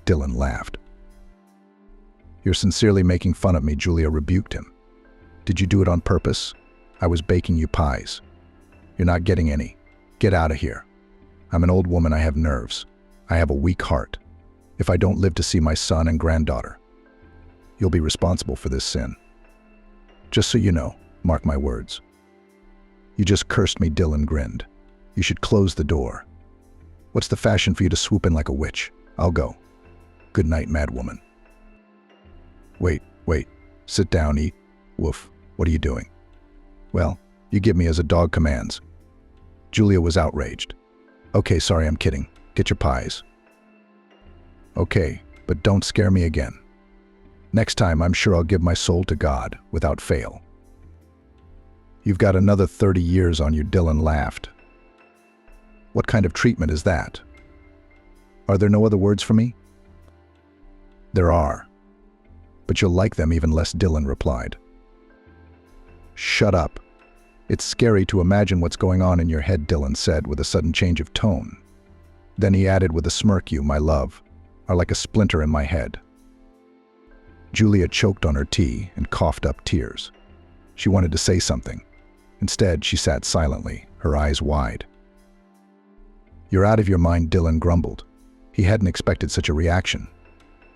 Dylan laughed. You're sincerely making fun of me, Julia rebuked him. Did you do it on purpose? I was baking you pies. You're not getting any. Get out of here. I'm an old woman, I have nerves. I have a weak heart. If I don't live to see my son and granddaughter, you'll be responsible for this sin. Just so you know, mark my words. You just cursed me, Dylan grinned. You should close the door. What's the fashion for you to swoop in like a witch? I'll go. Good night, madwoman. Wait. Sit down, eat. Woof. What are you doing? Well, you give me as a dog commands. Julia was outraged. Okay, sorry, I'm kidding. Get your pies. Okay, but don't scare me again. Next time, I'm sure I'll give my soul to God, without fail. You've got another 30 years on you, Dylan laughed. What kind of treatment is that? Are there no other words for me? There are. But you'll like them even less, Dylan replied. Shut up. It's scary to imagine what's going on in your head, Dylan said with a sudden change of tone. Then he added with a smirk, you, my love, are like a splinter in my head. Julia choked on her tea and coughed up tears. She wanted to say something. Instead, she sat silently, her eyes wide. You're out of your mind, Dylan grumbled. He hadn't expected such a reaction.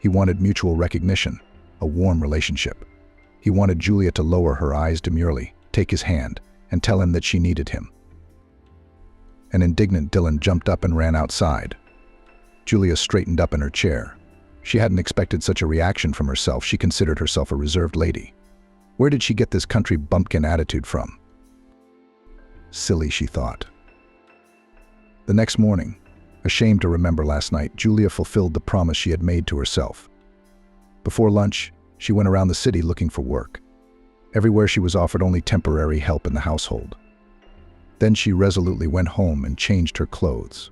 He wanted mutual recognition, a warm relationship. He wanted Julia to lower her eyes demurely, take his hand, and tell him that she needed him. An indignant Dylan jumped up and ran outside. Julia straightened up in her chair. She hadn't expected such a reaction from herself. She considered herself a reserved lady. Where did she get this country bumpkin attitude from? Silly, she thought. The next morning, ashamed to remember last night, Julia fulfilled the promise she had made to herself. Before lunch, she went around the city looking for work. Everywhere she was offered only temporary help in the household. Then she resolutely went home and changed her clothes.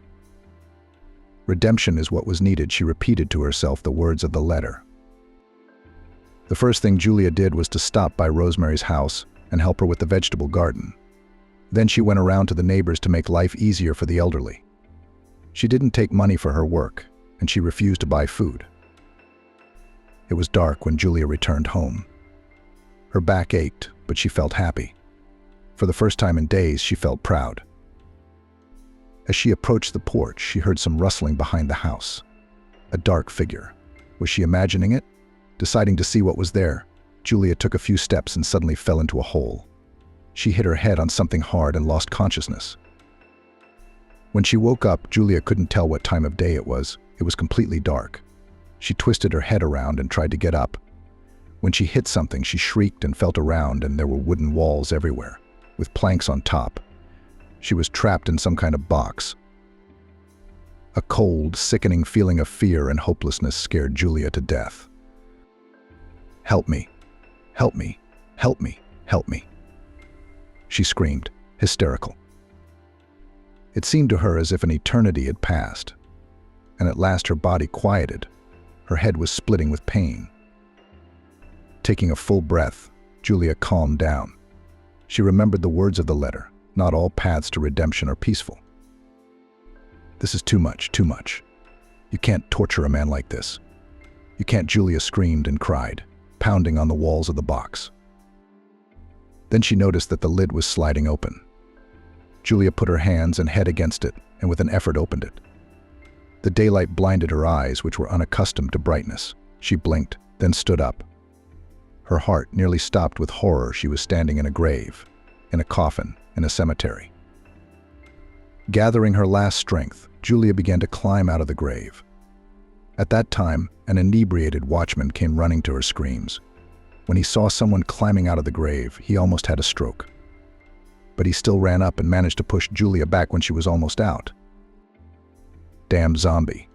Redemption is what was needed, she repeated to herself the words of the letter. The first thing Julia did was to stop by Rosemary's house and help her with the vegetable garden. Then she went around to the neighbors to make life easier for the elderly. She didn't take money for her work, and she refused to buy food. It was dark when Julia returned home. Her back ached, but she felt happy. For the first time in days, she felt proud. As she approached the porch, she heard some rustling behind the house. A dark figure. Was she imagining it? Deciding to see what was there, Julia took a few steps and suddenly fell into a hole. She hit her head on something hard and lost consciousness. When she woke up, Julia couldn't tell what time of day it was. It was completely dark. She twisted her head around and tried to get up. When she hit something, she shrieked and felt around, and there were wooden walls everywhere, with planks on top. She was trapped in some kind of box. A cold, sickening feeling of fear and hopelessness scared Julia to death. "Help me! Help me! Help me! Help me!" She screamed, hysterical. It seemed to her as if an eternity had passed, and at last her body quieted. Her head was splitting with pain. Taking a full breath, Julia calmed down. She remembered the words of the letter. Not all paths to redemption are peaceful. This is too much, too much. You can't torture a man like this. You can't, Julia screamed and cried, pounding on the walls of the box. Then she noticed that the lid was sliding open. Julia put her hands and head against it and with an effort opened it. The daylight blinded her eyes, which were unaccustomed to brightness. She blinked, then stood up. Her heart nearly stopped with horror. She was standing in a grave, in a coffin, in a cemetery. Gathering her last strength, Julia began to climb out of the grave. At that time, an inebriated watchman came running to her screams. When he saw someone climbing out of the grave, he almost had a stroke. But he still ran up and managed to push Julia back when she was almost out. "Damn zombie.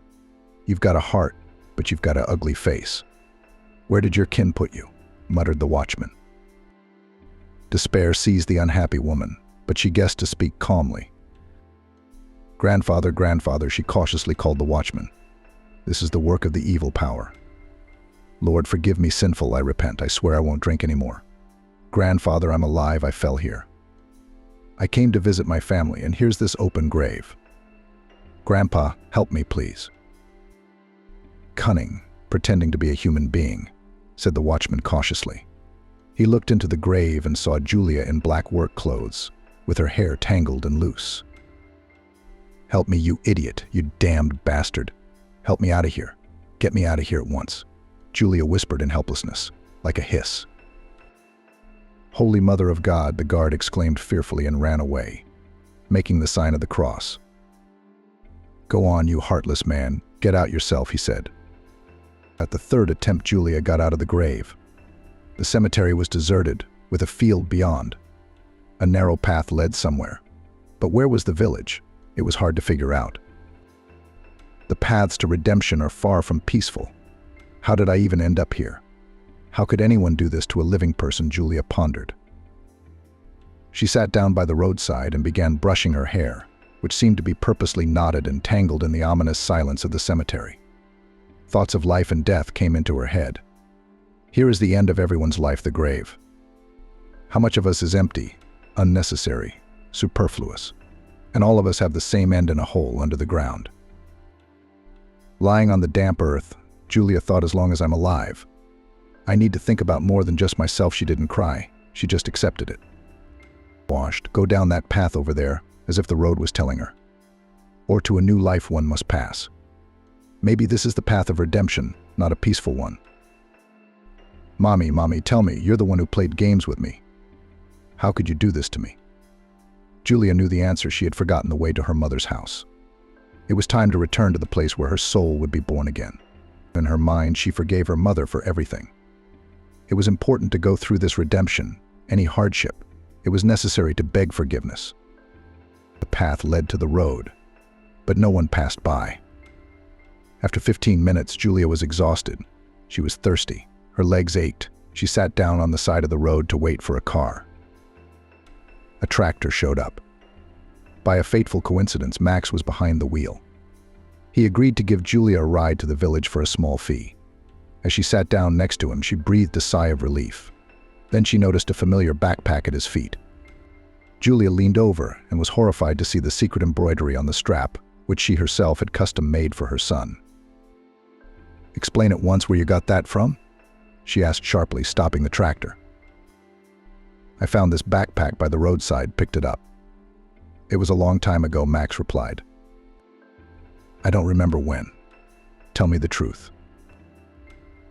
You've got a heart, but you've got an ugly face. Where did your kin put you?" muttered the watchman. Despair seized the unhappy woman, but she guessed to speak calmly. "Grandfather, grandfather," she cautiously called the watchman. "This is the work of the evil power. Lord, forgive me sinful, I repent, I swear I won't drink anymore. Grandfather, I'm alive, I fell here. I came to visit my family, and here's this open grave. Grandpa, help me, please." "Cunning, pretending to be a human being," said the watchman cautiously. He looked into the grave and saw Julia in black work clothes, with her hair tangled and loose. "Help me, you idiot, you damned bastard. Help me out of here. Get me out of here at once," Julia whispered in helplessness, like a hiss. "Holy Mother of God," the guard exclaimed fearfully and ran away, making the sign of the cross. "Go on, you heartless man. Get out yourself," he said. At the third attempt, Julia got out of the grave. The cemetery was deserted, with a field beyond. A narrow path led somewhere. But where was the village? It was hard to figure out. The paths to redemption are far from peaceful. How did I even end up here? How could anyone do this to a living person? Julia pondered. She sat down by the roadside and began brushing her hair, which seemed to be purposely knotted and tangled in the ominous silence of the cemetery. Thoughts of life and death came into her head. Here is the end of everyone's life, the grave. How much of us is empty, unnecessary, superfluous, and all of us have the same end in a hole under the ground. Lying on the damp earth, Julia thought, as long as I'm alive, I need to think about more than just myself. She didn't cry. She just accepted it. Washed, go down that path over there, as if the road was telling her. Or to a new life one must pass. Maybe this is the path of redemption, not a peaceful one. Mommy, tell me, you're the one who played games with me. How could you do this to me?" Julia knew the answer. She had forgotten the way to her mother's house. It was time to return to the place where her soul would be born again. In her mind, she forgave her mother for everything. It was important to go through this redemption, any hardship. It was necessary to beg forgiveness. The path led to the road, but no one passed by. After 15 minutes, Julia was exhausted. She was thirsty. Her legs ached. She sat down on the side of the road to wait for a car. A tractor showed up. By a fateful coincidence, Max was behind the wheel. He agreed to give Julia a ride to the village for a small fee. As she sat down next to him, she breathed a sigh of relief. Then she noticed a familiar backpack at his feet. Julia leaned over and was horrified to see the secret embroidery on the strap, which she herself had custom-made for her son. "Explain at once where you got that from?" she asked sharply, stopping the tractor. "I found this backpack by the roadside, picked it up." "It was a long time ago," Max replied. "I don't remember when. Tell me the truth."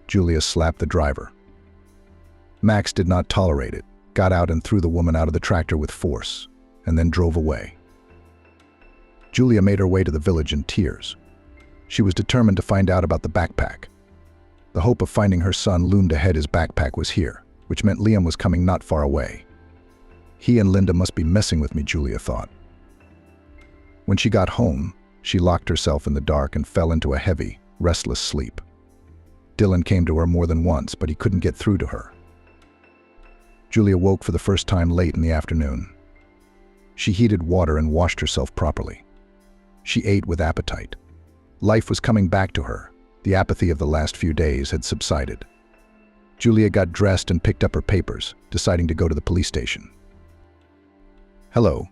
Julia slapped the driver. Max did not tolerate it, got out and threw the woman out of the tractor with force, and then drove away. Julia made her way to the village in tears. She was determined to find out about the backpack. The hope of finding her son loomed ahead. His backpack was here, which meant Liam was coming not far away. He and Linda must be messing with me, Julia thought. When she got home, she locked herself in the dark and fell into a heavy, restless sleep. Dylan came to her more than once, but he couldn't get through to her. Julia woke for the first time late in the afternoon. She heated water and washed herself properly. She ate with appetite. Life was coming back to her. The apathy of the last few days had subsided. Julia got dressed and picked up her papers, deciding to go to the police station. "Hello.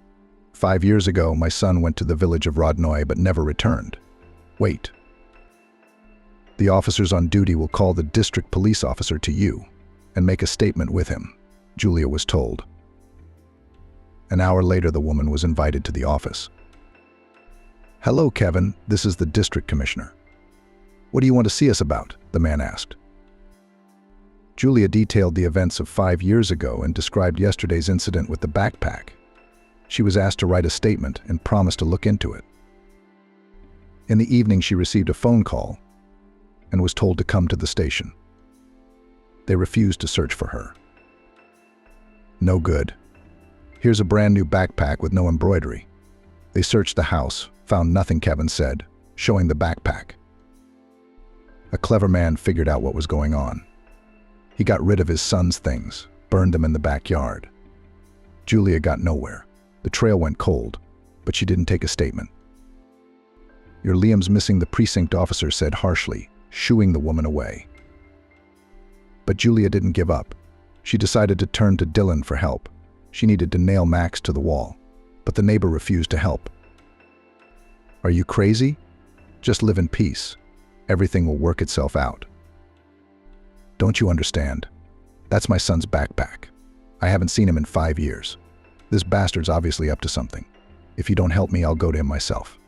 5 years ago, my son went to the village of Rodnoy but never returned. Wait. The officers on duty will call the district police officer to you and make a statement with him," Julia was told. An hour later, the woman was invited to the office. "Hello, Kevin. This is the district commissioner." "What do you want to see us about?" the man asked. Julia detailed the events of 5 years ago and described yesterday's incident with the backpack. She was asked to write a statement and promised to look into it. In the evening, she received a phone call and was told to come to the station. They refused to search for her. No good. "Here's a brand new backpack with no embroidery." They searched the house, found nothing, Kevin said, showing the backpack. A clever man figured out what was going on. He got rid of his son's things, burned them in the backyard. Julia got nowhere. The trail went cold, but she didn't take a statement. "Your Liam's missing," the precinct officer said harshly, shooing the woman away. But Julia didn't give up. She decided to turn to Dylan for help. She needed to nail Max to the wall, but the neighbor refused to help. "Are you crazy? Just live in peace. Everything will work itself out." "Don't you understand? That's my son's backpack. I haven't seen him in 5 years. This bastard's obviously up to something. If you don't help me, I'll go to him myself."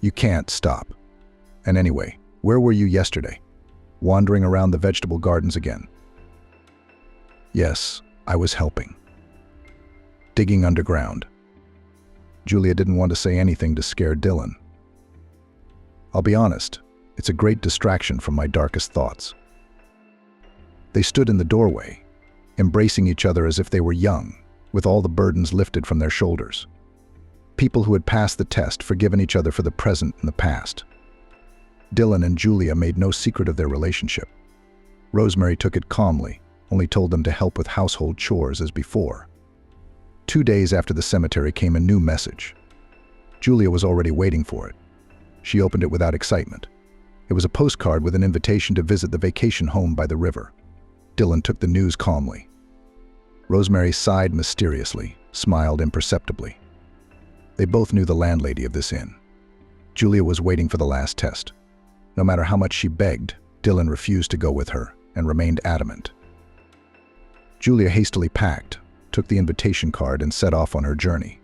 "You can't stop. And anyway, where were you yesterday? Wandering around the vegetable gardens again?" "Yes, I was helping. Digging underground." Julia didn't want to say anything to scare Dylan. "I'll be honest, it's a great distraction from my darkest thoughts." They stood in the doorway, embracing each other as if they were young, with all the burdens lifted from their shoulders. People who had passed the test, forgiven each other for the present and the past. Dylan and Julia made no secret of their relationship. Rosemary took it calmly, only told them to help with household chores as before. 2 days after the cemetery came a new message. Julia was already waiting for it. She opened it without excitement. It was a postcard with an invitation to visit the vacation home by the river. Dylan took the news calmly. Rosemary sighed mysteriously, smiled imperceptibly. They both knew the landlady of this inn. Julia was waiting for the last test. No matter how much she begged, Dylan refused to go with her and remained adamant. Julia hastily packed, took the invitation card, and set off on her journey.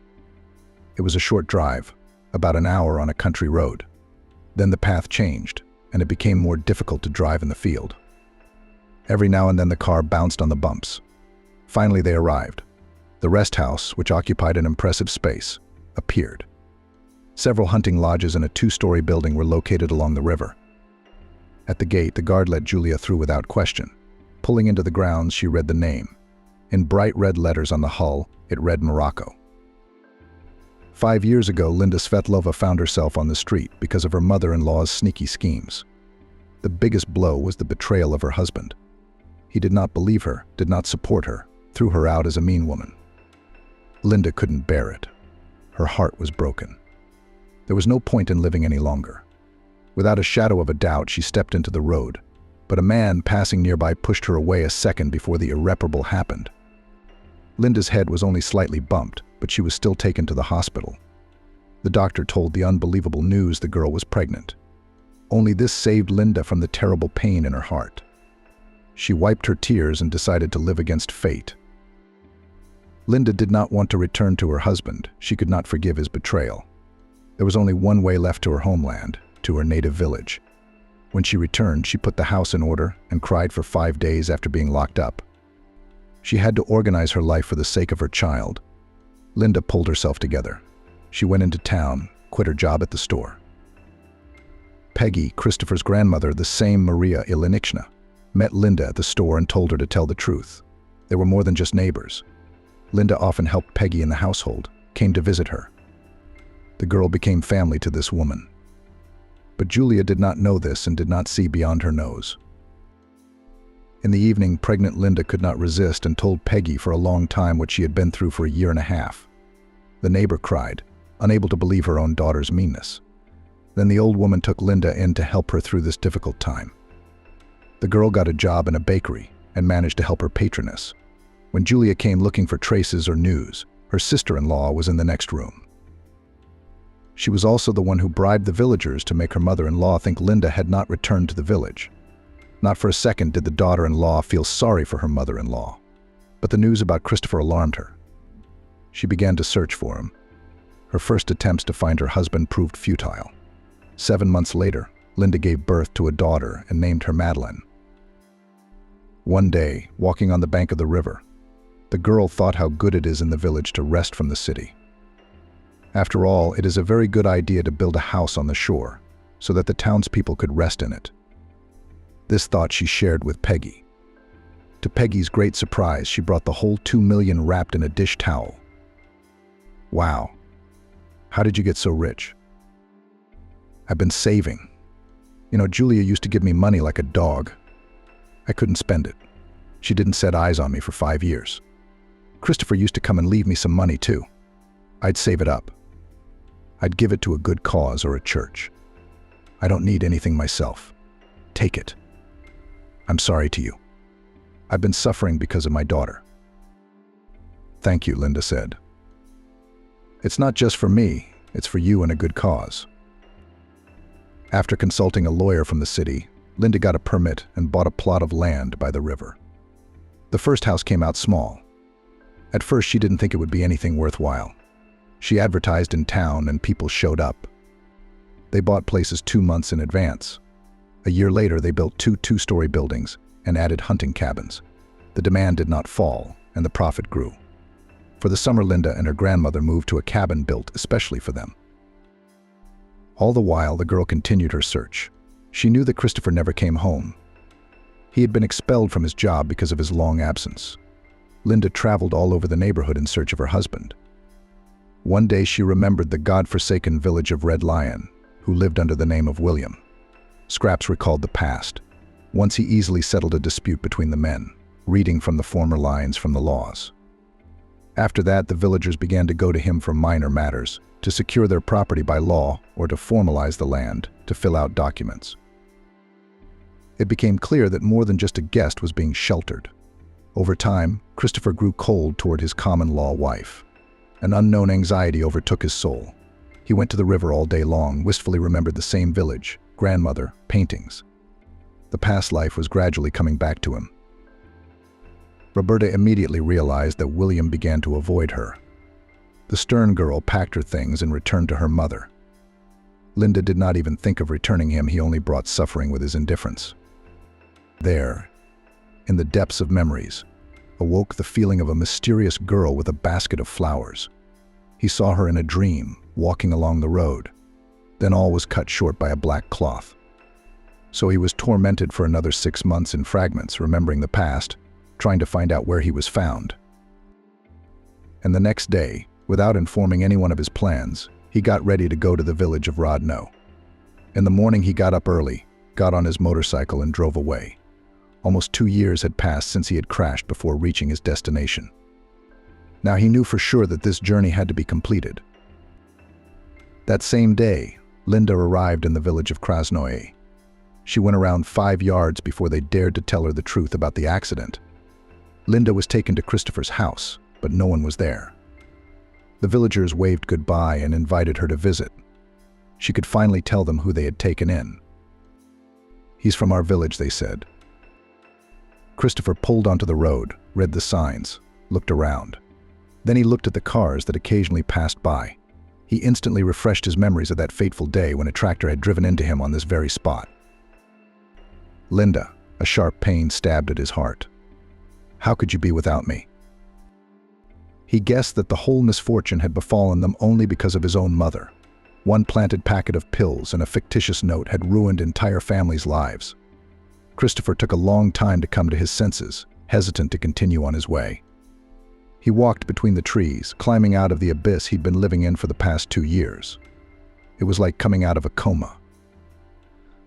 It was a short drive, about an hour on a country road. Then the path changed, and it became more difficult to drive in the field. Every now and then the car bounced on the bumps. Finally they arrived. The rest house, which occupied an impressive space, appeared. Several hunting lodges and a 2-story building were located along the river. At the gate, the guard let Julia through without question. Pulling into the grounds, she read the name. In bright red letters on the hull, it read Morocco. 5 years ago, Linda Svetlova found herself on the street because of her mother-in-law's sneaky schemes. The biggest blow was the betrayal of her husband. He did not believe her, did not support her, threw her out as a mean woman. Linda couldn't bear it. Her heart was broken. There was no point in living any longer. Without a shadow of a doubt, she stepped into the road, but a man passing nearby pushed her away a second before the irreparable happened. Linda's head was only slightly bumped, but she was still taken to the hospital. The doctor told the unbelievable news the girl was pregnant. Only this saved Linda from the terrible pain in her heart. She wiped her tears and decided to live against fate. Linda did not want to return to her husband. She could not forgive his betrayal. There was only one way left to her homeland, to her native village. When she returned, she put the house in order and cried for 5 days after being locked up. She had to organize her life for the sake of her child. Linda pulled herself together. She went into town, quit her job at the store. Peggy, Christopher's grandmother, the same Maria Ilinichna, met Linda at the store and told her to tell the truth. They were more than just neighbors. Linda often helped Peggy in the household, came to visit her. The girl became family to this woman. But Julia did not know this and did not see beyond her nose. In the evening, pregnant Linda could not resist and told Peggy for a long time what she had been through for a year and a half. The neighbor cried, unable to believe her own daughter's meanness. Then the old woman took Linda in to help her through this difficult time. The girl got a job in a bakery and managed to help her patroness. When Julia came looking for traces or news, her sister-in-law was in the next room. She was also the one who bribed the villagers to make her mother-in-law think Linda had not returned to the village. Not for a second did the daughter-in-law feel sorry for her mother-in-law. But the news about Christopher alarmed her. She began to search for him. Her first attempts to find her husband proved futile. 7 months later, Linda gave birth to a daughter and named her Madeline. One day, walking on the bank of the river, the girl thought how good it is in the village to rest from the city. After all, it is a very good idea to build a house on the shore so that the townspeople could rest in it. This thought she shared with Peggy. To Peggy's great surprise, she brought the whole 2 million wrapped in a dish towel. Wow. How did you get so rich? I've been saving. Julia used to give me money like a dog. I couldn't spend it. She didn't set eyes on me for 5 years. Christopher used to come and leave me some money too. I'd save it up. I'd give it to a good cause or a church. I don't need anything myself. Take it. I'm sorry to you. I've been suffering because of my daughter. Thank you, Linda said. It's not just for me, it's for you and a good cause. After consulting a lawyer from the city, Linda got a permit and bought a plot of land by the river. The first house came out small. At first, she didn't think it would be anything worthwhile. She advertised in town and people showed up. They bought places 2 months in advance. A year later, they built 2 two-story buildings and added hunting cabins. The demand did not fall, and the profit grew. For the summer, Linda and her grandmother moved to a cabin built especially for them. All the while, the girl continued her search. She knew that Christopher never came home. He had been expelled from his job because of his long absence. Linda traveled all over the neighborhood in search of her husband. One day, she remembered the God-forsaken village of Red Lion, who lived under the name of William. Scraps recalled the past. Once he easily settled a dispute between the men, reading from the former lines from the laws. After that, the villagers began to go to him for minor matters, to secure their property by law or to formalize the land, to fill out documents. It became clear that more than just a guest was being sheltered. Over time, Christopher grew cold toward his common-law wife. An unknown anxiety overtook his soul. He went to the river all day long, wistfully remembered the same village, grandmother, paintings. The past life was gradually coming back to him. Roberta immediately realized that William began to avoid her. The stern girl packed her things and returned to her mother. Linda did not even think of returning him. He only brought suffering with his indifference. There, in the depths of memories, awoke the feeling of a mysterious girl with a basket of flowers. He saw her in a dream, walking along the road. Then all was cut short by a black cloth. So he was tormented for another 6 months in fragments, remembering the past, trying to find out where he was found. And the next day, without informing anyone of his plans, he got ready to go to the village of Rodno. In the morning, he got up early, got on his motorcycle and drove away. Almost 2 years had passed since he had crashed before reaching his destination. Now he knew for sure that this journey had to be completed. That same day, Linda arrived in the village of Krasnoye. She went around 5 yards before they dared to tell her the truth about the accident. Linda was taken to Christopher's house, but no one was there. The villagers waved goodbye and invited her to visit. She could finally tell them who they had taken in. "He's from our village," they said. Christopher pulled onto the road, read the signs, looked around. Then he looked at the cars that occasionally passed by. He instantly refreshed his memories of that fateful day when a tractor had driven into him on this very spot. "Linda," a sharp pain stabbed at his heart. "How could you be without me?" He guessed that the whole misfortune had befallen them only because of his own mother. One planted packet of pills and a fictitious note had ruined entire families' lives. Christopher took a long time to come to his senses, hesitant to continue on his way. He walked between the trees, climbing out of the abyss he'd been living in for the past 2 years. It was like coming out of a coma.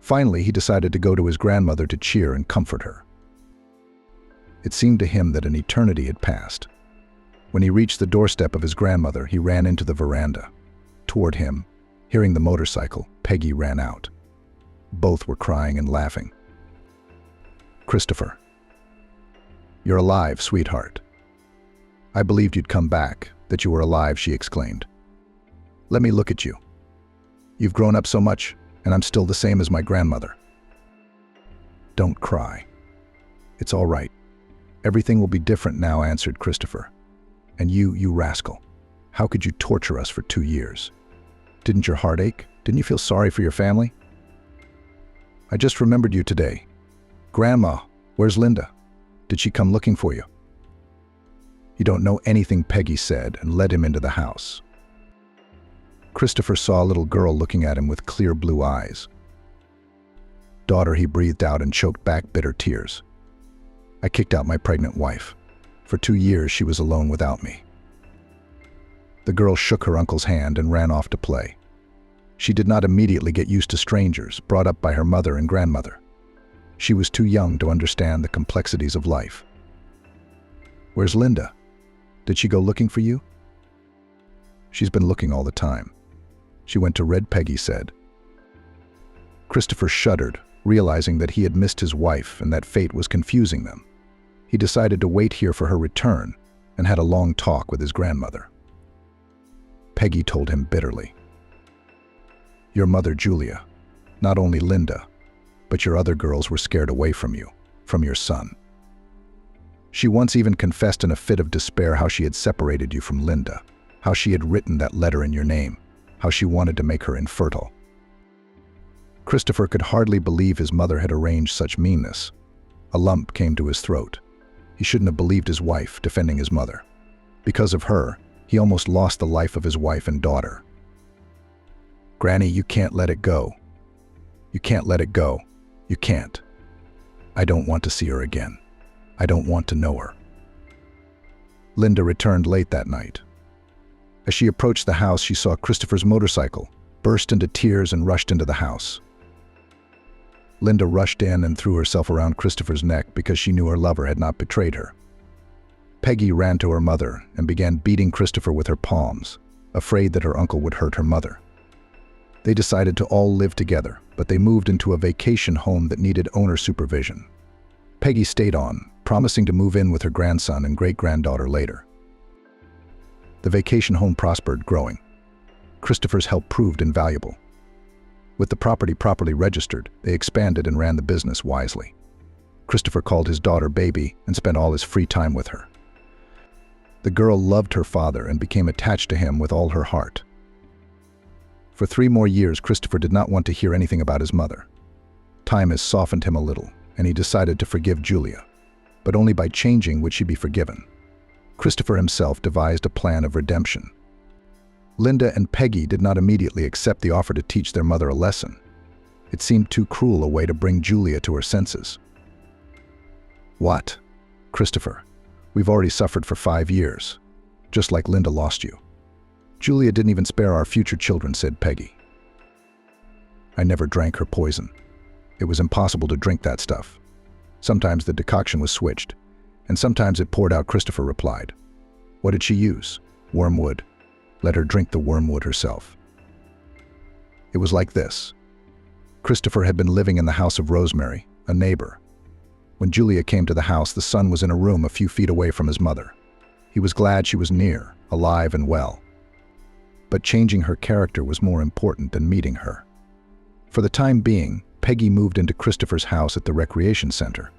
Finally, he decided to go to his grandmother to cheer and comfort her. It seemed to him that an eternity had passed. When he reached the doorstep of his grandmother, he ran into the veranda. Toward him, hearing the motorcycle, Peggy ran out. Both were crying and laughing. "Christopher, you're alive, sweetheart. I believed you'd come back, that you were alive," she exclaimed. "Let me look at you. You've grown up so much, and I'm still the same as my grandmother." "Don't cry. It's all right. Everything will be different now," answered Christopher. "And you rascal, How could you torture us for 2 years? Didn't your heart ache? Didn't you feel sorry for your family? I just remembered you today. Grandma, where's Linda? Did she come looking for you? You don't know anything, Peggy said, and led him into the house. Christopher saw a little girl looking at him with clear blue eyes. Daughter, he breathed out and choked back bitter tears. I kicked out my pregnant wife. For 2 years, she was alone without me. The girl shook her uncle's hand and ran off to play. She did not immediately get used to strangers, brought up by her mother and grandmother. She was too young to understand the complexities of life. Where's Linda? Did she go looking for you? She's been looking all the time. She went to Red, Peggy said. Christopher shuddered, realizing that he had missed his wife and that fate was confusing them. He decided to wait here for her return and had a long talk with his grandmother. Peggy told him bitterly, "Your mother, Julia, not only Linda, but your other girls were scared away from you, from your son. She once even confessed in a fit of despair how she had separated you from Linda, how she had written that letter in your name, how she wanted to make her infertile." Christopher could hardly believe his mother had arranged such meanness. A lump came to his throat. He shouldn't have believed his wife defending his mother. Because of her, he almost lost the life of his wife and daughter. "Granny, you can't let it go. You can't let it go. You can't. I don't want to see her again. I don't want to know her." Linda returned late that night. As she approached the house, she saw Christopher's motorcycle, burst into tears and rushed into the house. Linda rushed in and threw herself around Christopher's neck because she knew her lover had not betrayed her. Peggy ran to her mother and began beating Christopher with her palms, afraid that her uncle would hurt her mother. They decided to all live together, but they moved into a vacation home that needed owner supervision. Peggy stayed on, promising to move in with her grandson and great-granddaughter later. The vacation home prospered, growing. Christopher's help proved invaluable. With the property properly registered, they expanded and ran the business wisely. Christopher called his daughter Baby and spent all his free time with her. The girl loved her father and became attached to him with all her heart. For 3 more years, Christopher did not want to hear anything about his mother. Time has softened him a little, and he decided to forgive Julia. But only by changing would she be forgiven. Christopher himself devised a plan of redemption. Linda and Peggy did not immediately accept the offer to teach their mother a lesson. It seemed too cruel a way to bring Julia to her senses. "What? Christopher, we've already suffered for 5 years, just like Linda lost you. Julia didn't even spare our future children," said Peggy. "I never drank her poison. It was impossible to drink that stuff. Sometimes the decoction was switched, and sometimes it poured out," Christopher replied. "What did she use? Wormwood. Let her drink the wormwood herself." It was like this. Christopher had been living in the house of Rosemary, a neighbor. When Julia came to the house, the son was in a room a few feet away from his mother. He was glad she was near, alive and well. But changing her character was more important than meeting her. For the time being, Peggy moved into Christopher's house at the recreation center.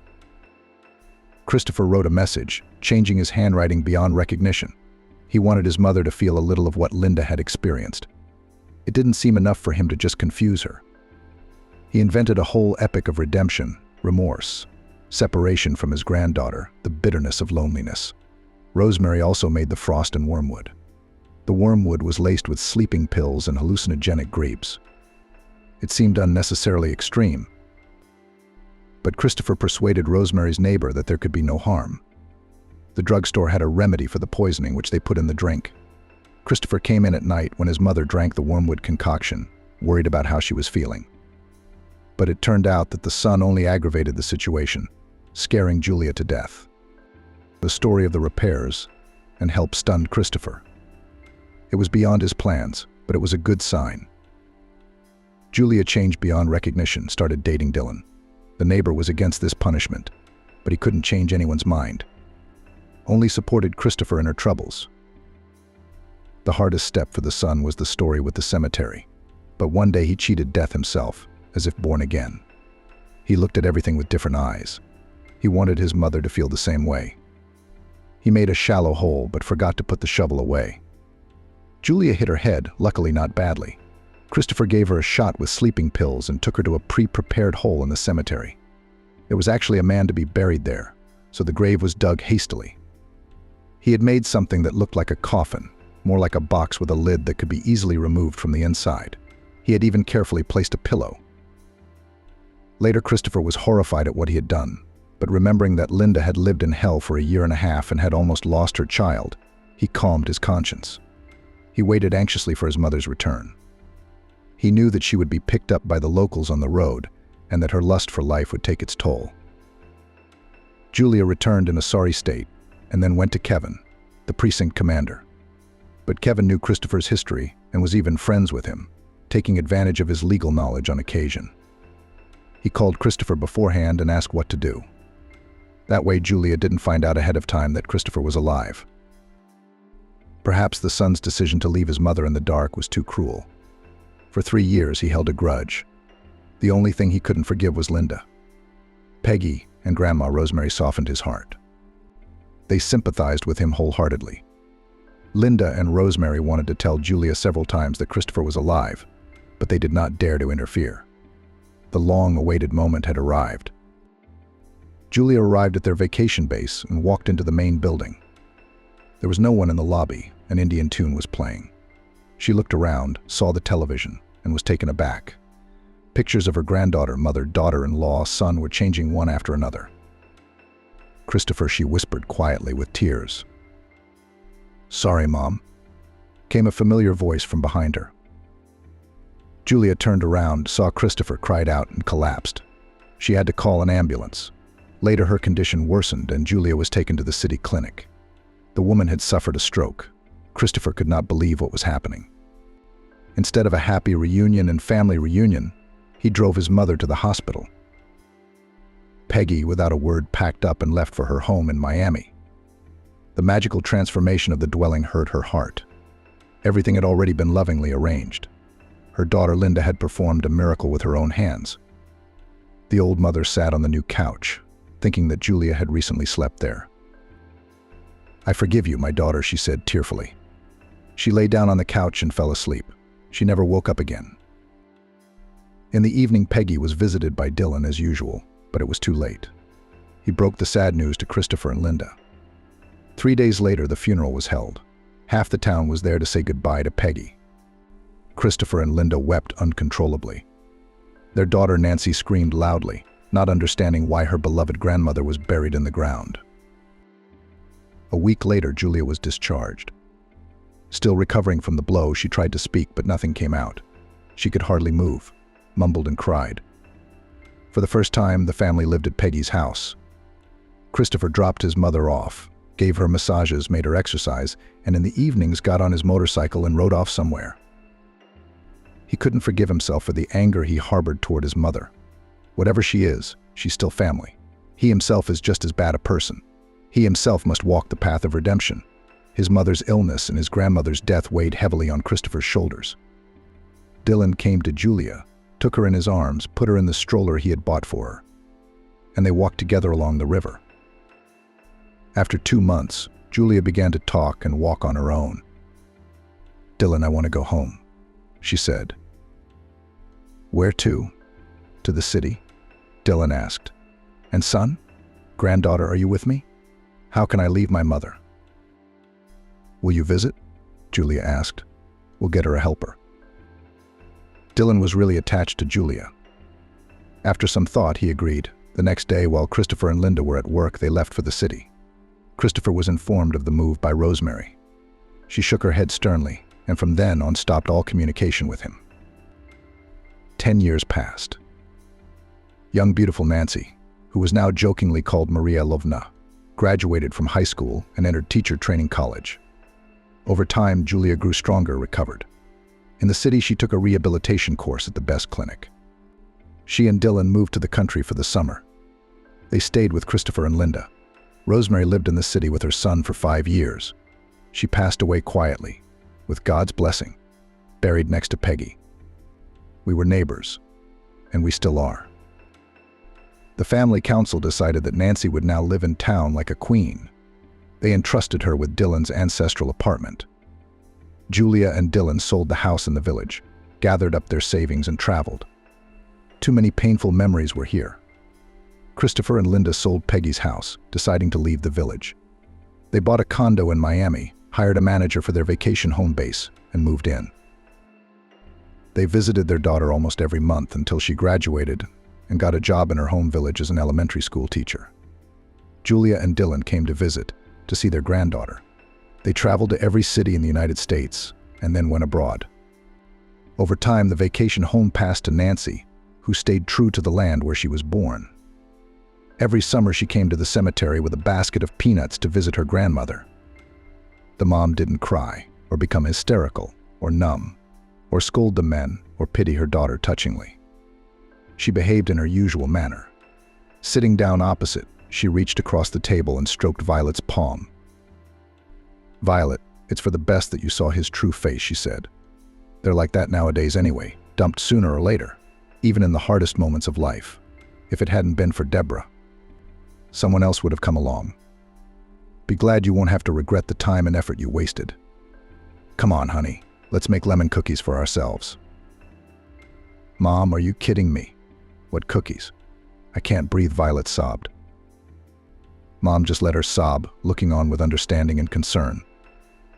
Christopher wrote a message, changing his handwriting beyond recognition. He wanted his mother to feel a little of what Linda had experienced. It didn't seem enough for him to just confuse her. He invented a whole epic of redemption, remorse, separation from his granddaughter, the bitterness of loneliness. Rosemary also made the frost and wormwood. The wormwood was laced with sleeping pills and hallucinogenic grapes. It seemed unnecessarily extreme. But Christopher persuaded Rosemary's neighbor that there could be no harm. The drugstore had a remedy for the poisoning, which they put in the drink. Christopher came in at night when his mother drank the wormwood concoction, worried about how she was feeling. But it turned out that the son only aggravated the situation, scaring Julia to death. The story of the repairs and help stunned Christopher. It was beyond his plans, but it was a good sign. Julia changed beyond recognition, started dating Dylan. The neighbor was against this punishment, but he couldn't change anyone's mind. Only supported Christopher in her troubles. The hardest step for the son was the story with the cemetery. But one day he cheated death himself, as if born again. He looked at everything with different eyes. He wanted his mother to feel the same way. He made a shallow hole, but forgot to put the shovel away. Julia hit her head, luckily not badly. Christopher gave her a shot with sleeping pills and took her to a pre-prepared hole in the cemetery. There was actually a man to be buried there, so the grave was dug hastily. He had made something that looked like a coffin, more like a box with a lid that could be easily removed from the inside. He had even carefully placed a pillow. Later, Christopher was horrified at what he had done, but remembering that Linda had lived in hell for a year and a half and had almost lost her child, he calmed his conscience. He waited anxiously for his mother's return. He knew that she would be picked up by the locals on the road and that her lust for life would take its toll. Julia returned in a sorry state and then went to Kevin, the precinct commander. But Kevin knew Christopher's history and was even friends with him, taking advantage of his legal knowledge on occasion. He called Christopher beforehand and asked what to do. That way Julia didn't find out ahead of time that Christopher was alive. Perhaps the son's decision to leave his mother in the dark was too cruel. For 3 years he held a grudge. The only thing he couldn't forgive was Linda. Peggy and Grandma Rosemary softened his heart. They sympathized with him wholeheartedly. Linda and Rosemary wanted to tell Julia several times that Christopher was alive, but they did not dare to interfere. The long-awaited moment had arrived. Julia arrived at their vacation base and walked into the main building. There was no one in the lobby. An Indian tune was playing. She looked around, saw the television, and was taken aback. Pictures of her granddaughter, mother, daughter-in-law, son were changing one after another. Christopher, she whispered quietly with tears. "Sorry, Mom," came a familiar voice from behind her. Julia turned around, saw Christopher, cried out, and collapsed. She had to call an ambulance. Later, her condition worsened, and Julia was taken to the city clinic. The woman had suffered a stroke. Christopher could not believe what was happening. Instead of a happy reunion and family reunion, he drove his mother to the hospital. Peggy, without a word, packed up and left for her home in Miami. The magical transformation of the dwelling hurt her heart. Everything had already been lovingly arranged. Her daughter Linda had performed a miracle with her own hands. The old mother sat on the new couch, thinking that Julia had recently slept there. "I forgive you, my daughter," she said tearfully. She lay down on the couch and fell asleep. She never woke up again. In the evening, Peggy was visited by Dylan as usual, but it was too late. He broke the sad news to Christopher and Linda. 3 days later, the funeral was held. Half the town was there to say goodbye to Peggy. Christopher and Linda wept uncontrollably. Their daughter Nancy screamed loudly, not understanding why her beloved grandmother was buried in the ground. A week later, Julia was discharged. Still recovering from the blow, she tried to speak, but nothing came out. She could hardly move, mumbled and cried. For the first time, the family lived at Peggy's house. Christopher dropped his mother off, gave her massages, made her exercise, and in the evenings got on his motorcycle and rode off somewhere. He couldn't forgive himself for the anger he harbored toward his mother. Whatever she is, she's still family. He himself is just as bad a person. He himself must walk the path of redemption. His mother's illness and his grandmother's death weighed heavily on Christopher's shoulders. Dylan came to Julia, took her in his arms, put her in the stroller he had bought for her, and they walked together along the river. After 2 months, Julia began to talk and walk on her own. "Dylan, I want to go home," she said. "Where to?" "To the city," Dylan asked. "And son? Granddaughter, are you with me? How can I leave my mother?" "Will you visit?" Julia asked. "We'll get her a helper." Dylan was really attached to Julia. After some thought, he agreed. The next day, while Christopher and Linda were at work, they left for the city. Christopher was informed of the move by Rosemary. She shook her head sternly, and from then on stopped all communication with him. 10 years passed. Young, beautiful Nancy, who was now jokingly called Maria Lovna, graduated from high school and entered teacher training college. Over time, Julia grew stronger, recovered. In the city, she took a rehabilitation course at the best clinic. She and Dylan moved to the country for the summer. They stayed with Christopher and Linda. Rosemary lived in the city with her son for 5 years. She passed away quietly, with God's blessing, buried next to Peggy. We were neighbors, and we still are. The family council decided that Nancy would now live in town like a queen. They entrusted her with Dylan's ancestral apartment. Julia and Dylan sold the house in the village, gathered up their savings and traveled. Too many painful memories were here. Christopher and Linda sold Peggy's house, deciding to leave the village. They bought a condo in Miami, hired a manager for their vacation home base, and moved in. They visited their daughter almost every month until she graduated and got a job in her home village as an elementary school teacher. Julia and Dylan came to visit to see their granddaughter. They traveled to every city in the United States and then went abroad. Over time, the vacation home passed to Nancy, who stayed true to the land where she was born. Every summer she came to the cemetery with a basket of peanuts to visit her grandmother. The mom didn't cry, or become hysterical, or numb, or scold the men, or pity her daughter touchingly. She behaved in her usual manner. Sitting down opposite, she reached across the table and stroked Violet's palm. "Violet, it's for the best that you saw his true face," she said. "They're like that nowadays anyway, dumped sooner or later, even in the hardest moments of life. If it hadn't been for Deborah, someone else would have come along. Be glad you won't have to regret the time and effort you wasted. Come on, honey, let's make lemon cookies for ourselves." "Mom, are you kidding me? What cookies? I can't breathe," Violet sobbed. Mom just let her sob, looking on with understanding and concern.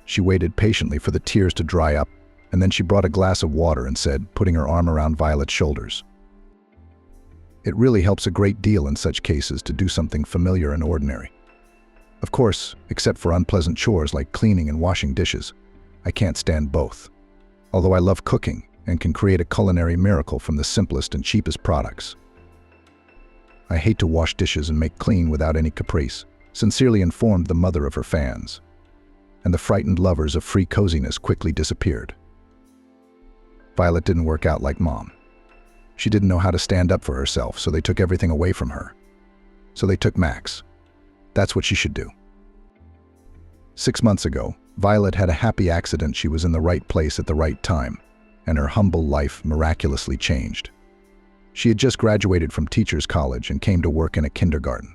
She waited patiently for the tears to dry up, and then she brought a glass of water and said, putting her arm around Violet's shoulders, "It really helps a great deal in such cases to do something familiar and ordinary. Of course, except for unpleasant chores like cleaning and washing dishes, I can't stand both. Although I love cooking and can create a culinary miracle from the simplest and cheapest products. I hate to wash dishes and make clean without any caprice," sincerely informed the mother of her fans. And the frightened lovers of free coziness quickly disappeared. Violet didn't work out like Mom. She didn't know how to stand up for herself, so they took everything away from her. So they took Max. That's what she should do. 6 months ago, Violet had a happy accident. She was in the right place at the right time, and her humble life miraculously changed. She had just graduated from teacher's college and came to work in a kindergarten.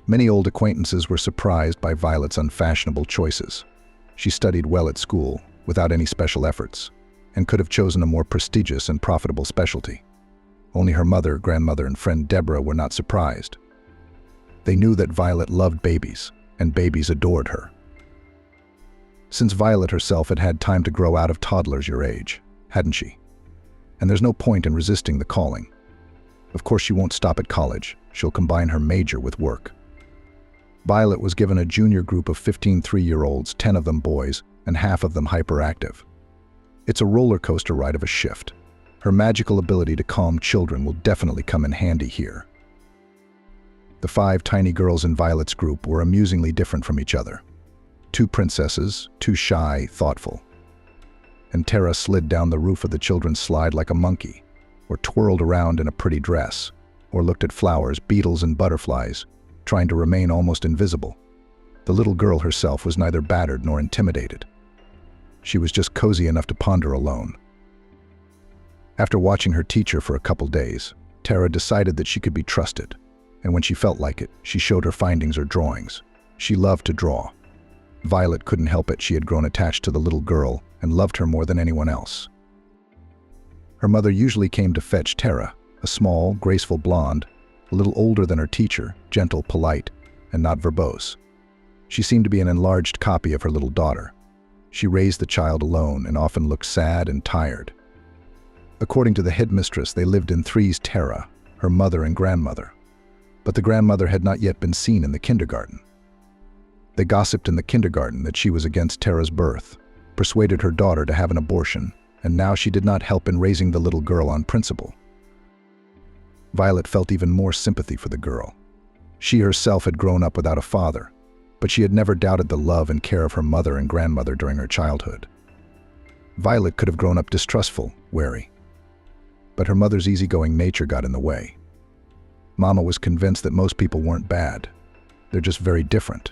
Many old acquaintances were surprised by Violet's unfashionable choices. She studied well at school, without any special efforts, and could have chosen a more prestigious and profitable specialty. Only her mother, grandmother, and friend Deborah were not surprised. They knew that Violet loved babies, and babies adored her. Since Violet herself had had time to grow out of toddler's your age, hadn't she? And there's no point in resisting the calling. Of course she won't stop at college. She'll combine her major with work. Violet was given a junior group of 15 3-year-olds, 10 of them boys, and half of them hyperactive. It's a roller coaster ride of a shift. Her magical ability to calm children will definitely come in handy here. The 5 tiny girls in Violet's group were amusingly different from each other. 2 princesses, 2 shy, thoughtful. And Tara slid down the roof of the children's slide like a monkey, or twirled around in a pretty dress, or looked at flowers, beetles, and butterflies, trying to remain almost invisible. The little girl herself was neither battered nor intimidated. She was just cozy enough to ponder alone. After watching her teacher for a couple days, Tara decided that she could be trusted, and when she felt like it, she showed her findings or drawings. She loved to draw. Violet couldn't help it. She had grown attached to the little girl and loved her more than anyone else. Her mother usually came to fetch Tara, a small, graceful blonde, a little older than her teacher, gentle, polite, and not verbose. She seemed to be an enlarged copy of her little daughter. She raised the child alone and often looked sad and tired. According to the headmistress, they lived in threes: Tara, her mother, and grandmother. But the grandmother had not yet been seen in the kindergarten. They gossiped in the kindergarten that she was against Tara's birth, persuaded her daughter to have an abortion, and now she did not help in raising the little girl on principle. Violet felt even more sympathy for the girl. She herself had grown up without a father, but she had never doubted the love and care of her mother and grandmother during her childhood. Violet could have grown up distrustful, wary. But her mother's easygoing nature got in the way. Mama was convinced that most people weren't bad. They're just very different,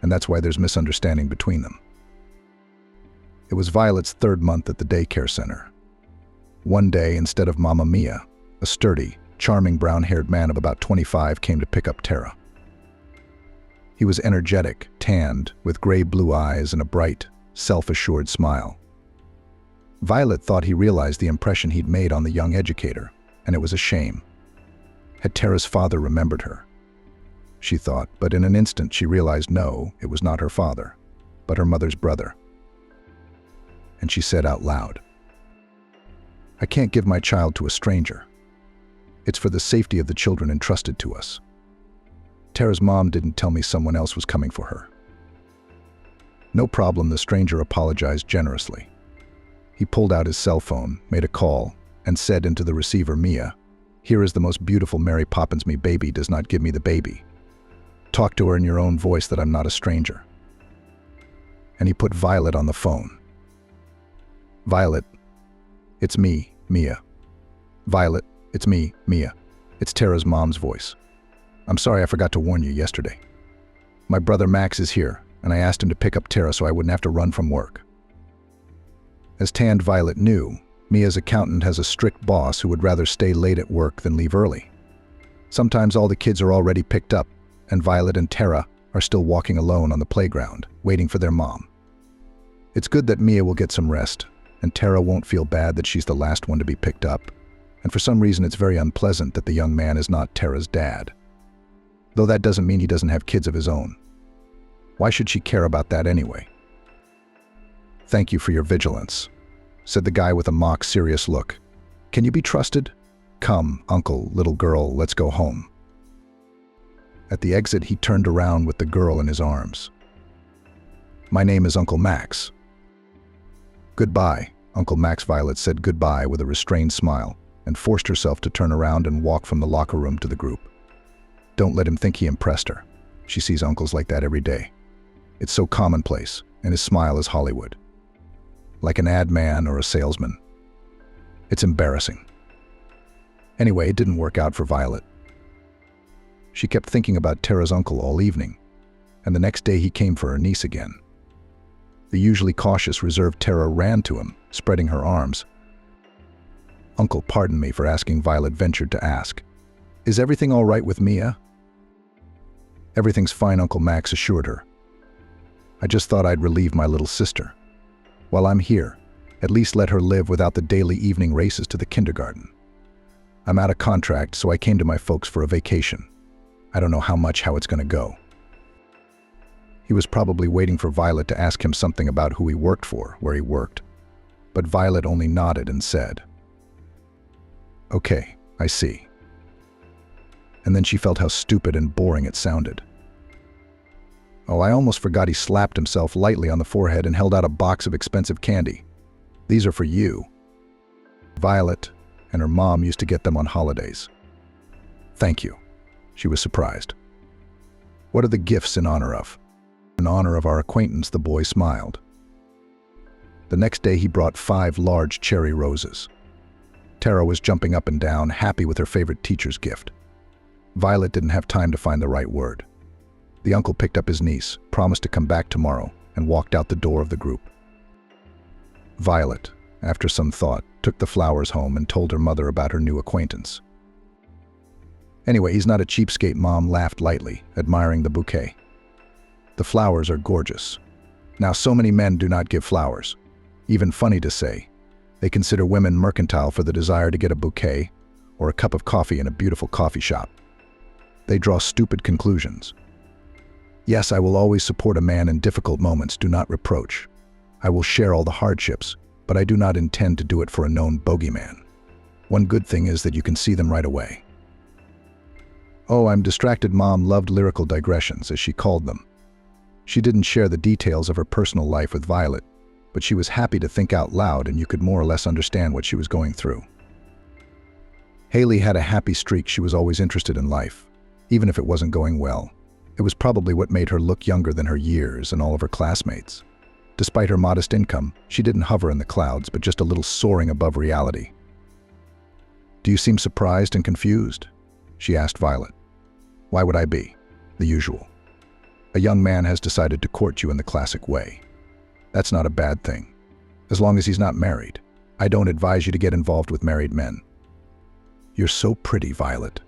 and that's why there's misunderstanding between them. It was Violet's 3rd month at the daycare center. One day, instead of Mama Mia, a sturdy, charming brown-haired man of about 25 came to pick up Tara. He was energetic, tanned, with gray-blue eyes and a bright, self-assured smile. Violet thought he realized the impression he'd made on the young educator, and it was a shame. Had Tara's father remembered her? She thought, but in an instant she realized no, it was not her father, but her mother's brother. And she said out loud, "I can't give my child to a stranger. It's for the safety of the children entrusted to us. Tara's mom didn't tell me someone else was coming for her." "No problem," the stranger apologized generously. He pulled out his cell phone, made a call, and said into the receiver, "Mia, here is the most beautiful Mary Poppins. Me baby does not give me the baby. Talk to her in your own voice that I'm not a stranger." And he put Violet on the phone. "Violet, it's me, Mia. Violet, it's me, Mia. It's Tara's mom's voice. I'm sorry I forgot to warn you yesterday. My brother Max is here, and I asked him to pick up Tara so I wouldn't have to run from work." As tanned Violet knew, Mia's accountant has a strict boss who would rather stay late at work than leave early. Sometimes all the kids are already picked up, and Violet and Tara are still walking alone on the playground, waiting for their mom. It's good that Mia will get some rest, and Tara won't feel bad that she's the last one to be picked up, and for some reason it's very unpleasant that the young man is not Tara's dad. Though that doesn't mean he doesn't have kids of his own. Why should she care about that anyway? "Thank you for your vigilance," said the guy with a mock serious look. "Can you be trusted? Come, uncle, little girl, let's go home." At the exit, he turned around with the girl in his arms. "My name is Uncle Max." "Goodbye, Uncle Max." Violet said goodbye with a restrained smile and forced herself to turn around and walk from the locker room to the group. Don't let him think he impressed her. She sees uncles like that every day. It's so commonplace, and his smile is Hollywood. Like an ad man or a salesman. It's embarrassing. Anyway, it didn't work out for Violet. She kept thinking about Tara's uncle all evening, and the next day he came for her niece again. The usually cautious, reserved Tara ran to him, spreading her arms. "Uncle, pardon me for asking," Violet ventured to ask. "Is everything all right with Mia?" "Everything's fine," Uncle Max assured her. "I just thought I'd relieve my little sister. While I'm here, at least let her live without the daily evening races to the kindergarten. I'm out of contract, so I came to my folks for a vacation. I don't know how it's going to go." He was probably waiting for Violet to ask him something about who he worked for, where he worked. But Violet only nodded and said, "Okay, I see." And then she felt how stupid and boring it sounded. "Oh, I almost forgot." He slapped himself lightly on the forehead and held out a box of expensive candy. "These are for you. Violet and her mom used to get them on holidays." "Thank you." She was surprised. "What are the gifts in honor of?" "In honor of our acquaintance," the boy smiled. The next day he brought 5 large cherry roses. Tara was jumping up and down, happy with her favorite teacher's gift. Violet didn't have time to find the right word. The uncle picked up his niece, promised to come back tomorrow, and walked out the door of the group. Violet, after some thought, took the flowers home and told her mother about her new acquaintance. "Anyway, he's not a cheapskate," Mom laughed lightly, admiring the bouquet. "The flowers are gorgeous. Now, so many men do not give flowers. Even funny to say, they consider women mercantile for the desire to get a bouquet or a cup of coffee in a beautiful coffee shop. They draw stupid conclusions. Yes, I will always support a man in difficult moments. Do not reproach. I will share all the hardships, but I do not intend to do it for a known bogeyman. One good thing is that you can see them right away." "Oh, I'm distracted." Mom loved lyrical digressions, as she called them. She didn't share the details of her personal life with Violet, but she was happy to think out loud and you could more or less understand what she was going through. Haley had a happy streak. She was always interested in life, even if it wasn't going well. It was probably what made her look younger than her years and all of her classmates. Despite her modest income, she didn't hover in the clouds, but just a little soaring above reality. "Do you seem surprised and confused?" she asked Violet. "Why would I be? The usual. A young man has decided to court you in the classic way. That's not a bad thing, as long as he's not married. I don't advise you to get involved with married men." "You're so pretty, Violet.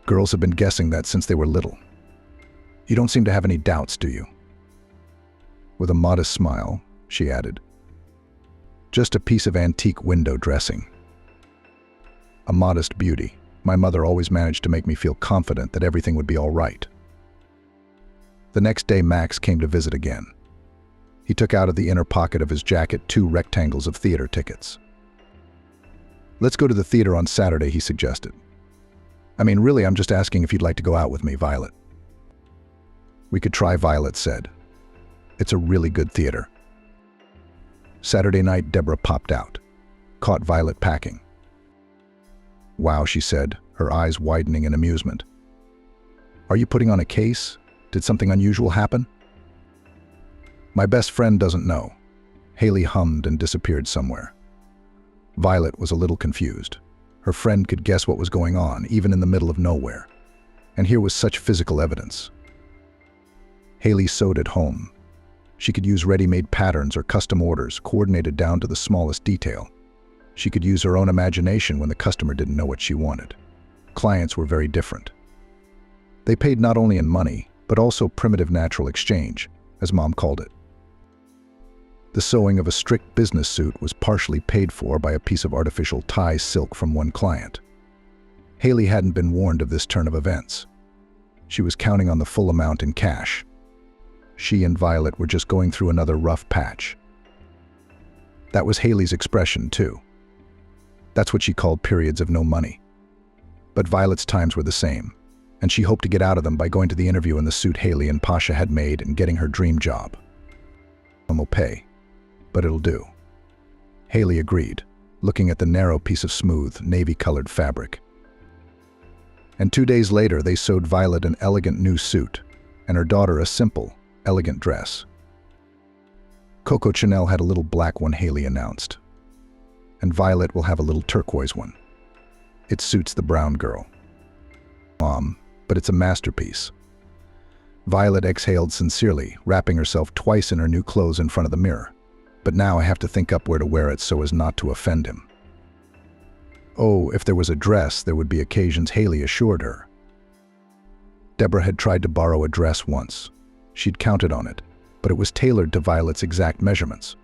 Girls have been guessing that since they were little. You don't seem to have any doubts, do you?" With a modest smile, she added, "Just a piece of antique window dressing." A modest beauty. My mother always managed to make me feel confident that everything would be all right. The next day, Max came to visit again. He took out of the inner pocket of his jacket 2 rectangles of theater tickets. "Let's go to the theater on Saturday," he suggested. "I mean, really, I'm just asking if you'd like to go out with me, Violet." "We could try," Violet said. "It's a really good theater." Saturday night, Deborah popped out, caught Violet packing. "Wow," she said, her eyes widening in amusement. "Are you putting on a case? Did something unusual happen?" "My best friend doesn't know." Haley hummed and disappeared somewhere. Violet was a little confused. Her friend could guess what was going on, even in the middle of nowhere. And here was such physical evidence. Haley sewed at home. She could use ready-made patterns or custom orders, coordinated down to the smallest detail. She could use her own imagination when the customer didn't know what she wanted. Clients were very different. They paid not only in money, but also primitive natural exchange, as Mom called it. The sewing of a strict business suit was partially paid for by a piece of artificial tie silk from one client. Haley hadn't been warned of this turn of events. She was counting on the full amount in cash. She and Violet were just going through another rough patch. That was Haley's expression, too. That's what she called periods of no money. But Violet's times were the same, and she hoped to get out of them by going to the interview in the suit Haley and Pasha had made and getting her dream job. "Will pay, but it'll do." Haley agreed, looking at the narrow piece of smooth, navy-colored fabric. And 2 days later, they sewed Violet an elegant new suit, and her daughter a simple, elegant dress. Coco Chanel had a little black one, Haley announced. And Violet will have a little turquoise one. It suits the brown girl. "Mom, but it's a masterpiece." Violet exhaled sincerely, wrapping herself twice in her new clothes in front of the mirror. "But now I have to think up where to wear it so as not to offend him." "Oh, if there was a dress, there would be occasions," Haley assured her. Deborah had tried to borrow a dress once. She'd counted on it, but it was tailored to Violet's exact measurements.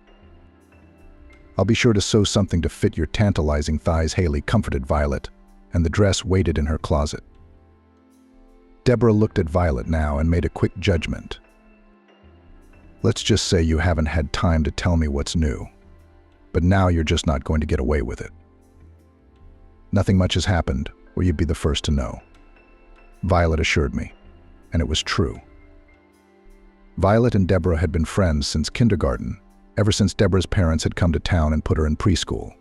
"I'll be sure to sew something to fit your tantalizing thighs," Haley comforted Violet, and the dress waited in her closet. Deborah looked at Violet now and made a quick judgment. "Let's just say you haven't had time to tell me what's new, but now you're just not going to get away with it. Nothing much has happened, or you'd be the first to know." Violet assured me, and it was true. Violet and Deborah had been friends since kindergarten, ever since Deborah's parents had come to town and put her in preschool.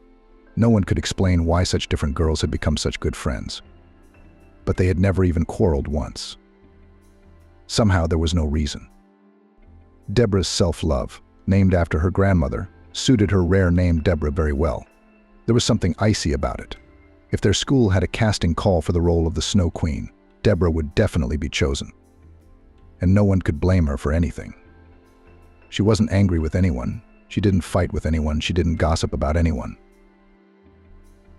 No one could explain why such different girls had become such good friends. But they had never even quarreled once. Somehow there was no reason. Deborah's self-love, named after her grandmother, suited her rare name Deborah very well. There was something icy about it. If their school had a casting call for the role of the Snow Queen, Deborah would definitely be chosen. And no one could blame her for anything. She wasn't angry with anyone. She didn't fight with anyone. She didn't gossip about anyone.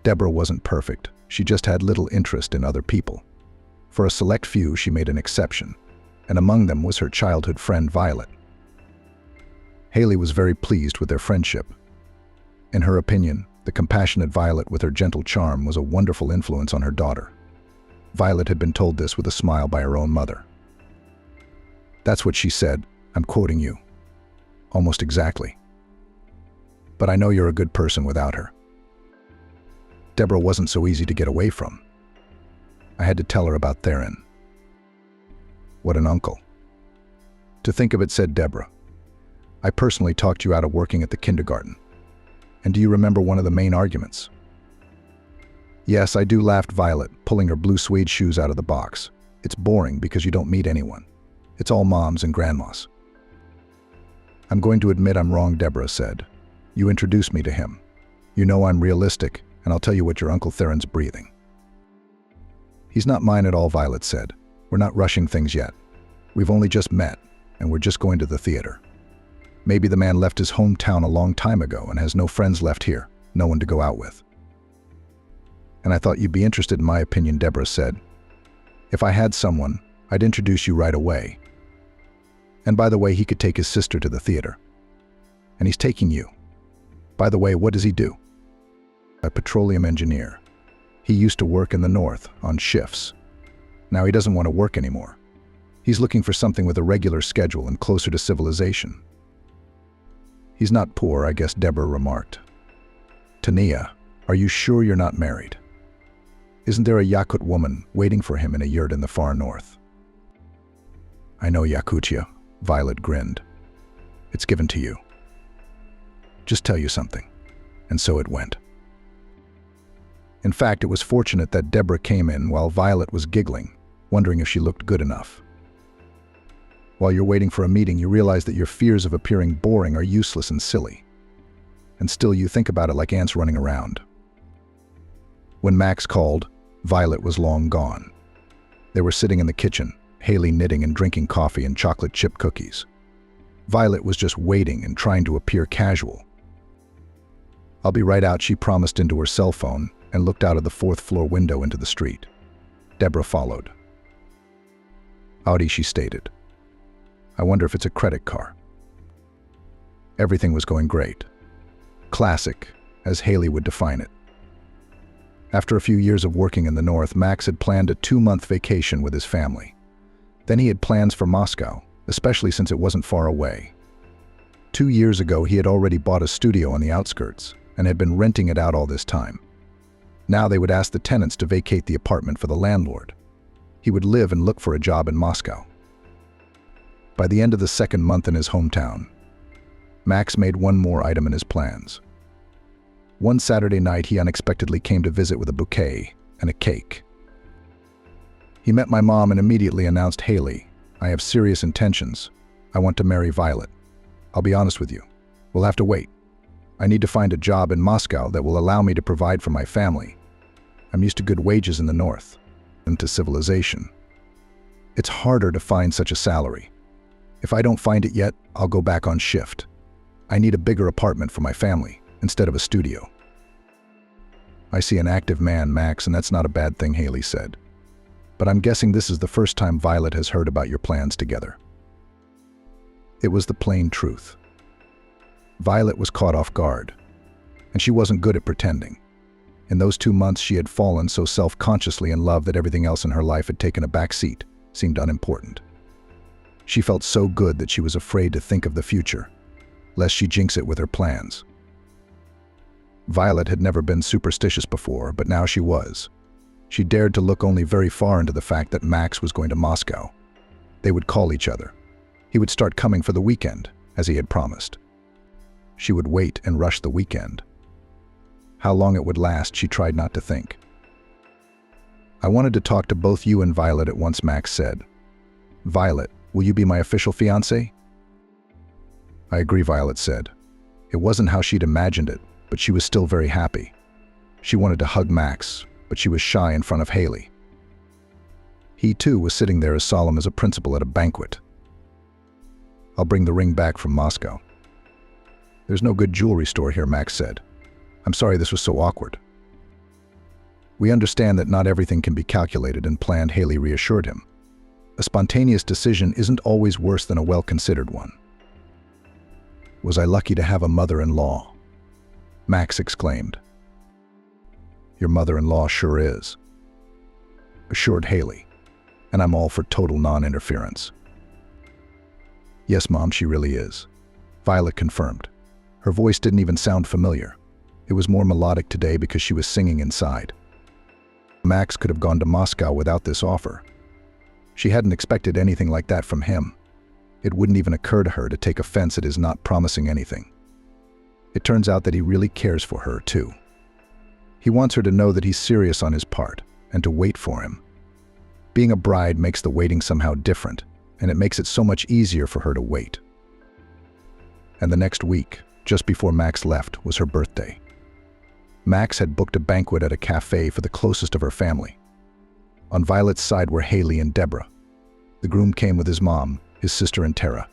Deborah wasn't perfect. She just had little interest in other people. For a select few, she made an exception, and among them was her childhood friend Violet. Haley was very pleased with their friendship. In her opinion, the compassionate Violet with her gentle charm was a wonderful influence on her daughter. Violet had been told this with a smile by her own mother. "That's what she said. I'm quoting you. Almost exactly. But I know you're a good person without her." Deborah wasn't so easy to get away from. I had to tell her about Theron. "What an uncle." "To think of it," said Deborah. "I personally talked you out of working at the kindergarten. And do you remember one of the main arguments?" "Yes, I do," laughed Violet, pulling her blue suede shoes out of the box. "It's boring because you don't meet anyone. It's all moms and grandmas." "I'm going to admit I'm wrong," Deborah said. "You introduced me to him. You know I'm realistic, and I'll tell you what your Uncle Theron's breathing." "He's not mine at all," Violet said. "We're not rushing things yet. We've only just met, and we're just going to the theater. Maybe the man left his hometown a long time ago and has no friends left here, no one to go out with." "And I thought you'd be interested in my opinion," Deborah said. "If I had someone, I'd introduce you right away. And by the way, he could take his sister to the theater. And he's taking you. By the way, what does he do? A petroleum engineer. He used to work in the north, on shifts. Now he doesn't want to work anymore. He's looking for something with a regular schedule and closer to civilization. He's not poor, I guess, Deborah remarked. Tania, are you sure you're not married? Isn't there a Yakut woman waiting for him in a yurt in the far north? I know Yakutia, Violet grinned. It's given to you. Just tell you something. And so it went. In fact, it was fortunate that Deborah came in while Violet was giggling, wondering if she looked good enough. While you're waiting for a meeting, you realize that your fears of appearing boring are useless and silly. And still you think about it like ants running around. When Max called, Violet was long gone. They were sitting in the kitchen, Haley knitting and drinking coffee and chocolate chip cookies. Violet was just waiting and trying to appear casual. I'll be right out, she promised into her cell phone and looked out of the fourth-floor window into the street. Deborah followed. Audi, she stated. I wonder if it's a credit car. Everything was going great. Classic, as Haley would define it. After a few years of working in the north, Max had planned a 2-month vacation with his family. Then he had plans for Moscow, especially since it wasn't far away. 2 years ago, he had already bought a studio on the outskirts and had been renting it out all this time. Now they would ask the tenants to vacate the apartment for the landlord. He would live and look for a job in Moscow. By the end of the 2nd month in his hometown, Max made one more item in his plans. One Saturday night, he unexpectedly came to visit with a bouquet and a cake. He met my mom and immediately announced, Haley, I have serious intentions. I want to marry Violet. I'll be honest with you. We'll have to wait. I need to find a job in Moscow that will allow me to provide for my family. I'm used to good wages in the north and to civilization. It's harder to find such a salary. If I don't find it yet, I'll go back on shift. I need a bigger apartment for my family instead of a studio. I see an active man, Max, and that's not a bad thing, Haley said. But I'm guessing this is the first time Violet has heard about your plans together. It was the plain truth. Violet was caught off guard, and she wasn't good at pretending. In those 2 months, she had fallen so self-consciously in love that everything else in her life had taken a back seat, seemed unimportant. She felt so good that she was afraid to think of the future, lest she jinx it with her plans. Violet had never been superstitious before, but now she was. She dared to look only very far into the fact that Max was going to Moscow. They would call each other. He would start coming for the weekend, as he had promised. She would wait and rush the weekend. How long it would last, she tried not to think. I wanted to talk to both you and Violet at once, Max said. Violet, will you be my official fiancé? I agree, Violet said. It wasn't how she'd imagined it, but she was still very happy. She wanted to hug Max, but she was shy in front of Haley. He too was sitting there as solemn as a principal at a banquet. I'll bring the ring back from Moscow. There's no good jewelry store here, Max said. I'm sorry this was so awkward. We understand that not everything can be calculated and planned, Haley reassured him. A spontaneous decision isn't always worse than a well-considered one. Was I lucky to have a mother-in-law? Max exclaimed. Your mother-in-law sure is, assured Haley, and I'm all for total non-interference. Yes, Mom, she really is, Violet confirmed. Her voice didn't even sound familiar. It was more melodic today because she was singing inside. Max could have gone to Moscow without this offer. She hadn't expected anything like that from him. It wouldn't even occur to her to take offense at his not promising anything. It turns out that he really cares for her, too. He wants her to know that he's serious on his part and to wait for him. Being a bride makes the waiting somehow different, and it makes it so much easier for her to wait. And the next week, just before Max left, was her birthday. Max had booked a banquet at a cafe for the closest of her family. On Violet's side were Haley and Deborah. The groom came with his mom, his sister, and Tara.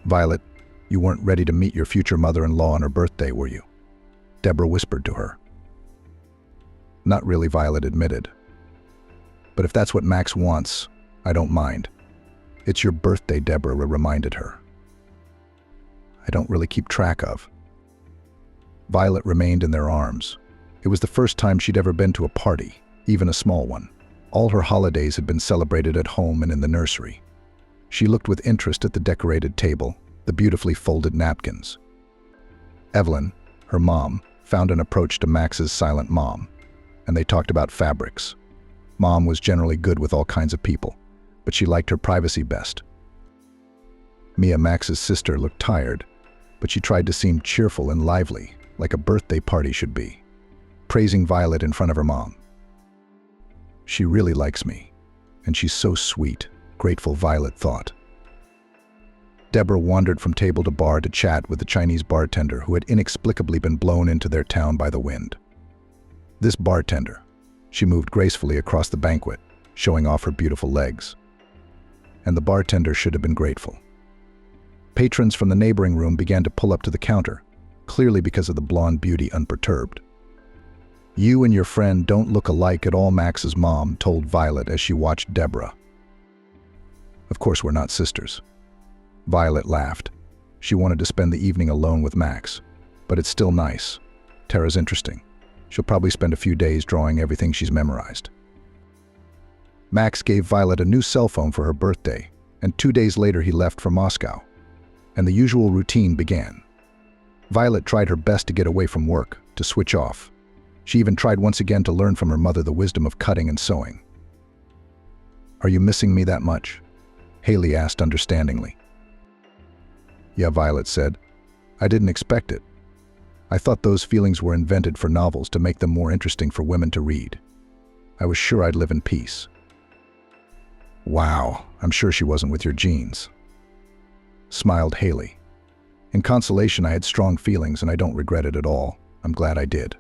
Violet, you weren't ready to meet your future mother-in-law on her birthday, were you? Deborah whispered to her. Not really, Violet admitted. But if that's what Max wants, I don't mind. "It's your birthday," Deborah reminded her. "I don't really keep track of." Violet remained in their arms. It was the first time she'd ever been to a party, even a small one. All her holidays had been celebrated at home and in the nursery. She looked with interest at the decorated table, the beautifully folded napkins. Evelyn, her mom, found an approach to Max's silent mom, and they talked about fabrics. Mom was generally good with all kinds of people, but she liked her privacy best. Mia, Max's sister, looked tired, but she tried to seem cheerful and lively, like a birthday party should be, praising Violet in front of her mom. "She really likes me, and she's so sweet," grateful Violet thought. Deborah wandered from table to bar to chat with the Chinese bartender who had inexplicably been blown into their town by the wind. This bartender, she moved gracefully across the banquet, showing off her beautiful legs. And the bartender should have been grateful. Patrons from the neighboring room began to pull up to the counter, clearly because of the blonde beauty unperturbed. "You and your friend don't look alike at all," Max's mom told Violet as she watched Deborah. "Of course we're not sisters." Violet laughed. She wanted to spend the evening alone with Max. But it's still nice. Tara's interesting. She'll probably spend a few days drawing everything she's memorized. Max gave Violet a new cell phone for her birthday, and 2 days later he left for Moscow. And the usual routine began. Violet tried her best to get away from work, to switch off. She even tried once again to learn from her mother the wisdom of cutting and sewing. "Are you missing me that much?" Haley asked understandingly. "Yeah," Violet said. "I didn't expect it. I thought those feelings were invented for novels to make them more interesting for women to read. I was sure I'd live in peace." "Wow, I'm sure she wasn't with your genes," smiled Haley. "In consolation, I had strong feelings and I don't regret it at all. I'm glad I did."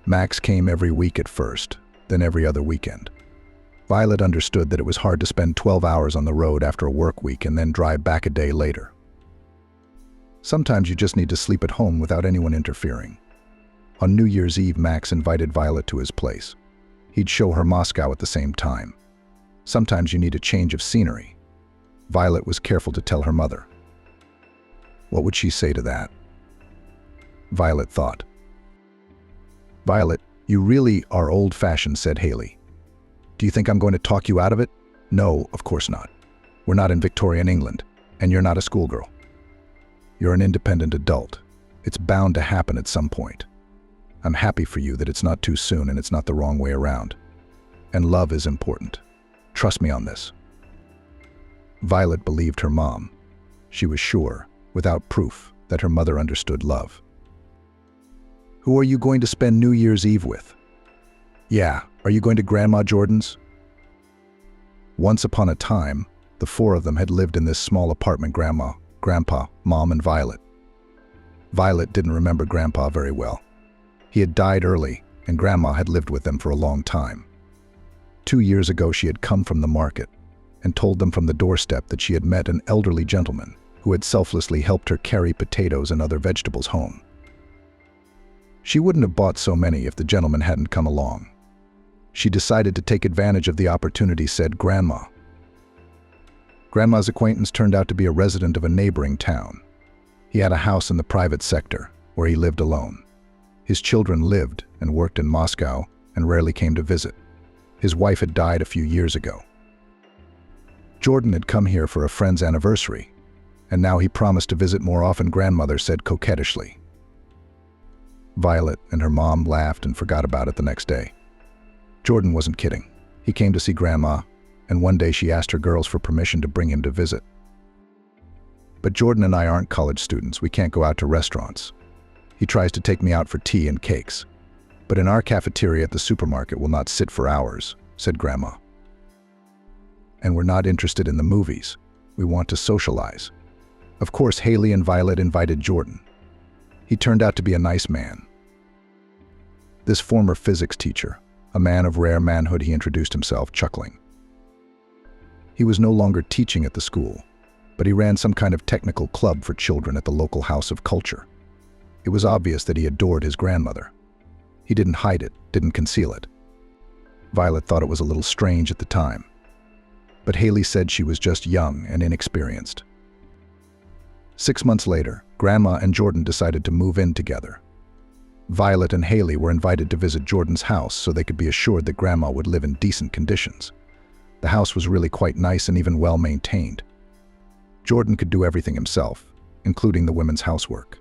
Max came every week at first, then every other weekend. Violet understood that it was hard to spend 12 hours on the road after a work week and then drive back a day later. Sometimes you just need to sleep at home without anyone interfering. On New Year's Eve, Max invited Violet to his place. He'd show her Moscow at the same time. Sometimes you need a change of scenery. Violet was careful to tell her mother. What would she say to that? Violet thought. "Violet, you really are old-fashioned," said Haley. "Do you think I'm going to talk you out of it?" "No, of course not. We're not in Victorian England, and you're not a schoolgirl. You're an independent adult. It's bound to happen at some point. I'm happy for you that it's not too soon and it's not the wrong way around. And love is important. Trust me on this." Violet believed her mom. She was sure, without proof, that her mother understood love. "Who are you going to spend New Year's Eve with?" "Yeah, are you going to Grandma Jordan's?" Once upon a time, the four of them had lived in this small apartment: Grandma, Grandpa, Mom, and Violet. Violet didn't remember Grandpa very well. He had died early, and Grandma had lived with them for a long time. 2 years ago, she had come from the market and told them from the doorstep that she had met an elderly gentleman who had selflessly helped her carry potatoes and other vegetables home. She wouldn't have bought so many if the gentleman hadn't come along. She decided to take advantage of the opportunity, said Grandma. Grandma's acquaintance turned out to be a resident of a neighboring town. He had a house in the private sector, where he lived alone. His children lived and worked in Moscow and rarely came to visit. His wife had died a few years ago. Jordan had come here for a friend's anniversary, and now he promised to visit more often, Grandmother said coquettishly. Violet and her mom laughed and forgot about it the next day. Jordan wasn't kidding. He came to see Grandma, and one day she asked her girls for permission to bring him to visit. But Jordan and I aren't college students. We can't go out to restaurants. He tries to take me out for tea and cakes, but in our cafeteria at the supermarket we'll not sit for hours, said Grandma. And we're not interested in the movies. We want to socialize. Of course, Haley and Violet invited Jordan. He turned out to be a nice man. This former physics teacher, a man of rare manhood, he introduced himself, chuckling. He was no longer teaching at the school, but he ran some kind of technical club for children at the local house of culture. It was obvious that he adored his grandmother. He didn't hide it, didn't conceal it. Violet thought it was a little strange at the time. but Haley said she was just young and inexperienced. 6 months later, Grandma and Jordan decided to move in together. Violet and Haley were invited to visit Jordan's house so they could be assured that Grandma would live in decent conditions. The house was really quite nice and even well maintained. Jordan could do everything himself, including the women's housework.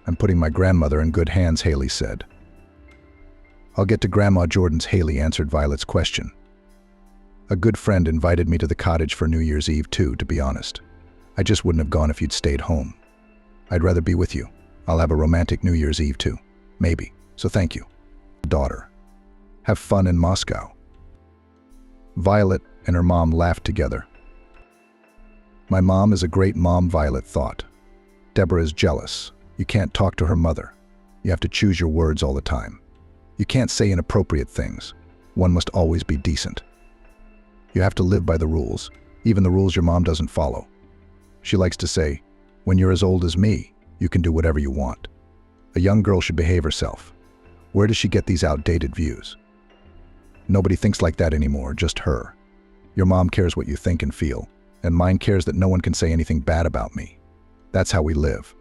"I'm putting my grandmother in good hands," Haley said. "I'll get to Grandma Jordan's," Haley answered Violet's question. "A good friend invited me to the cottage for New Year's Eve too, to be honest. I just wouldn't have gone if you'd stayed home. I'd rather be with you. I'll have a romantic New Year's Eve too. Maybe. So thank you. Daughter. Have fun in Moscow." Violet and her mom laughed together. "My mom is a great mom," Violet thought. "Deborah is jealous. You can't talk to her mother. You have to choose your words all the time. You can't say inappropriate things. One must always be decent. You have to live by the rules, even the rules your mom doesn't follow. She likes to say, 'When you're as old as me, you can do whatever you want.' A young girl should behave herself. Where does she get these outdated views? Nobody thinks like that anymore, just her. Your mom cares what you think and feel, and mine cares that no one can say anything bad about me. That's how we live.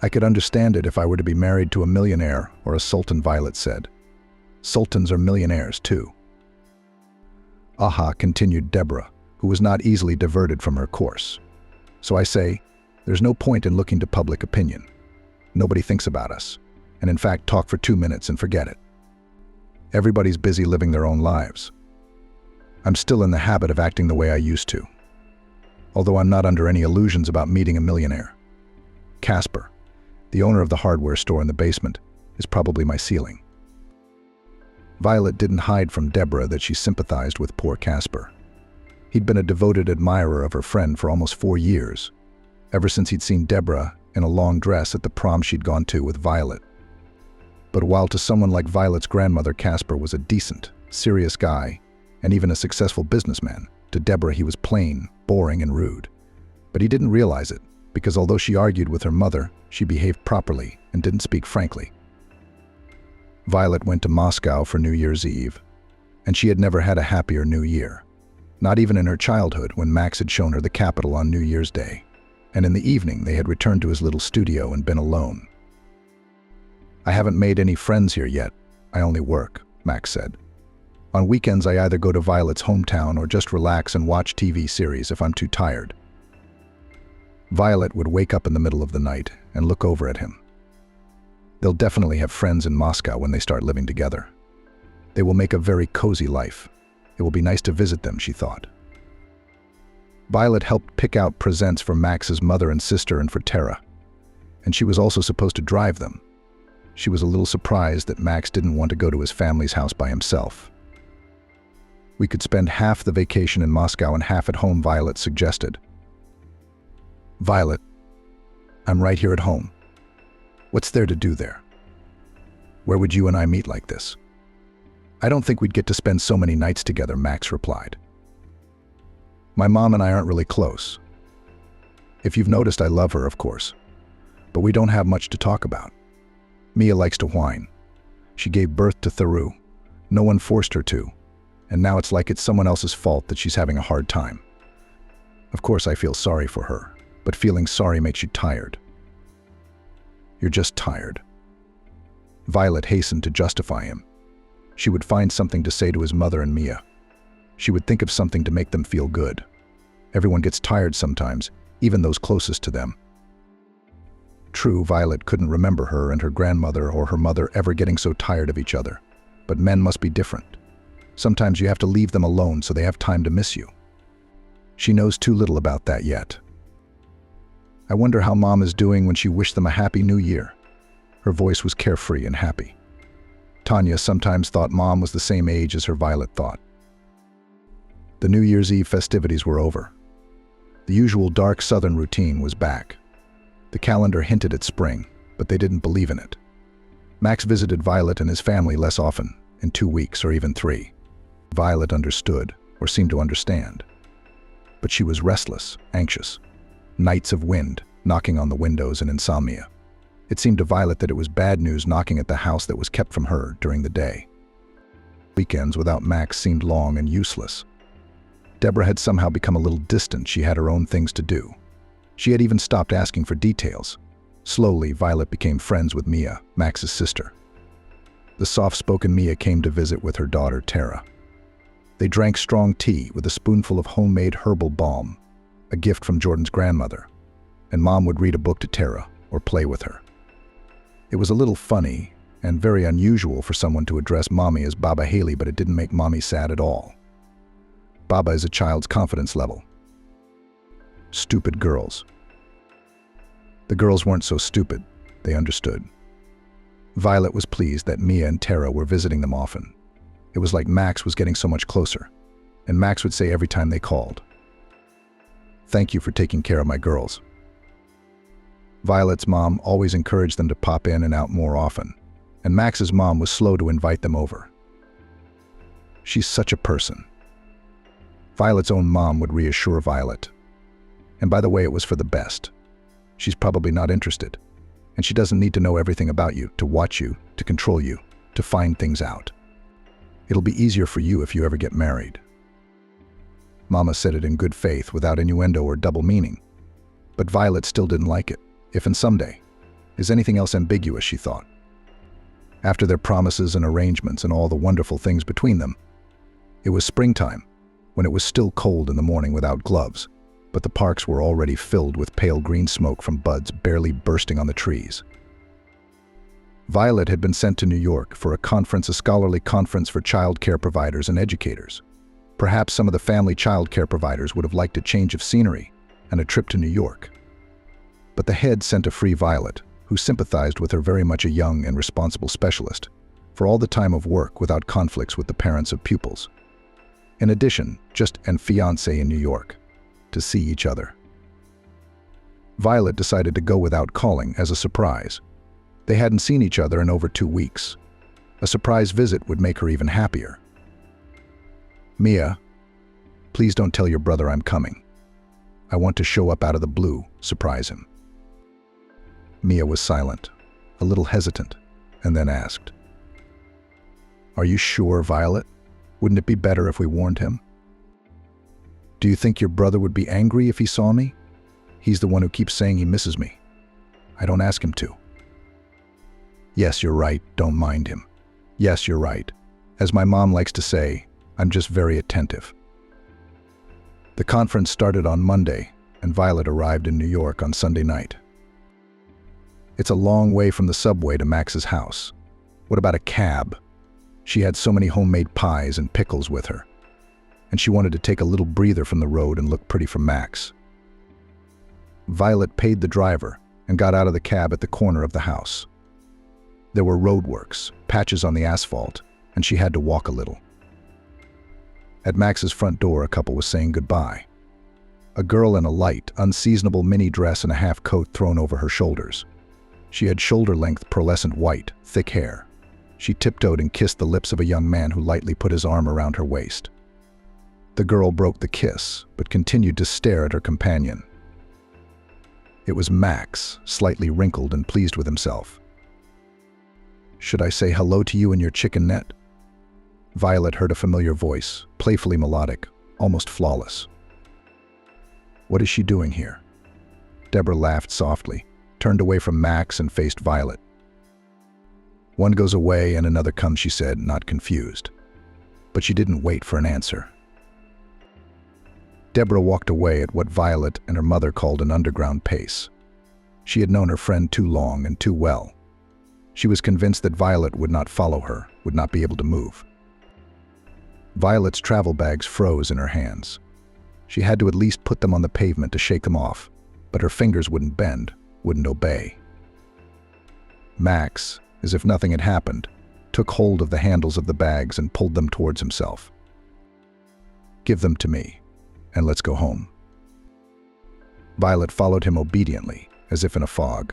I could understand it if I were to be married to a millionaire or a sultan," Violet said. "Sultans are millionaires too." "Aha," continued Deborah, who was not easily diverted from her course. "So I say, there's no point in looking to public opinion. Nobody thinks about us, and in fact talk for 2 minutes and forget it. Everybody's busy living their own lives. I'm still in the habit of acting the way I used to, although I'm not under any illusions about meeting a millionaire. Casper, the owner of the hardware store in the basement, is probably my ceiling." Violet didn't hide from Deborah that she sympathized with poor Casper. He'd been a devoted admirer of her friend for almost 4 years, ever since he'd seen Deborah in a long dress at the prom she'd gone to with Violet. But while to someone like Violet's grandmother Casper was a decent, serious guy, and even a successful businessman, to Deborah he was plain, boring, and rude. But he didn't realize it, because although she argued with her mother, she behaved properly and didn't speak frankly. Violet went to Moscow for New Year's Eve, and she had never had a happier New Year. Not even in her childhood, when Max had shown her the capital on New Year's Day, and in the evening they had returned to his little studio and been alone. "I haven't made any friends here yet. I only work," Max said. "On weekends I either go to Violet's hometown or just relax and watch TV series if I'm too tired." Violet would wake up in the middle of the night and look over at him. They'll definitely have friends in Moscow when they start living together. They will make a very cozy life. It will be nice to visit them, she thought. Violet helped pick out presents for Max's mother and sister and for Tara, and she was also supposed to drive them. She was a little surprised that Max didn't want to go to his family's house by himself. "We could spend half the vacation in Moscow and half at home," Violet suggested. "Violet, I'm right here at home. What's there to do there? Where would you and I meet like this?" "I don't think we'd get to spend so many nights together," Max replied. "My mom and I aren't really close. If you've noticed, I love her, of course, but we don't have much to talk about. Mia likes to whine. She gave birth to Theru. No one forced her to, and now it's like it's someone else's fault that she's having a hard time. Of course I feel sorry for her, but feeling sorry makes you tired." "You're just tired." Violet hastened to justify him. She would find something to say to his mother and Mia. She would think of something to make them feel good. Everyone gets tired sometimes, even those closest to them. True, Violet couldn't remember her and her grandmother or her mother ever getting so tired of each other. But men must be different. Sometimes you have to leave them alone so they have time to miss you. She knows too little about that yet. "I wonder how Mom is doing when she wished them a Happy New Year." Her voice was carefree and happy. Tanya sometimes thought Mom was the same age as her Violet thought. The New Year's Eve festivities were over. The usual dark southern routine was back. The calendar hinted at spring, but they didn't believe in it. Max visited Violet and his family less often, in 2 weeks or even 3. Violet understood, or seemed to understand. But she was restless, anxious. Nights of wind, knocking on the windows, and insomnia. It seemed to Violet that it was bad news knocking at the house that was kept from her during the day. Weekends without Max seemed long and useless. Deborah had somehow become a little distant. She had her own things to do. She had even stopped asking for details. Slowly, Violet became friends with Mia, Max's sister. The soft-spoken Mia came to visit with her daughter, Tara. They drank strong tea with a spoonful of homemade herbal balm, a gift from Jordan's grandmother, and Mom would read a book to Tara or play with her. It was a little funny and very unusual for someone to address Mommy as Baba Haley, but it didn't make Mommy sad at all. Baba is a child's confidence level. Stupid girls. The girls weren't so stupid. They understood. Violet was pleased that Mia and Tara were visiting them often. It was like Max was getting so much closer, and Max would say every time they called, "Thank you for taking care of my girls." Violet's mom always encouraged them to pop in and out more often, and Max's mom was slow to invite them over. "She's such a person." Violet's own mom would reassure Violet. "And by the way, it was for the best. She's probably not interested, and she doesn't need to know everything about you, to watch you, to control you, to find things out. It'll be easier for you if you ever get married." Mama said it in good faith, without innuendo or double meaning. But Violet still didn't like it. If and someday. Is anything else ambiguous, she thought. After their promises and arrangements and all the wonderful things between them, it was springtime, when it was still cold in the morning without gloves, but the parks were already filled with pale green smoke from buds barely bursting on the trees. Violet had been sent to New York for a scholarly conference for child care providers and educators. Perhaps some of the family child care providers would have liked a change of scenery and a trip to New York. But the head sent a free Violet, who sympathized with her, very much a young and responsible specialist, for all the time of work without conflicts with the parents of pupils. In addition, just and fiancé in New York, to see each other. Violet decided to go without calling as a surprise. They hadn't seen each other in over 2 weeks. A surprise visit would make her even happier. "Mia, please don't tell your brother I'm coming. I want to show up out of the blue, surprise him." Mia was silent, a little hesitant, and then asked, "Are you sure, Violet? Wouldn't it be better if we warned him? Do you think your brother would be angry if he saw me? He's the one who keeps saying he misses me. I don't ask him to." "Yes, you're right, don't mind him. Yes, you're right. As my mom likes to say, I'm just very attentive." The conference started on Monday, and Violet arrived in New York on Sunday night. It's a long way from the subway to Max's house. What about a cab? She had so many homemade pies and pickles with her, and she wanted to take a little breather from the road and look pretty for Max. Violet paid the driver and got out of the cab at the corner of the house. There were roadworks, patches on the asphalt, and she had to walk a little. At Max's front door, a couple was saying goodbye. A girl in a light, unseasonable mini dress and a half coat thrown over her shoulders. She had shoulder-length, pearlescent white, thick hair. She tiptoed and kissed the lips of a young man who lightly put his arm around her waist. The girl broke the kiss, but continued to stare at her companion. It was Max, slightly wrinkled and pleased with himself. "Should I say hello to you in your chicken net?" Violet heard a familiar voice, playfully melodic, almost flawless. What is she doing here? Deborah laughed softly, turned away from Max and faced Violet. One goes away and another comes, she said, not confused. But she didn't wait for an answer. Deborah walked away at what Violet and her mother called an underground pace. She had known her friend too long and too well. She was convinced that Violet would not follow her, would not be able to move. Violet's travel bags froze in her hands. She had to at least put them on the pavement to shake them off, but her fingers wouldn't bend, wouldn't obey. Max, as if nothing had happened, took hold of the handles of the bags and pulled them towards himself. "Give them to me, and let's go home." Violet followed him obediently, as if in a fog.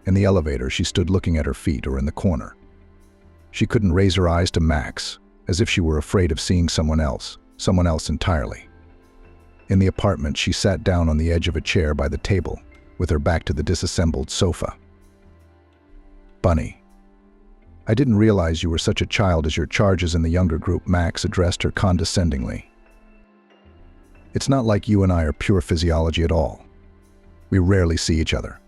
In the elevator, she stood looking at her feet or in the corner. She couldn't raise her eyes to Max, as if she were afraid of seeing someone else entirely. In the apartment, she sat down on the edge of a chair by the table, with her back to the disassembled sofa. "Bunny, I didn't realize you were such a child as your charges in the younger group, Max addressed her condescendingly. It's not like you and I are pure physiology at all. We rarely see each other.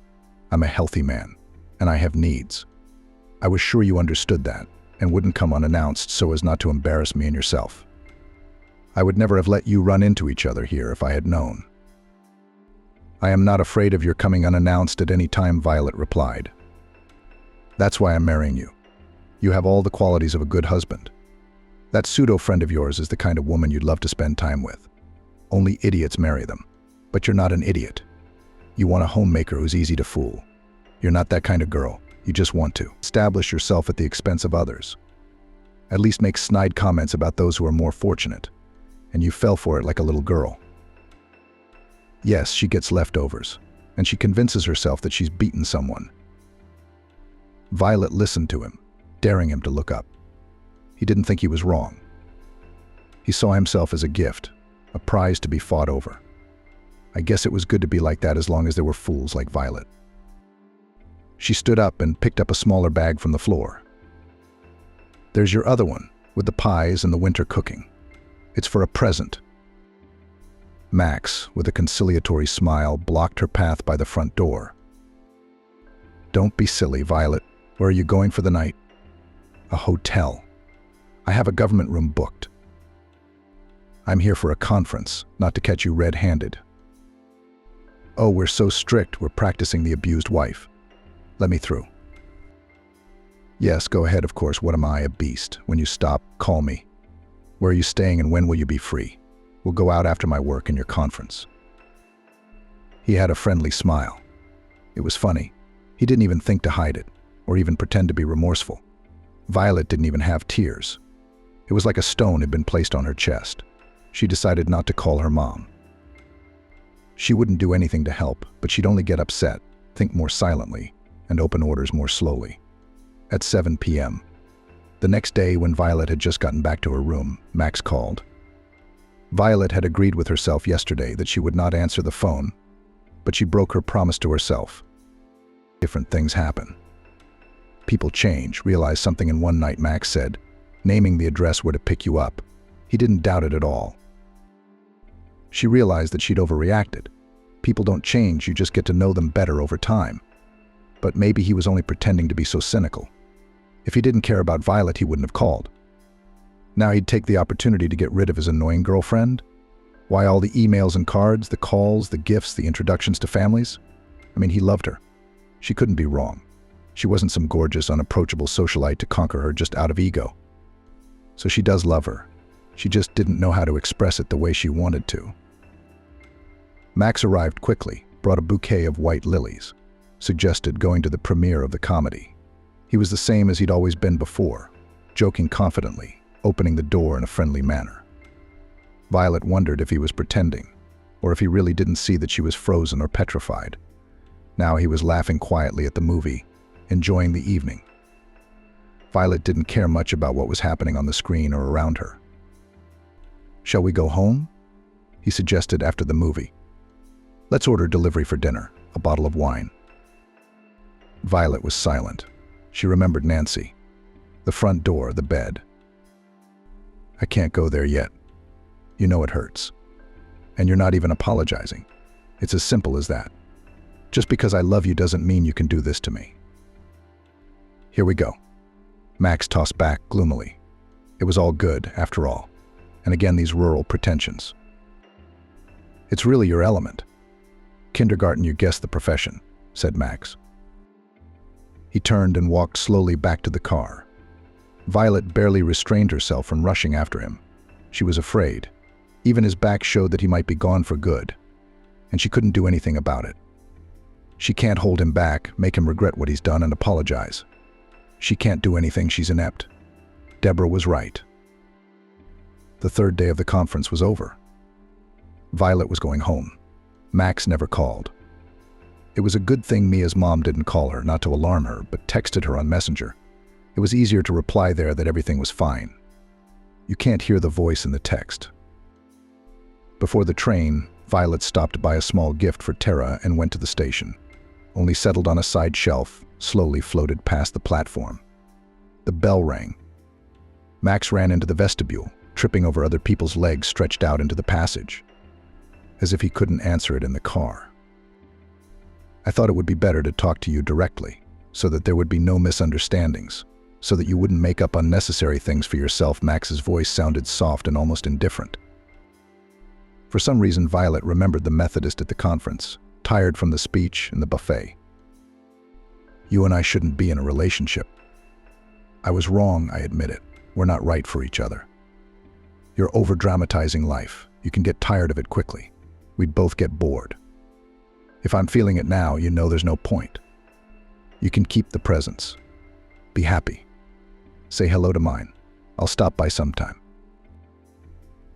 I'm a healthy man, and I have needs. I was sure you understood that, and wouldn't come unannounced so as not to embarrass me and yourself. I would never have let you run into each other here if I had known. I am not afraid of your coming unannounced at any time, Violet replied. That's why I'm marrying you. You have all the qualities of a good husband. That pseudo-friend of yours is the kind of woman you'd love to spend time with. Only idiots marry them. But you're not an idiot. You want a homemaker who's easy to fool. You're not that kind of girl. You just want to establish yourself at the expense of others. At least make snide comments about those who are more fortunate. And you fell for it like a little girl. Yes, she gets leftovers, and she convinces herself that she's beaten someone. Violet listened to him, daring him to look up. He didn't think he was wrong. He saw himself as a gift, a prize to be fought over. I guess it was good to be like that as long as there were fools like Violet. She stood up and picked up a smaller bag from the floor. There's your other one, with the pies and the winter cooking. It's for a present. Max, with a conciliatory smile, blocked her path by the front door. Don't be silly, Violet. Where are you going for the night? A hotel. I have a government room booked. I'm here for a conference, not to catch you red-handed. Oh, we're so strict, we're practicing the abused wife. Let me through. Yes, go ahead, of course. What am I, a beast? When you stop, call me. Where are you staying and when will you be free? We'll go out after my work and your conference. He had a friendly smile. It was funny. He didn't even think to hide it, or even pretend to be remorseful. Violet didn't even have tears. It was like a stone had been placed on her chest. She decided not to call her mom. She wouldn't do anything to help, but she'd only get upset, think more silently, and open orders more slowly. At 7 p.m. The next day, when Violet had just gotten back to her room, Max called. Violet had agreed with herself yesterday that she would not answer the phone, but she broke her promise to herself. Different things happen. People change, realize something in one night, Max said, naming the address where to pick you up. He didn't doubt it at all. She realized that she'd overreacted. People don't change, you just get to know them better over time. But maybe he was only pretending to be so cynical. If he didn't care about Violet, he wouldn't have called. Now he'd take the opportunity to get rid of his annoying girlfriend? Why all the emails and cards, the calls, the gifts, the introductions to families? I mean, he loved her. She couldn't be wrong. She wasn't some gorgeous, unapproachable socialite to conquer her just out of ego. So she does love her. She just didn't know how to express it the way she wanted to. Max arrived quickly, brought a bouquet of white lilies, suggested going to the premiere of the comedy. He was the same as he'd always been before, joking confidently, opening the door in a friendly manner. Violet wondered if he was pretending, or if he really didn't see that she was frozen or petrified. Now he was laughing quietly at the movie, enjoying the evening. Violet didn't care much about what was happening on the screen or around her. Shall we go home? He suggested after the movie. Let's order delivery for dinner, a bottle of wine. Violet was silent. She remembered Nancy. The front door, the bed. I can't go there yet. You know it hurts. And you're not even apologizing. It's as simple as that. Just because I love you doesn't mean you can do this to me. Here we go. Max tossed back gloomily. It was all good, after all. And again, these rural pretensions. It's really your element. Kindergarten, you guessed the profession, said Max. He turned and walked slowly back to the car. Violet barely restrained herself from rushing after him. She was afraid. Even his back showed that he might be gone for good, and she couldn't do anything about it. She can't hold him back, make him regret what he's done and apologize. She can't do anything, she's inept. Deborah was right. The third day of the conference was over. Violet was going home. Max never called. It was a good thing Mia's mom didn't call her, not to alarm her, but texted her on Messenger. It was easier to reply there that everything was fine. You can't hear the voice in the text. Before the train, Violet stopped to buy a small gift for Tara and went to the station. Only settled on a side shelf, slowly floated past the platform. The bell rang. Max ran into the vestibule, tripping over other people's legs stretched out into the passage, as if he couldn't answer it in the car. I thought it would be better to talk to you directly, so that there would be no misunderstandings, so that you wouldn't make up unnecessary things for yourself. Max's voice sounded soft and almost indifferent. For some reason, Violet remembered the Methodist at the conference, tired from the speech and the buffet. You and I shouldn't be in a relationship. I was wrong, I admit it. We're not right for each other. You're over-dramatizing life. You can get tired of it quickly. We'd both get bored. If I'm feeling it now, you know there's no point. You can keep the presents. Be happy. Say hello to mine. I'll stop by sometime.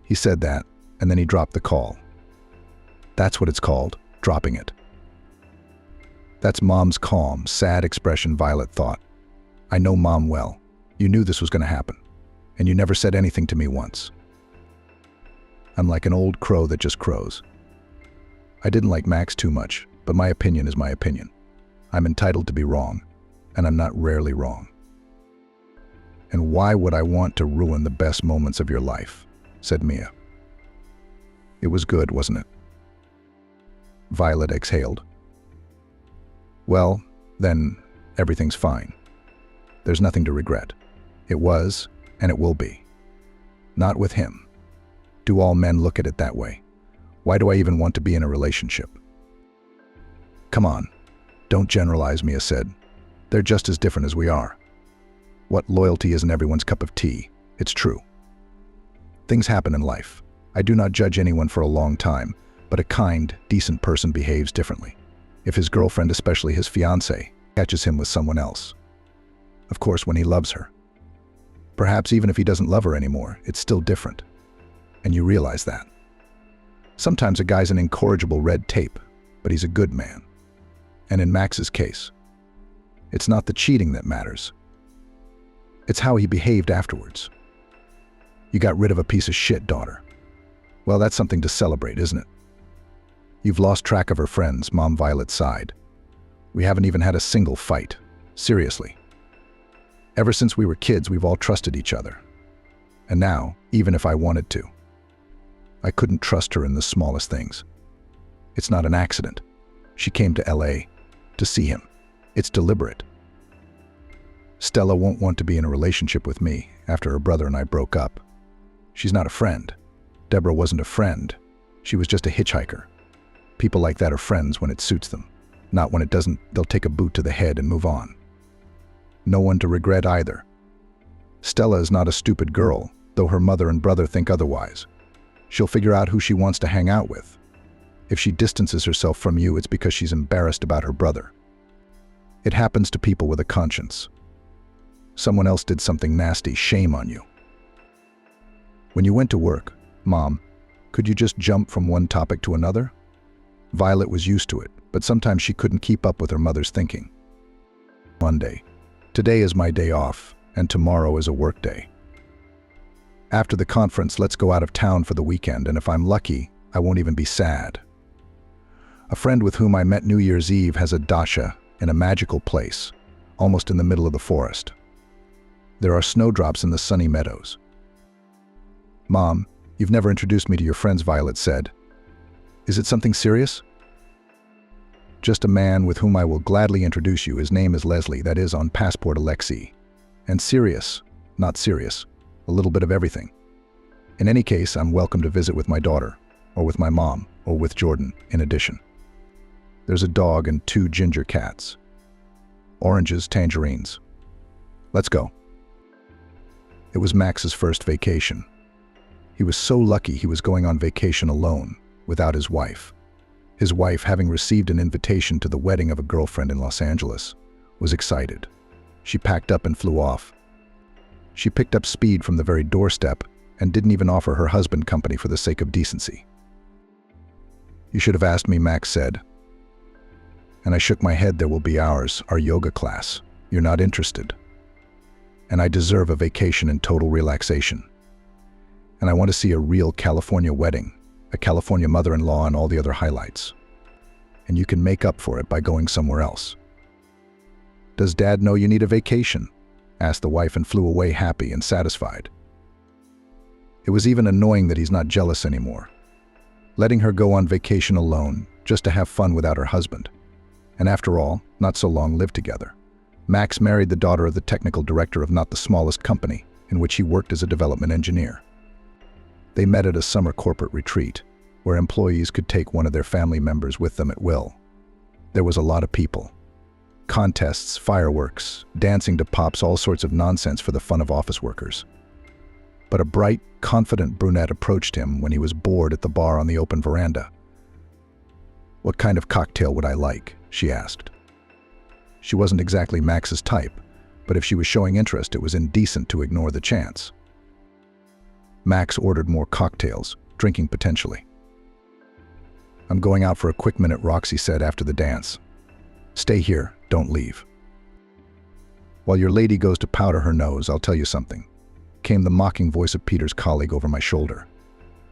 He said that, and then he dropped the call. That's what it's called, dropping it. That's Mom's calm, sad expression, Violet thought. I know Mom well. You knew this was going to happen, and you never said anything to me once. I'm like an old crow that just crows. I didn't like Max too much, but my opinion is my opinion. I'm entitled to be wrong, and I'm not rarely wrong. And why would I want to ruin the best moments of your life? Said Mia. It was good, wasn't it? Violet exhaled. Well, then, everything's fine. There's nothing to regret. It was, and it will be. Not with him. Do all men look at it that way? Why do I even want to be in a relationship? Come on, don't generalize, Mia said. They're just as different as we are. What loyalty isn't everyone's cup of tea. It's true. Things happen in life. I do not judge anyone for a long time, but a kind, decent person behaves differently. If his girlfriend, especially his fiancée, catches him with someone else. Of course, when he loves her. Perhaps even if he doesn't love her anymore, it's still different. And you realize that. Sometimes a guy's an incorrigible red tape, but he's a good man. And in Max's case, it's not the cheating that matters. It's how he behaved afterwards. You got rid of a piece of shit daughter. Well, that's something to celebrate, isn't it? You've lost track of her friends, Mom Violet sighed. We haven't even had a single fight. Seriously. Ever since we were kids, we've all trusted each other. And now, even if I wanted to, I couldn't trust her in the smallest things. It's not an accident. She came to LA to see him. It's deliberate. Stella won't want to be in a relationship with me after her brother and I broke up. She's not a friend. Deborah wasn't a friend. She was just a hitchhiker. People like that are friends when it suits them. Not when it doesn't, they'll take a boot to the head and move on. No one to regret either. Stella is not a stupid girl, though her mother and brother think otherwise. She'll figure out who she wants to hang out with. If she distances herself from you, it's because she's embarrassed about her brother. It happens to people with a conscience. Someone else did something nasty, shame on you. When you went to work, Mom, could you just jump from one topic to another? Violet was used to it, but sometimes she couldn't keep up with her mother's thinking. Monday. Today is my day off, and tomorrow is a work day. After the conference, let's go out of town for the weekend, and if I'm lucky, I won't even be sad. A friend with whom I met New Year's Eve has a dacha in a magical place, almost in the middle of the forest. There are snowdrops in the sunny meadows. Mom, you've never introduced me to your friends, Violet said. Is it something serious? Just a man with whom I will gladly introduce you. His name is Leslie, that is on passport Alexei. And serious, not serious, a little bit of everything. In any case, I'm welcome to visit with my daughter, or with my mom, or with Jordan, in addition. There's a dog and 2 ginger cats. Oranges, tangerines. Let's go. It was Max's first vacation. He was so lucky he was going on vacation alone, without his wife. His wife, having received an invitation to the wedding of a girlfriend in Los Angeles, was excited. She packed up and flew off. She picked up speed from the very doorstep and didn't even offer her husband company for the sake of decency. You should have asked me, Max said. And I shook my head. There will be ours, our yoga class. You're not interested. And I deserve a vacation and total relaxation. And I want to see a real California wedding, a California mother-in-law and all the other highlights. And you can make up for it by going somewhere else. Does Dad know you need a vacation? asked the wife and flew away happy and satisfied. It was even annoying that he's not jealous anymore. Letting her go on vacation alone, just to have fun without her husband. And after all, not so long lived together. Max married the daughter of the technical director of not the smallest company, in which he worked as a development engineer. They met at a summer corporate retreat, where employees could take one of their family members with them at will. There was a lot of people. Contests, fireworks, dancing to pops, all sorts of nonsense for the fun of office workers. But a bright, confident brunette approached him when he was bored at the bar on the open veranda. "What kind of cocktail would I like?" she asked. She wasn't exactly Max's type, but if she was showing interest, it was indecent to ignore the chance. Max ordered more cocktails, drinking potentially. "I'm going out for a quick minute," Roxy said after the dance. "Stay here, don't leave." "While your lady goes to powder her nose, I'll tell you something," came the mocking voice of Peter's colleague over my shoulder,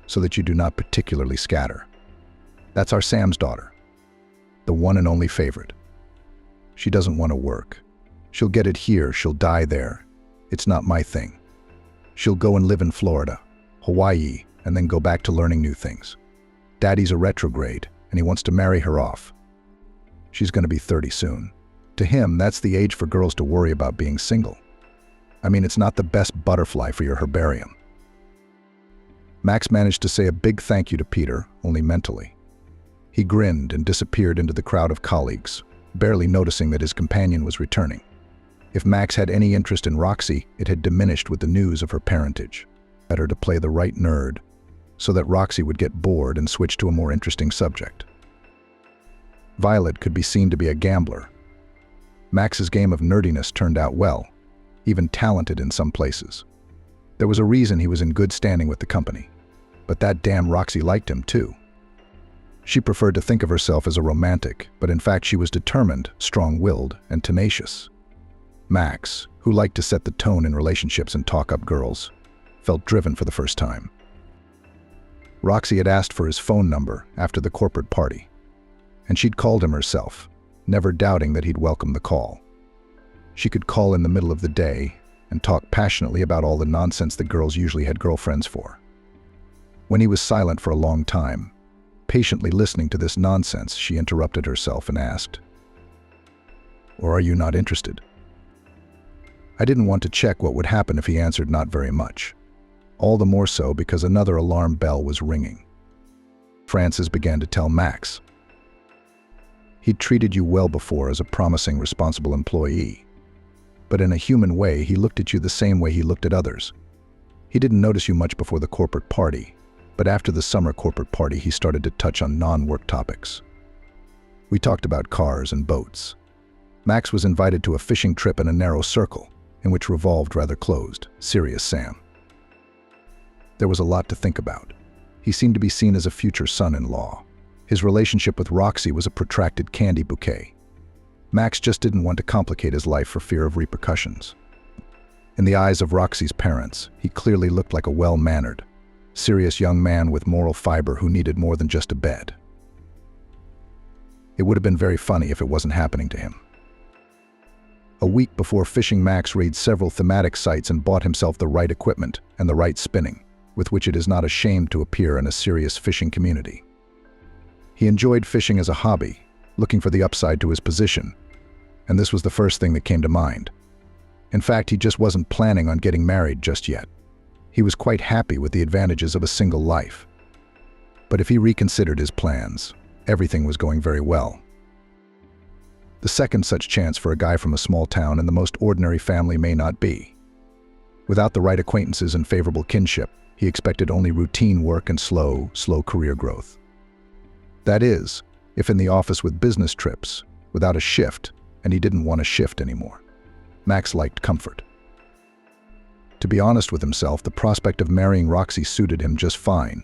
"so that you do not particularly scatter. That's our Sam's daughter, the one and only favorite. She doesn't want to work. She'll get it here, she'll die there. It's not my thing. She'll go and live in Florida, Hawaii, and then go back to learning new things. Daddy's a retrograde, and he wants to marry her off. She's going to be 30 soon. To him, that's the age for girls to worry about being single. I mean, it's not the best butterfly for your herbarium." Max managed to say a big thank you to Peter, only mentally. He grinned and disappeared into the crowd of colleagues, barely noticing that his companion was returning. If Max had any interest in Roxy, it had diminished with the news of her parentage. Better to play the right nerd, so that Roxy would get bored and switch to a more interesting subject. Violet could be seen to be a gambler. Max's game of nerdiness turned out well, even talented in some places. There was a reason he was in good standing with the company. But that damn Roxy liked him too. She preferred to think of herself as a romantic, but in fact she was determined, strong-willed, and tenacious. Max, who liked to set the tone in relationships and talk up girls, felt driven for the first time. Roxy had asked for his phone number after the corporate party, and she'd called him herself, never doubting that he'd welcome the call. She could call in the middle of the day and talk passionately about all the nonsense that girls usually had girlfriends for. When he was silent for a long time, patiently listening to this nonsense, she interrupted herself and asked, "Or are you not interested?" I didn't want to check what would happen if he answered not very much. All the more so because another alarm bell was ringing. Francis began to tell Max. He'd treated you well before as a promising, responsible employee. But in a human way, he looked at you the same way he looked at others. He didn't notice you much before the corporate party, but after the summer corporate party, he started to touch on non-work topics. We talked about cars and boats. Max was invited to a fishing trip in a narrow circle, in which revolved rather closed, serious Sam. There was a lot to think about. He seemed to be seen as a future son-in-law. His relationship with Roxy was a protracted candy bouquet. Max just didn't want to complicate his life for fear of repercussions. In the eyes of Roxy's parents, he clearly looked like a well-mannered, serious young man with moral fiber who needed more than just a bed. It would have been very funny if it wasn't happening to him. A week before fishing, Max raided several thematic sites and bought himself the right equipment and the right spinning, with which it is not ashamed to appear in a serious fishing community. He enjoyed fishing as a hobby, looking for the upside to his position, and this was the first thing that came to mind. In fact, he just wasn't planning on getting married just yet. He was quite happy with the advantages of a single life. But if he reconsidered his plans, everything was going very well. The second such chance for a guy from a small town in the most ordinary family may not be. Without the right acquaintances and favorable kinship, he expected only routine work and slow career growth. That is, if in the office with business trips, without a shift, and he didn't want a shift anymore. Max liked comfort. To be honest with himself, the prospect of marrying Roxy suited him just fine.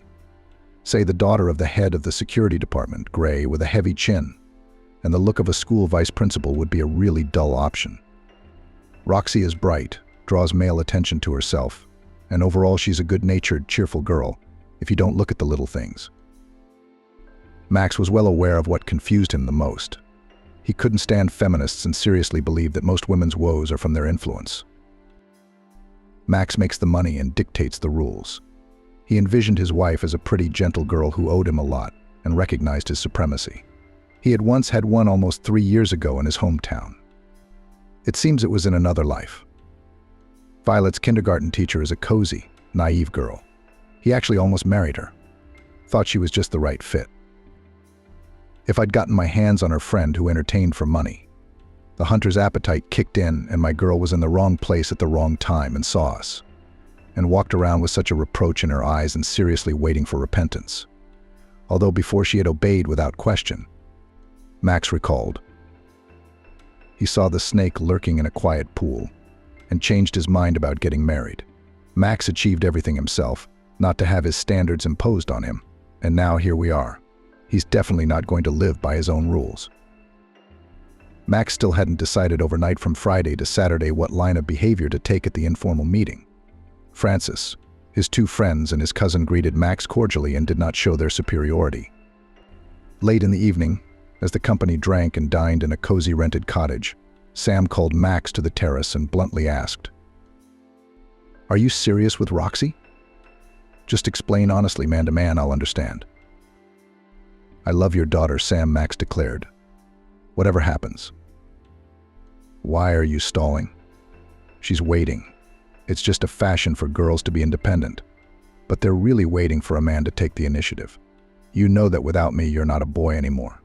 Say the daughter of the head of the security department, gray, with a heavy chin, and the look of a school vice principal would be a really dull option. Roxy is bright, draws male attention to herself, and overall she's a good-natured, cheerful girl, if you don't look at the little things. Max was well aware of what confused him the most. He couldn't stand feminists and seriously believed that most women's woes are from their influence. Max makes the money and dictates the rules. He envisioned his wife as a pretty, gentle girl who owed him a lot and recognized his supremacy. He had once had one almost 3 years ago in his hometown. It seems it was in another life. Violet's kindergarten teacher is a cozy, naive girl. He actually almost married her. Thought she was just the right fit. If I'd gotten my hands on her friend who entertained for money, the hunter's appetite kicked in and my girl was in the wrong place at the wrong time and saw us, and walked around with such a reproach in her eyes and seriously waiting for repentance. Although before she had obeyed without question, Max recalled. He saw the snake lurking in a quiet pool and changed his mind about getting married. Max achieved everything himself, not to have his standards imposed on him, and now here we are. He's definitely not going to live by his own rules. Max still hadn't decided overnight from Friday to Saturday what line of behavior to take at the informal meeting. Francis, his 2 friends, and his cousin greeted Max cordially and did not show their superiority. Late in the evening, as the company drank and dined in a cozy rented cottage, Sam called Max to the terrace and bluntly asked, "Are you serious with Roxy? Just explain honestly, man to man, I'll understand." "I love your daughter, Sam," Max declared. "Whatever happens." "Why are you stalling?" "She's waiting. It's just a fashion for girls to be independent. But they're really waiting for a man to take the initiative. You know that without me, you're not a boy anymore.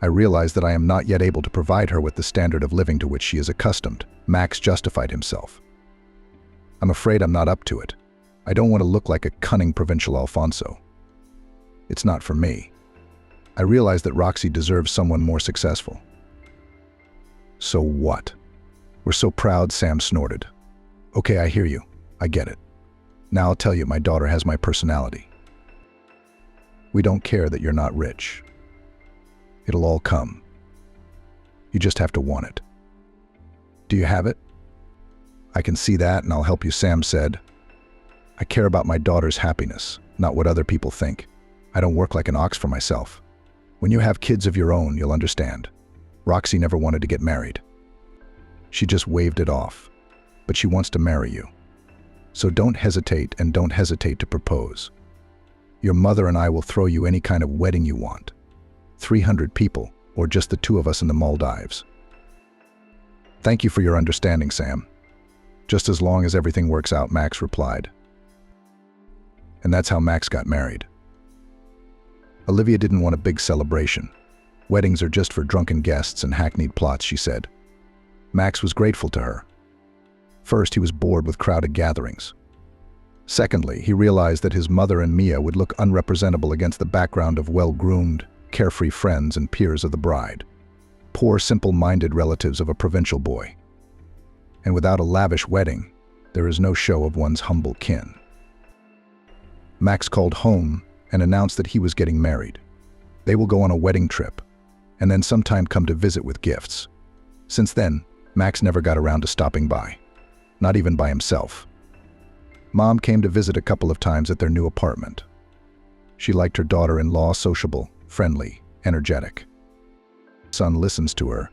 I realize that I am not yet able to provide her with the standard of living to which she is accustomed." Max justified himself. "I'm afraid I'm not up to it. I don't want to look like a cunning provincial Alfonso. It's not for me. I realize that Roxy deserves someone more successful." "So what?" "We're so proud," Sam snorted. "Okay, I hear you. I get it. Now I'll tell you, my daughter has my personality. We don't care that you're not rich. It'll all come. You just have to want it. Do you have it?" "I can see that, and I'll help you," Sam said. "I care about my daughter's happiness, not what other people think. I don't work like an ox for myself. When you have kids of your own, you'll understand. Roxy never wanted to get married. She just waved it off. But she wants to marry you. So don't hesitate, and don't hesitate to propose. Your mother and I will throw you any kind of wedding you want. 300 people, or just the 2 of us in the Maldives. Thank you for your understanding, Sam. Just as long as everything works out," Max replied. And that's how Max got married. Olivia didn't want a big celebration. "Weddings are just for drunken guests and hackneyed plots," she said. Max was grateful to her. First, he was bored with crowded gatherings. Secondly, he realized that his mother and Mia would look unrepresentable against the background of well-groomed, carefree friends and peers of the bride. Poor, simple-minded relatives of a provincial boy. And without a lavish wedding, there is no show of one's humble kin. Max called home and announced that he was getting married. They will go on a wedding trip, and then sometime come to visit with gifts. Since then, Max never got around to stopping by, not even by himself. Mom came to visit a couple of times at their new apartment. She liked her daughter-in-law sociable, friendly, energetic. Son listens to her,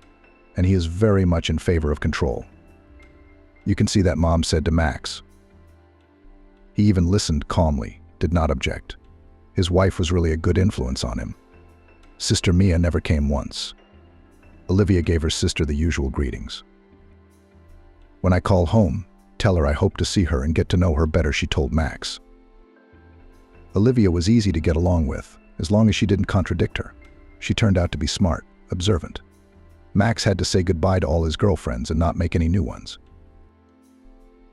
and he is very much in favor of control. You can see that, Mom said to Max. He even listened calmly, did not object. His wife was really a good influence on him. Sister Mia never came once. Olivia gave her sister the usual greetings. When I call home, tell her I hope to see her and get to know her better, she told Max. Olivia was easy to get along with, as long as she didn't contradict her. She turned out to be smart, observant. Max had to say goodbye to all his girlfriends and not make any new ones.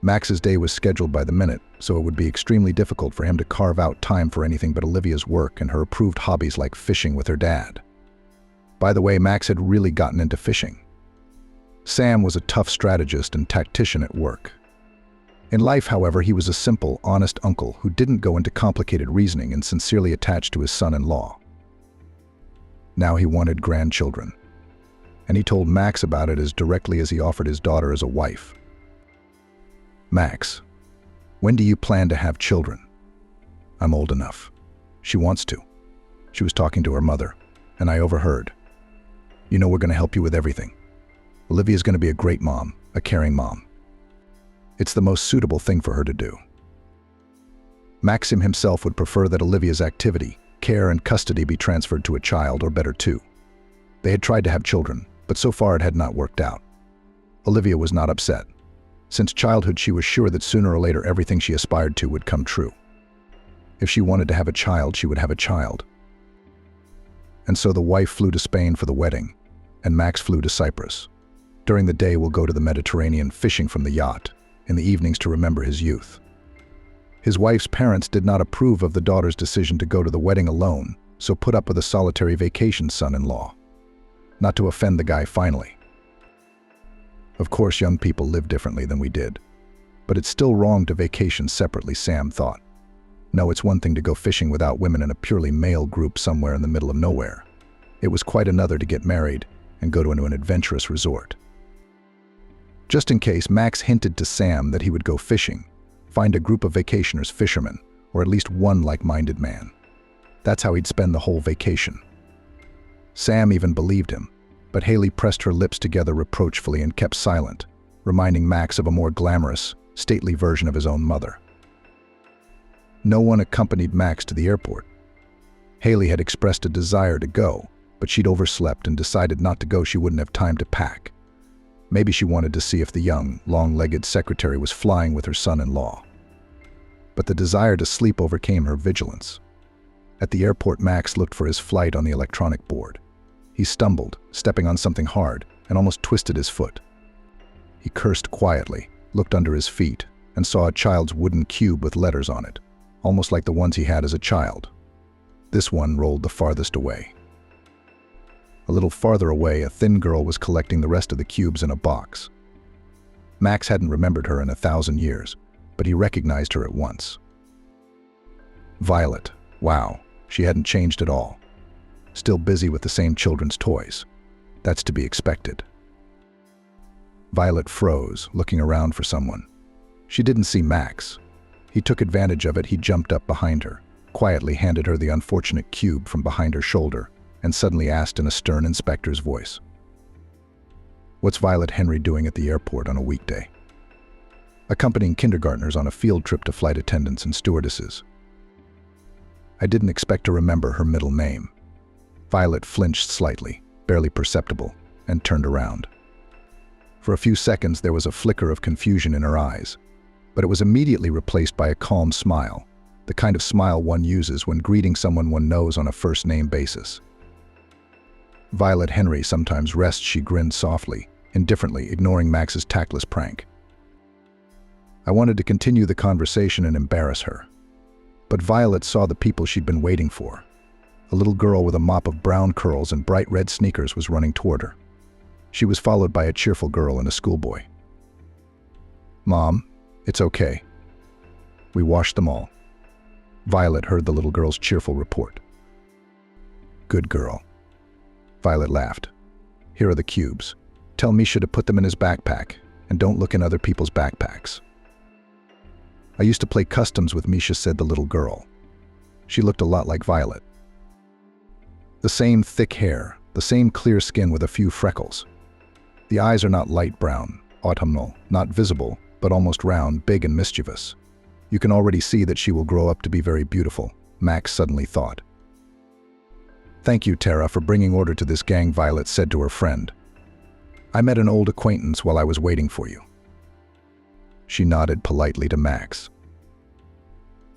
Max's day was scheduled by the minute, so it would be extremely difficult for him to carve out time for anything but Olivia's work and her approved hobbies like fishing with her dad. By the way, Max had really gotten into fishing. Sam was a tough strategist and tactician at work. In life, however, he was a simple, honest uncle who didn't go into complicated reasoning and sincerely attached to his son-in-law. Now he wanted grandchildren, and he told Max about it as directly as he offered his daughter as a wife. Max, when do you plan to have children? I'm old enough. She wants to. She was talking to her mother, and I overheard. We're going to help you with everything. Olivia's going to be a great mom, a caring mom. It's the most suitable thing for her to do. Maxim himself would prefer that Olivia's activity, care and custody be transferred to a child, or better two. They had tried to have children, but so far it had not worked out. Olivia was not upset. Since childhood, she was sure that sooner or later everything she aspired to would come true. If she wanted to have a child, she would have a child. And so the wife flew to Spain for the wedding, and Max flew to Cyprus. During the day, we'll go to the Mediterranean fishing from the yacht, in the evenings to remember his youth. His wife's parents did not approve of the daughter's decision to go to the wedding alone, so put up with a solitary vacation son-in-law. Not to offend the guy finally. Of course, young people live differently than we did. But it's still wrong to vacation separately, Sam thought. No, it's one thing to go fishing without women in a purely male group somewhere in the middle of nowhere. It was quite another to get married and go to an adventurous resort. Just in case, Max hinted to Sam that he would go fishing, find a group of vacationers, fishermen, or at least one like-minded man. That's how he'd spend the whole vacation. Sam even believed him, but Haley pressed her lips together reproachfully and kept silent, reminding Max of a more glamorous, stately version of his own mother. No one accompanied Max to the airport. Haley had expressed a desire to go, but she'd overslept and decided not to go. She wouldn't have time to pack. Maybe she wanted to see if the young, long-legged secretary was flying with her son-in-law. But the desire to sleep overcame her vigilance. At the airport, Max looked for his flight on the electronic board. He stumbled, stepping on something hard, and almost twisted his foot. He cursed quietly, looked under his feet, and saw a child's wooden cube with letters on it, almost like the ones he had as a child. This one rolled the farthest away. A little farther away, a thin girl was collecting the rest of the cubes in a box. Max hadn't remembered her in 1,000 years, but he recognized her at once. Violet. Wow, she hadn't changed at all. Still busy with the same children's toys. That's to be expected. Violet froze, looking around for someone. She didn't see Max. He took advantage of it. He jumped up behind her, quietly handed her the unfortunate cube from behind her shoulder, and suddenly asked in a stern inspector's voice, "What's Violet Henry doing at the airport on a weekday?" "Accompanying kindergartners on a field trip to flight attendants and stewardesses." I didn't expect to remember her middle name. Violet flinched slightly, barely perceptible, and turned around. For a few seconds there was a flicker of confusion in her eyes, but it was immediately replaced by a calm smile, the kind of smile one uses when greeting someone one knows on a first-name basis. "Violet Henry sometimes rests," she grinned softly, indifferently, ignoring Max's tactless prank. I wanted to continue the conversation and embarrass her. But Violet saw the people she'd been waiting for. A little girl with a mop of brown curls and bright red sneakers was running toward her. She was followed by a cheerful girl and a schoolboy. "Mom, it's okay. We washed them all." Violet heard the little girl's cheerful report. "Good girl." Violet laughed. "Here are the cubes. Tell Misha to put them in his backpack, and don't look in other people's backpacks." "I used to play customs with Misha," said the little girl. She looked a lot like Violet. The same thick hair, the same clear skin with a few freckles. The eyes are not light brown, autumnal, not visible, but almost round, big and mischievous. You can already see that she will grow up to be very beautiful, Max suddenly thought. "Thank you, Tara, for bringing order to this gang," Violet said to her friend. "I met an old acquaintance while I was waiting for you." She nodded politely to Max.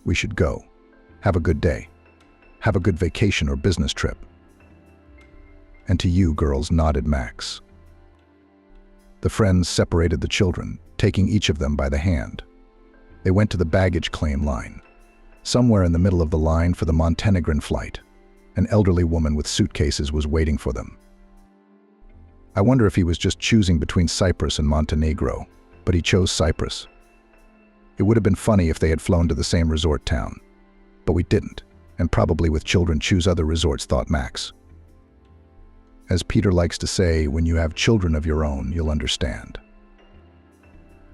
"We should go. Have a good day. Have a good vacation or business trip." "And to you, girls," nodded Max. The friends separated the children, taking each of them by the hand. They went to the baggage claim line. Somewhere in the middle of the line for the Montenegrin flight, an elderly woman with suitcases was waiting for them. I wonder if he was just choosing between Cyprus and Montenegro, but he chose Cyprus. It would have been funny if they had flown to the same resort town, but we didn't, and probably with children choose other resorts, thought Max. As Peter likes to say, when you have children of your own, you'll understand.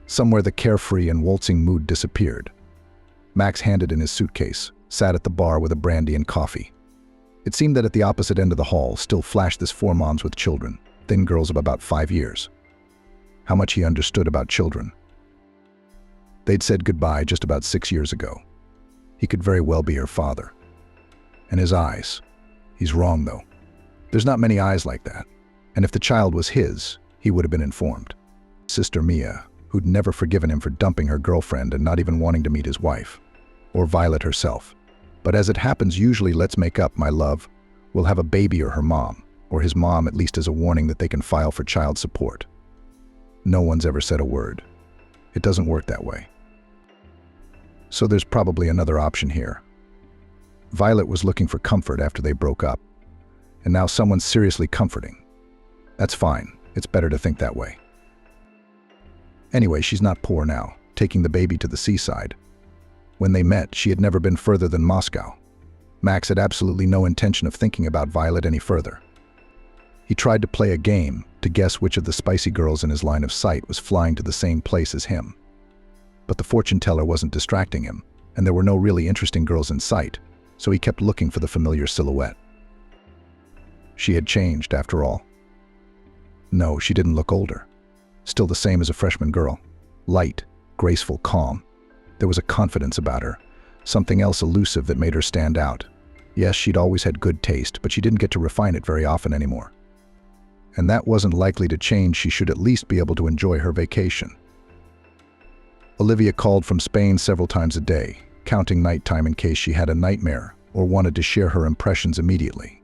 Somewhere the carefree and waltzing mood disappeared. Max handed in his suitcase, sat at the bar with a brandy and coffee. It seemed that at the opposite end of the hall still flashed this four moms with children, thin girls of about 5 years. How much he understood about children. They'd said goodbye just about 6 years ago. He could very well be her father. And his eyes. He's wrong, though. There's not many eyes like that. And if the child was his, he would have been informed. Sister Mia, who'd never forgiven him for dumping her girlfriend and not even wanting to meet his wife. Or Violet herself. But as it happens, usually let's make up, my love. We'll have a baby or her mom, or his mom, at least as a warning that they can file for child support. No one's ever said a word. It doesn't work that way. So there's probably another option here. Violet was looking for comfort after they broke up, and now someone's seriously comforting. That's fine. It's better to think that way. Anyway, she's not poor now, taking the baby to the seaside. When they met, she had never been further than Moscow. Max had absolutely no intention of thinking about Violet any further. He tried to play a game to guess which of the spicy girls in his line of sight was flying to the same place as him. But the fortune teller wasn't distracting him, and there were no really interesting girls in sight, so he kept looking for the familiar silhouette. She had changed, after all. No, she didn't look older. Still the same as a freshman girl. Light, graceful, calm. There was a confidence about her, something else elusive that made her stand out. Yes, she'd always had good taste, but she didn't get to refine it very often anymore. And that wasn't likely to change. She should at least be able to enjoy her vacation. Olivia called from Spain several times a day, counting nighttime in case she had a nightmare or wanted to share her impressions immediately.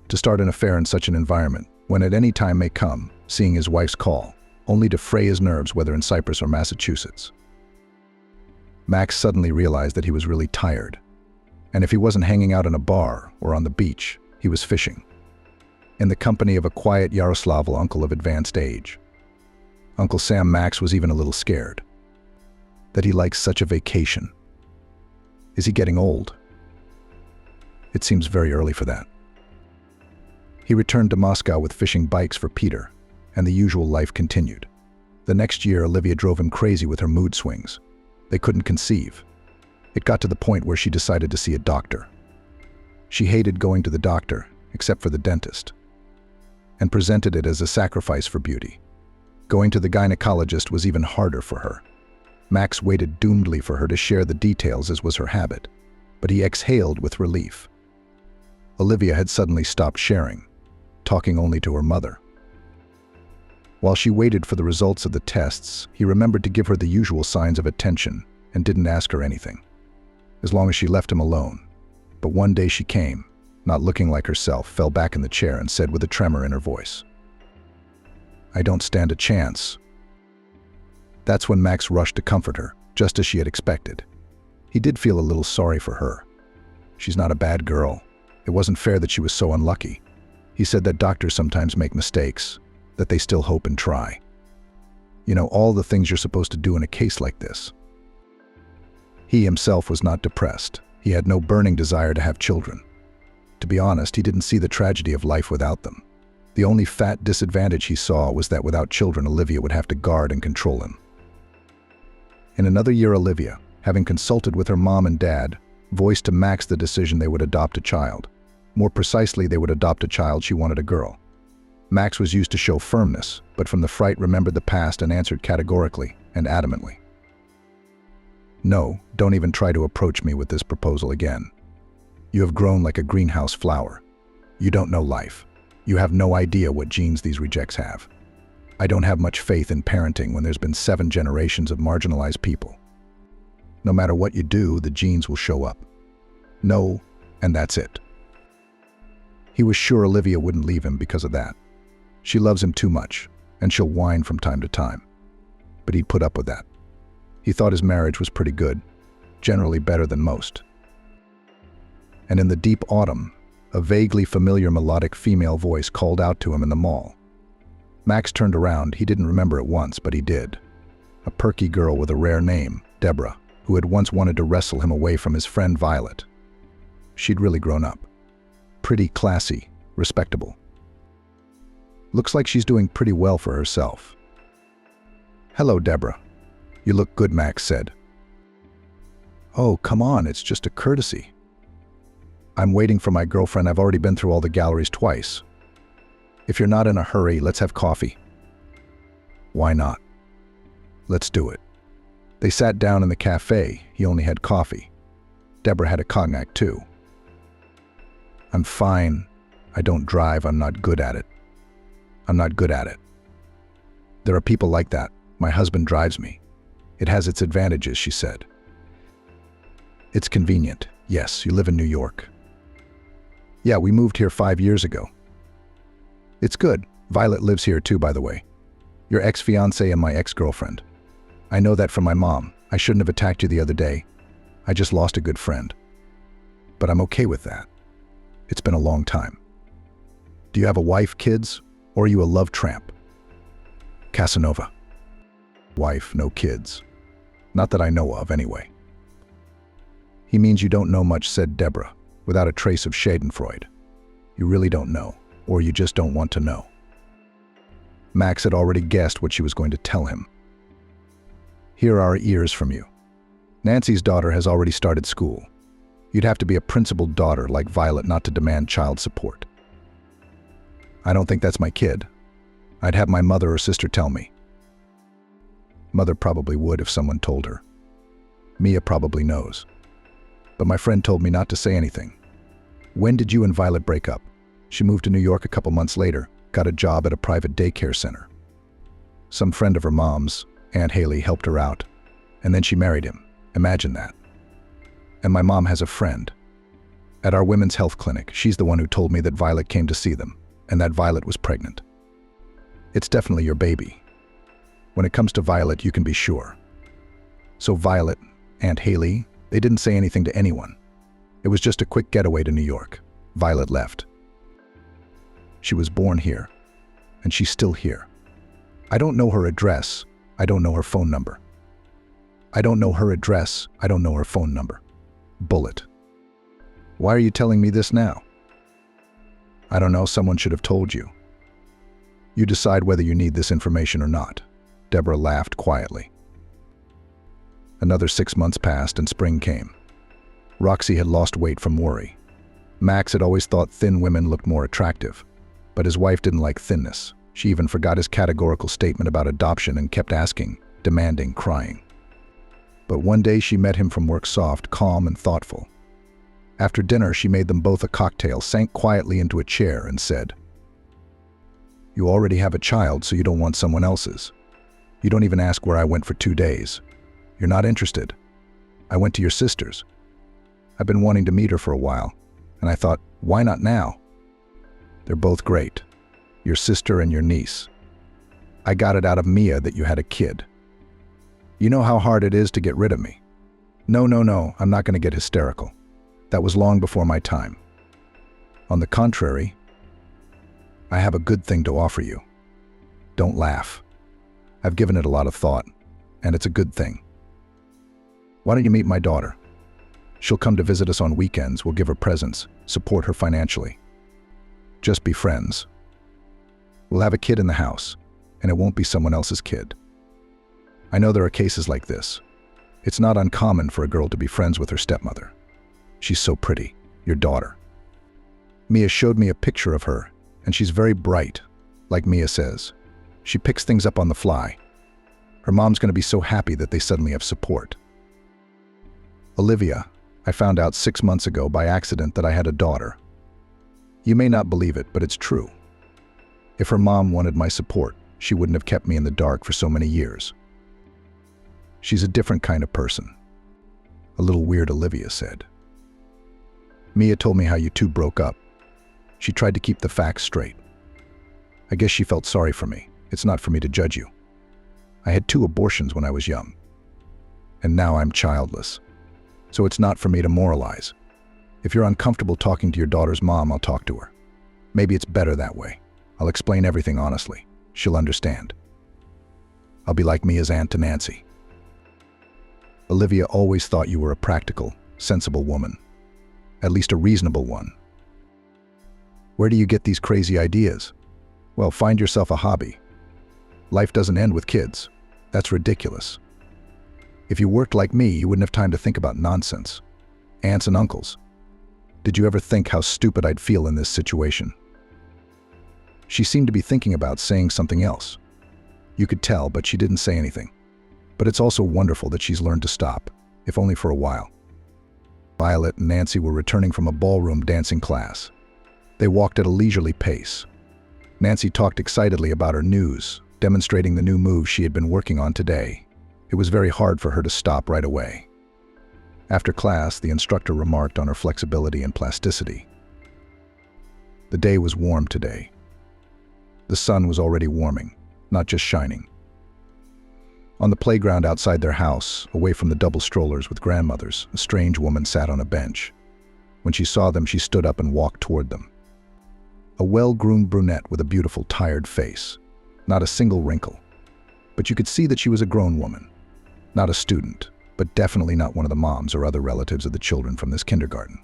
To start an affair in such an environment, when at any time may come, seeing his wife's call, only to fray his nerves whether in Cyprus or Massachusetts. Max suddenly realized that he was really tired, and if he wasn't hanging out in a bar or on the beach, he was fishing. In the company of a quiet Yaroslavl uncle of advanced age. Uncle Sam. Max was even a little scared. That he likes such a vacation. Is he getting old? It seems very early for that. He returned to Moscow with fishing bikes for Peter, and the usual life continued. The next year, Olivia drove him crazy with her mood swings. They couldn't conceive. It got to the point where she decided to see a doctor. She hated going to the doctor, except for the dentist, and presented it as a sacrifice for beauty. Going to the gynecologist was even harder for her. Max waited doomedly for her to share the details, as was her habit, but he exhaled with relief. Olivia had suddenly stopped sharing, talking only to her mother. While she waited for the results of the tests, he remembered to give her the usual signs of attention and didn't ask her anything, as long as she left him alone. But one day she came, not looking like herself, fell back in the chair and said with a tremor in her voice, "I don't stand a chance." That's when Max rushed to comfort her, just as she had expected. He did feel a little sorry for her. She's not a bad girl. It wasn't fair that she was so unlucky. He said that doctors sometimes make mistakes, that they still hope and try. You know, all the things you're supposed to do in a case like this. He himself was not depressed. He had no burning desire to have children. To be honest, he didn't see the tragedy of life without them. The only fat disadvantage he saw was that without children, Olivia would have to guard and control him. In another year, Olivia, having consulted with her mom and dad, voiced to Max the decision they would adopt a child. More precisely, they would adopt a child. She wanted a girl. Max was used to show firmness, but from the fright remembered the past and answered categorically and adamantly. "No, don't even try to approach me with this proposal again. You have grown like a greenhouse flower. You don't know life. You have no idea what genes these rejects have. I don't have much faith in parenting when there's been 7 generations of marginalized people. No matter what you do, the genes will show up. No, and that's it." He was sure Olivia wouldn't leave him because of that. She loves him too much, and she'll whine from time to time. But he'd put up with that. He thought his marriage was pretty good, generally better than most. And in the deep autumn, a vaguely familiar melodic female voice called out to him in the mall. Max turned around. He didn't remember it once, but he did. A perky girl with a rare name, Deborah, who had once wanted to wrestle him away from his friend Violet. She'd really grown up. Pretty, classy, respectable. Looks like she's doing pretty well for herself. "Hello, Deborah. You look good," Max said. "Oh, come on, it's just a courtesy. I'm waiting for my girlfriend. I've already been through all the galleries twice. If you're not in a hurry, let's have coffee." "Why not? Let's do it." They sat down in the cafe. He only had coffee. Deborah had a cognac too. I'm fine. I don't drive. I'm not good at it. I'm not good at it. There are people like that. My husband drives me. It has its advantages, she said. It's convenient. Yes, you live in New York. Yeah, we moved here 5 years ago. It's good. Violet lives here too, by the way. Your ex-fiancé and my ex-girlfriend. I know that from my mom. I shouldn't have attacked you the other day. I just lost a good friend. But I'm okay with that. It's been a long time. Do you have a wife, kids, or are you a love tramp? Casanova. Wife, no kids. Not that I know of, anyway. He means you don't know much, said Deborah, without a trace of schadenfreude. You really don't know, or you just don't want to know. Max had already guessed what she was going to tell him. Here are our ears from you. Nancy's daughter has already started school. You'd have to be a principled daughter like Violet not to demand child support. I don't think that's my kid. I'd have my mother or sister tell me. Mother probably would if someone told her. Mia probably knows. But my friend told me not to say anything. When did you and Violet break up? She moved to New York a couple months later, got a job at a private daycare center. Some friend of her mom's, Aunt Haley, helped her out, and then she married him. Imagine that. And my mom has a friend. At our women's health clinic, she's the one who told me that Violet came to see them, and that Violet was pregnant. It's definitely your baby. When it comes to Violet, you can be sure. So Violet, Aunt Haley, they didn't say anything to anyone. It was just a quick getaway to New York. Violet left. She was born here, and she's still here. I don't know her address. I don't know her phone number. I don't know her address. I don't know her phone number. Bullet. Why are you telling me this now? I don't know. Someone should have told you. You decide whether you need this information or not. Deborah laughed quietly. Another 6 months passed and spring came. Roxy had lost weight from worry. Max had always thought thin women looked more attractive, but his wife didn't like thinness. She even forgot his categorical statement about adoption and kept asking, demanding, crying. But one day she met him from work soft, calm, and thoughtful. After dinner, she made them both a cocktail, sank quietly into a chair, and said, "You already have a child, so you don't want someone else's. You don't even ask where I went for 2 days. You're not interested. I went to your sister's. I've been wanting to meet her for a while, and I thought, why not now? They're both great. Your sister and your niece. I got it out of Mia that you had a kid. You know how hard it is to get rid of me. No, I'm not going to get hysterical. That was long before my time. On the contrary, I have a good thing to offer you. Don't laugh. I've given it a lot of thought, and it's a good thing. Why don't you meet my daughter? She'll come to visit us on weekends. We'll give her presents, support her financially. Just be friends. We'll have a kid in the house, and it won't be someone else's kid. I know there are cases like this. It's not uncommon for a girl to be friends with her stepmother. She's so pretty, your daughter. Mia showed me a picture of her, and she's very bright, like Mia says. She picks things up on the fly. Her mom's going to be so happy that they suddenly have support. Olivia, I found out 6 months ago by accident that I had a daughter. You may not believe it, but it's true. If her mom wanted my support, she wouldn't have kept me in the dark for so many years. She's a different kind of person. A little weird, Olivia said. Mia told me how you two broke up. She tried to keep the facts straight. I guess she felt sorry for me. It's not for me to judge you. I had 2 abortions when I was young. And now I'm childless. So it's not for me to moralize. If you're uncomfortable talking to your daughter's mom, I'll talk to her. Maybe it's better that way. I'll explain everything honestly. She'll understand. I'll be like Mia's aunt to Nancy. Olivia always thought you were a practical, sensible woman. At least a reasonable one. Where do you get these crazy ideas? Well, find yourself a hobby. Life doesn't end with kids. That's ridiculous. If you worked like me, you wouldn't have time to think about nonsense. Aunts and uncles. Did you ever think how stupid I'd feel in this situation? She seemed to be thinking about saying something else. You could tell, but she didn't say anything. But it's also wonderful that she's learned to stop, if only for a while. Violet and Nancy were returning from a ballroom dancing class. They walked at a leisurely pace. Nancy talked excitedly about her news, demonstrating the new moves she had been working on today. It was very hard for her to stop right away. After class, the instructor remarked on her flexibility and plasticity. The day was warm today. The sun was already warming, not just shining. On the playground outside their house, away from the double strollers with grandmothers, a strange woman sat on a bench. When she saw them, she stood up and walked toward them. A well-groomed brunette with a beautiful, tired face. Not a single wrinkle. But you could see that she was a grown woman. Not a student, but definitely not one of the moms or other relatives of the children from this kindergarten.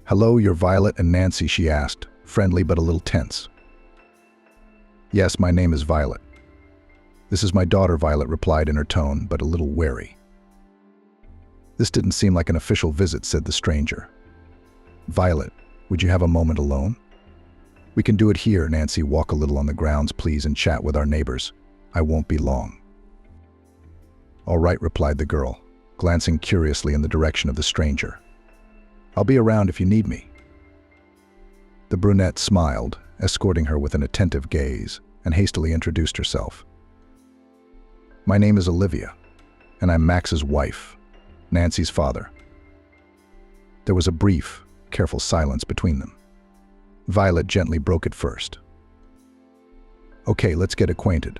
"Hello, you're Violet and Nancy," she asked, friendly but a little tense. "Yes, my name is Violet." "This is my daughter," Violet replied in her tone, but a little wary. "This didn't seem like an official visit," said the stranger. "Violet, would you have a moment alone?" "We can do it here, Nancy. Walk a little on the grounds, please, and chat with our neighbors. I won't be long." "All right," replied the girl, glancing curiously in the direction of the stranger. "I'll be around if you need me." The brunette smiled, escorting her with an attentive gaze, and hastily introduced herself. "My name is Olivia, and I'm Max's wife, Nancy's father." There was a brief, careful silence between them. Violet gently broke it first. "Okay, let's get acquainted.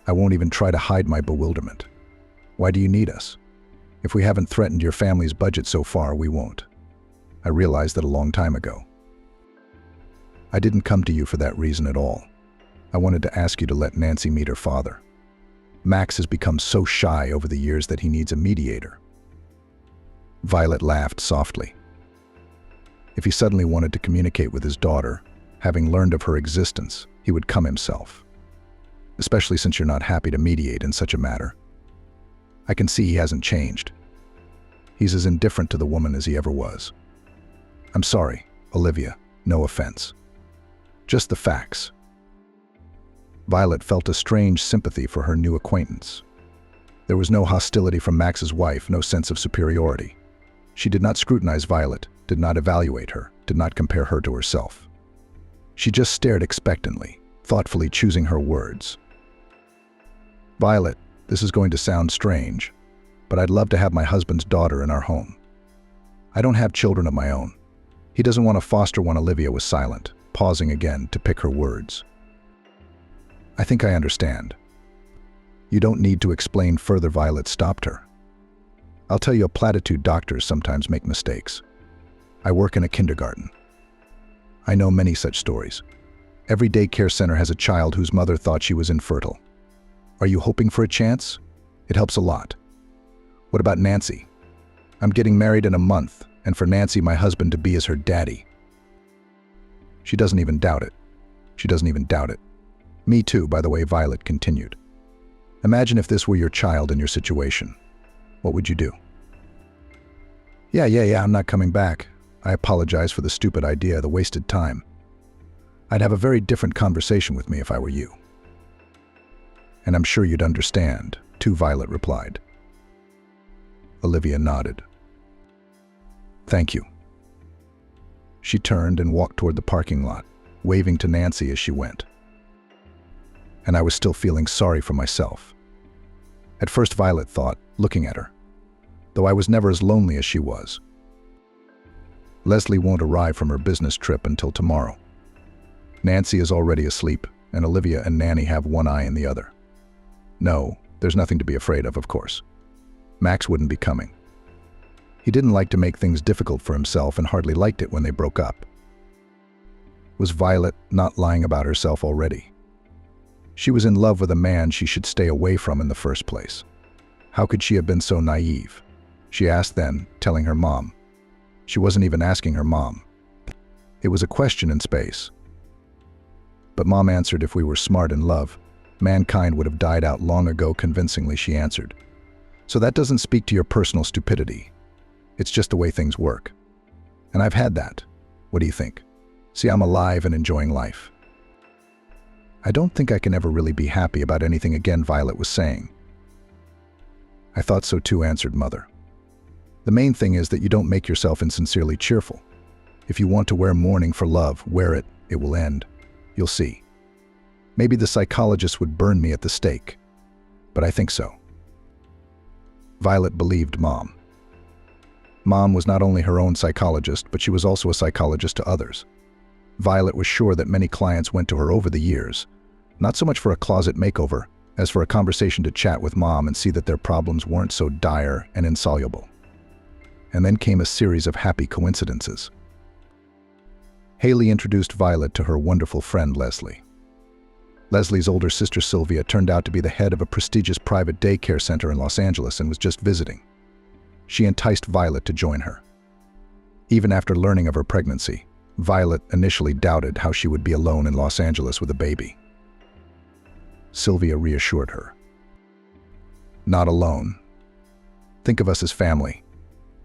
I won't even try to hide my bewilderment. Why do you need us? If we haven't threatened your family's budget so far, we won't. I realized that a long time ago. I didn't come to you for that reason at all. I wanted to ask you to let Nancy meet her father. Max has become so shy over the years that he needs a mediator." Violet laughed softly. If he suddenly wanted to communicate with his daughter, having learned of her existence, he would come himself. Especially since you're not happy to mediate in such a matter. I can see he hasn't changed. He's as indifferent to the woman as he ever was. I'm sorry, Olivia, no offense. Just the facts. Violet felt a strange sympathy for her new acquaintance. There was no hostility from Max's wife, no sense of superiority. She did not scrutinize Violet, did not evaluate her, did not compare her to herself. She just stared expectantly, thoughtfully choosing her words. "Violet, this is going to sound strange, but I'd love to have my husband's daughter in our home. I don't have children of my own. He doesn't want to foster one." Olivia was silent, pausing again to pick her words. "I think I understand. You don't need to explain further." Violet stopped her. "I'll tell you a platitude. Doctors sometimes make mistakes. I work in a kindergarten. I know many such stories. Every daycare center has a child whose mother thought she was infertile. Are you hoping for a chance? It helps a lot. What about Nancy? I'm getting married in a month, and for Nancy, my husband-to-be is her daddy. She doesn't even doubt it. She doesn't even doubt it. Me too, by the way," Violet continued. "Imagine if this were your child in your situation. What would you do?" Yeah, I'm not coming back. I apologize for the stupid idea, the wasted time. I'd have a very different conversation with me if I were you." "And I'm sure you'd understand," too, Violet replied. Olivia nodded. "Thank you." She turned and walked toward the parking lot, waving to Nancy as she went. And I was still feeling sorry for myself. At first, Violet thought, looking at her, though I was never as lonely as she was. Leslie won't arrive from her business trip until tomorrow. Nancy is already asleep, and Olivia and Nanny have one eye in the other. No, there's nothing to be afraid of course. Max wouldn't be coming. He didn't like to make things difficult for himself and hardly liked it when they broke up. Was Violet not lying about herself already? She was in love with a man she should stay away from in the first place. How could she have been so naive? She asked then, telling her mom. She wasn't even asking her mom. It was a question in space. But Mom answered, "If we were smart in love, mankind would have died out long ago." Convincingly, she answered. "So that doesn't speak to your personal stupidity. It's just the way things work. And I've had that. What do you think? See, I'm alive and enjoying life." I don't think I can ever really be happy about anything again, Violet was saying. I thought so too, answered Mother. The main thing is that you don't make yourself insincerely cheerful. If you want to wear mourning for love, wear it. It will end. You'll see. Maybe the psychologist would burn me at the stake, but I think so. Violet believed Mom. Mom was not only her own psychologist, but she was also a psychologist to others. Violet was sure that many clients went to her over the years, not so much for a closet makeover, as for a conversation to chat with Mom and see that their problems weren't so dire and insoluble. And then came a series of happy coincidences. Haley introduced Violet to her wonderful friend Leslie. Leslie's older sister Sylvia turned out to be the head of a prestigious private daycare center in Los Angeles and was just visiting. She enticed Violet to join her. Even after learning of her pregnancy, Violet initially doubted how she would be alone in Los Angeles with a baby. Sylvia reassured her. Not alone. Think of us as family.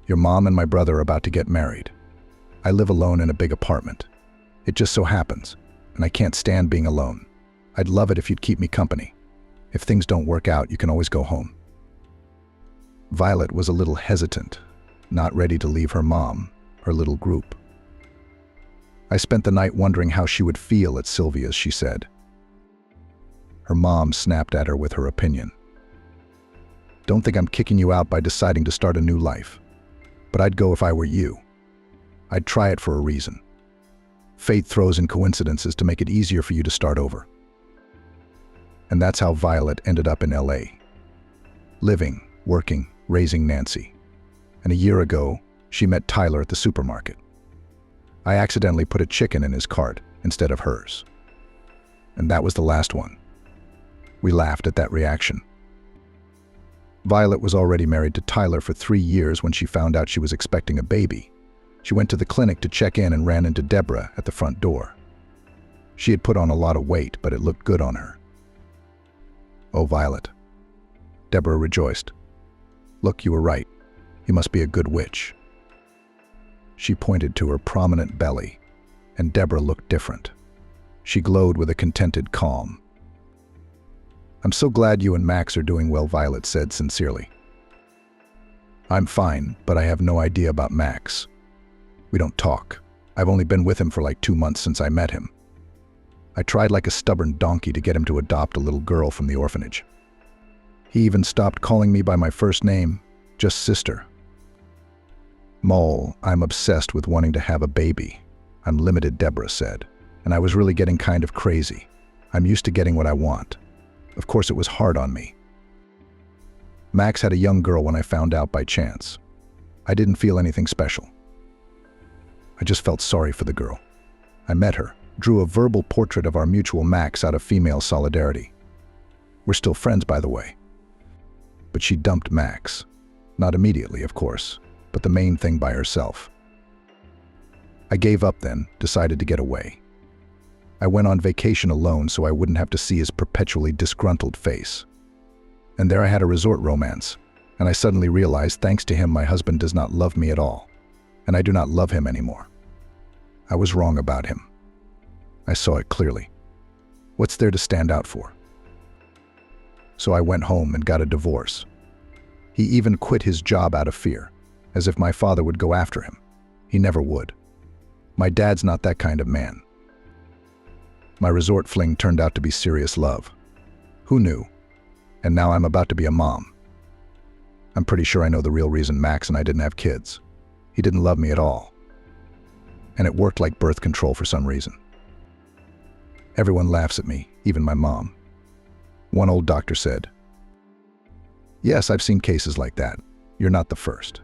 Your mom and my brother are about to get married. I live alone in a big apartment. It just so happens, and I can't stand being alone. I'd love it if you'd keep me company. If things don't work out, you can always go home. Violet was a little hesitant, not ready to leave her mom, her little group. I spent the night wondering how she would feel at Sylvia's, she said. Her mom snapped at her with her opinion. Don't think I'm kicking you out by deciding to start a new life. But I'd go if I were you. I'd try it for a reason. Fate throws in coincidences to make it easier for you to start over. And that's how Violet ended up in LA. Living, working, raising Nancy. And a year ago, she met Tyler at the supermarket. I accidentally put a chicken in his cart instead of hers. And that was the last one. We laughed at that reaction. Violet was already married to Tyler for 3 years when she found out she was expecting a baby. She went to the clinic to check in and ran into Deborah at the front door. She had put on a lot of weight, but it looked good on her. Oh, Violet. Deborah rejoiced. Look, you were right. You must be a good witch. She pointed to her prominent belly, and Deborah looked different. She glowed with a contented calm. I'm so glad you and Max are doing well, Violet said sincerely. I'm fine, but I have no idea about Max. We don't talk. I've only been with him for like 2 months since I met him. I tried like a stubborn donkey to get him to adopt a little girl from the orphanage. He even stopped calling me by my first name, just sister. Mole, I'm obsessed with wanting to have a baby. I'm limited, Deborah said, and I was really getting kind of crazy. I'm used to getting what I want. Of course, it was hard on me. Max had a young girl when I found out by chance. I didn't feel anything special. I just felt sorry for the girl. I met her, drew a verbal portrait of our mutual Max out of female solidarity. We're still friends, by the way. But she dumped Max. Not immediately, of course, but the main thing by herself. I gave up then, decided to get away. I went on vacation alone so I wouldn't have to see his perpetually disgruntled face. And there I had a resort romance, and I suddenly realized thanks to him my husband does not love me at all, and I do not love him anymore. I was wrong about him. I saw it clearly. What's there to stand out for? So I went home and got a divorce. He even quit his job out of fear, as if my father would go after him. He never would. My dad's not that kind of man. My resort fling turned out to be serious love. Who knew? And now I'm about to be a mom. I'm pretty sure I know the real reason Max and I didn't have kids. He didn't love me at all. And it worked like birth control for some reason. Everyone laughs at me, even my mom. One old doctor said, "Yes, I've seen cases like that. You're not the first.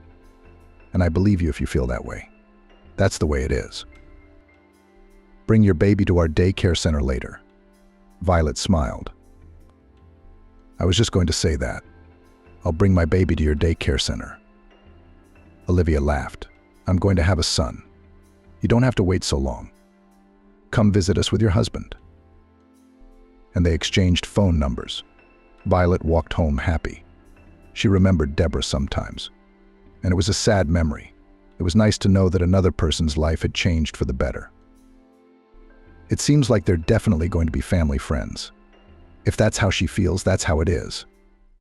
And I believe you if you feel that way. That's the way it is. Bring your baby to our daycare center later." Violet smiled. I was just going to say that. I'll bring my baby to your daycare center. Olivia laughed. I'm going to have a son. You don't have to wait so long. Come visit us with your husband. And they exchanged phone numbers. Violet walked home happy. She remembered Deborah sometimes. And it was a sad memory. It was nice to know that another person's life had changed for the better. It seems like they're definitely going to be family friends. If that's how she feels, that's how it is.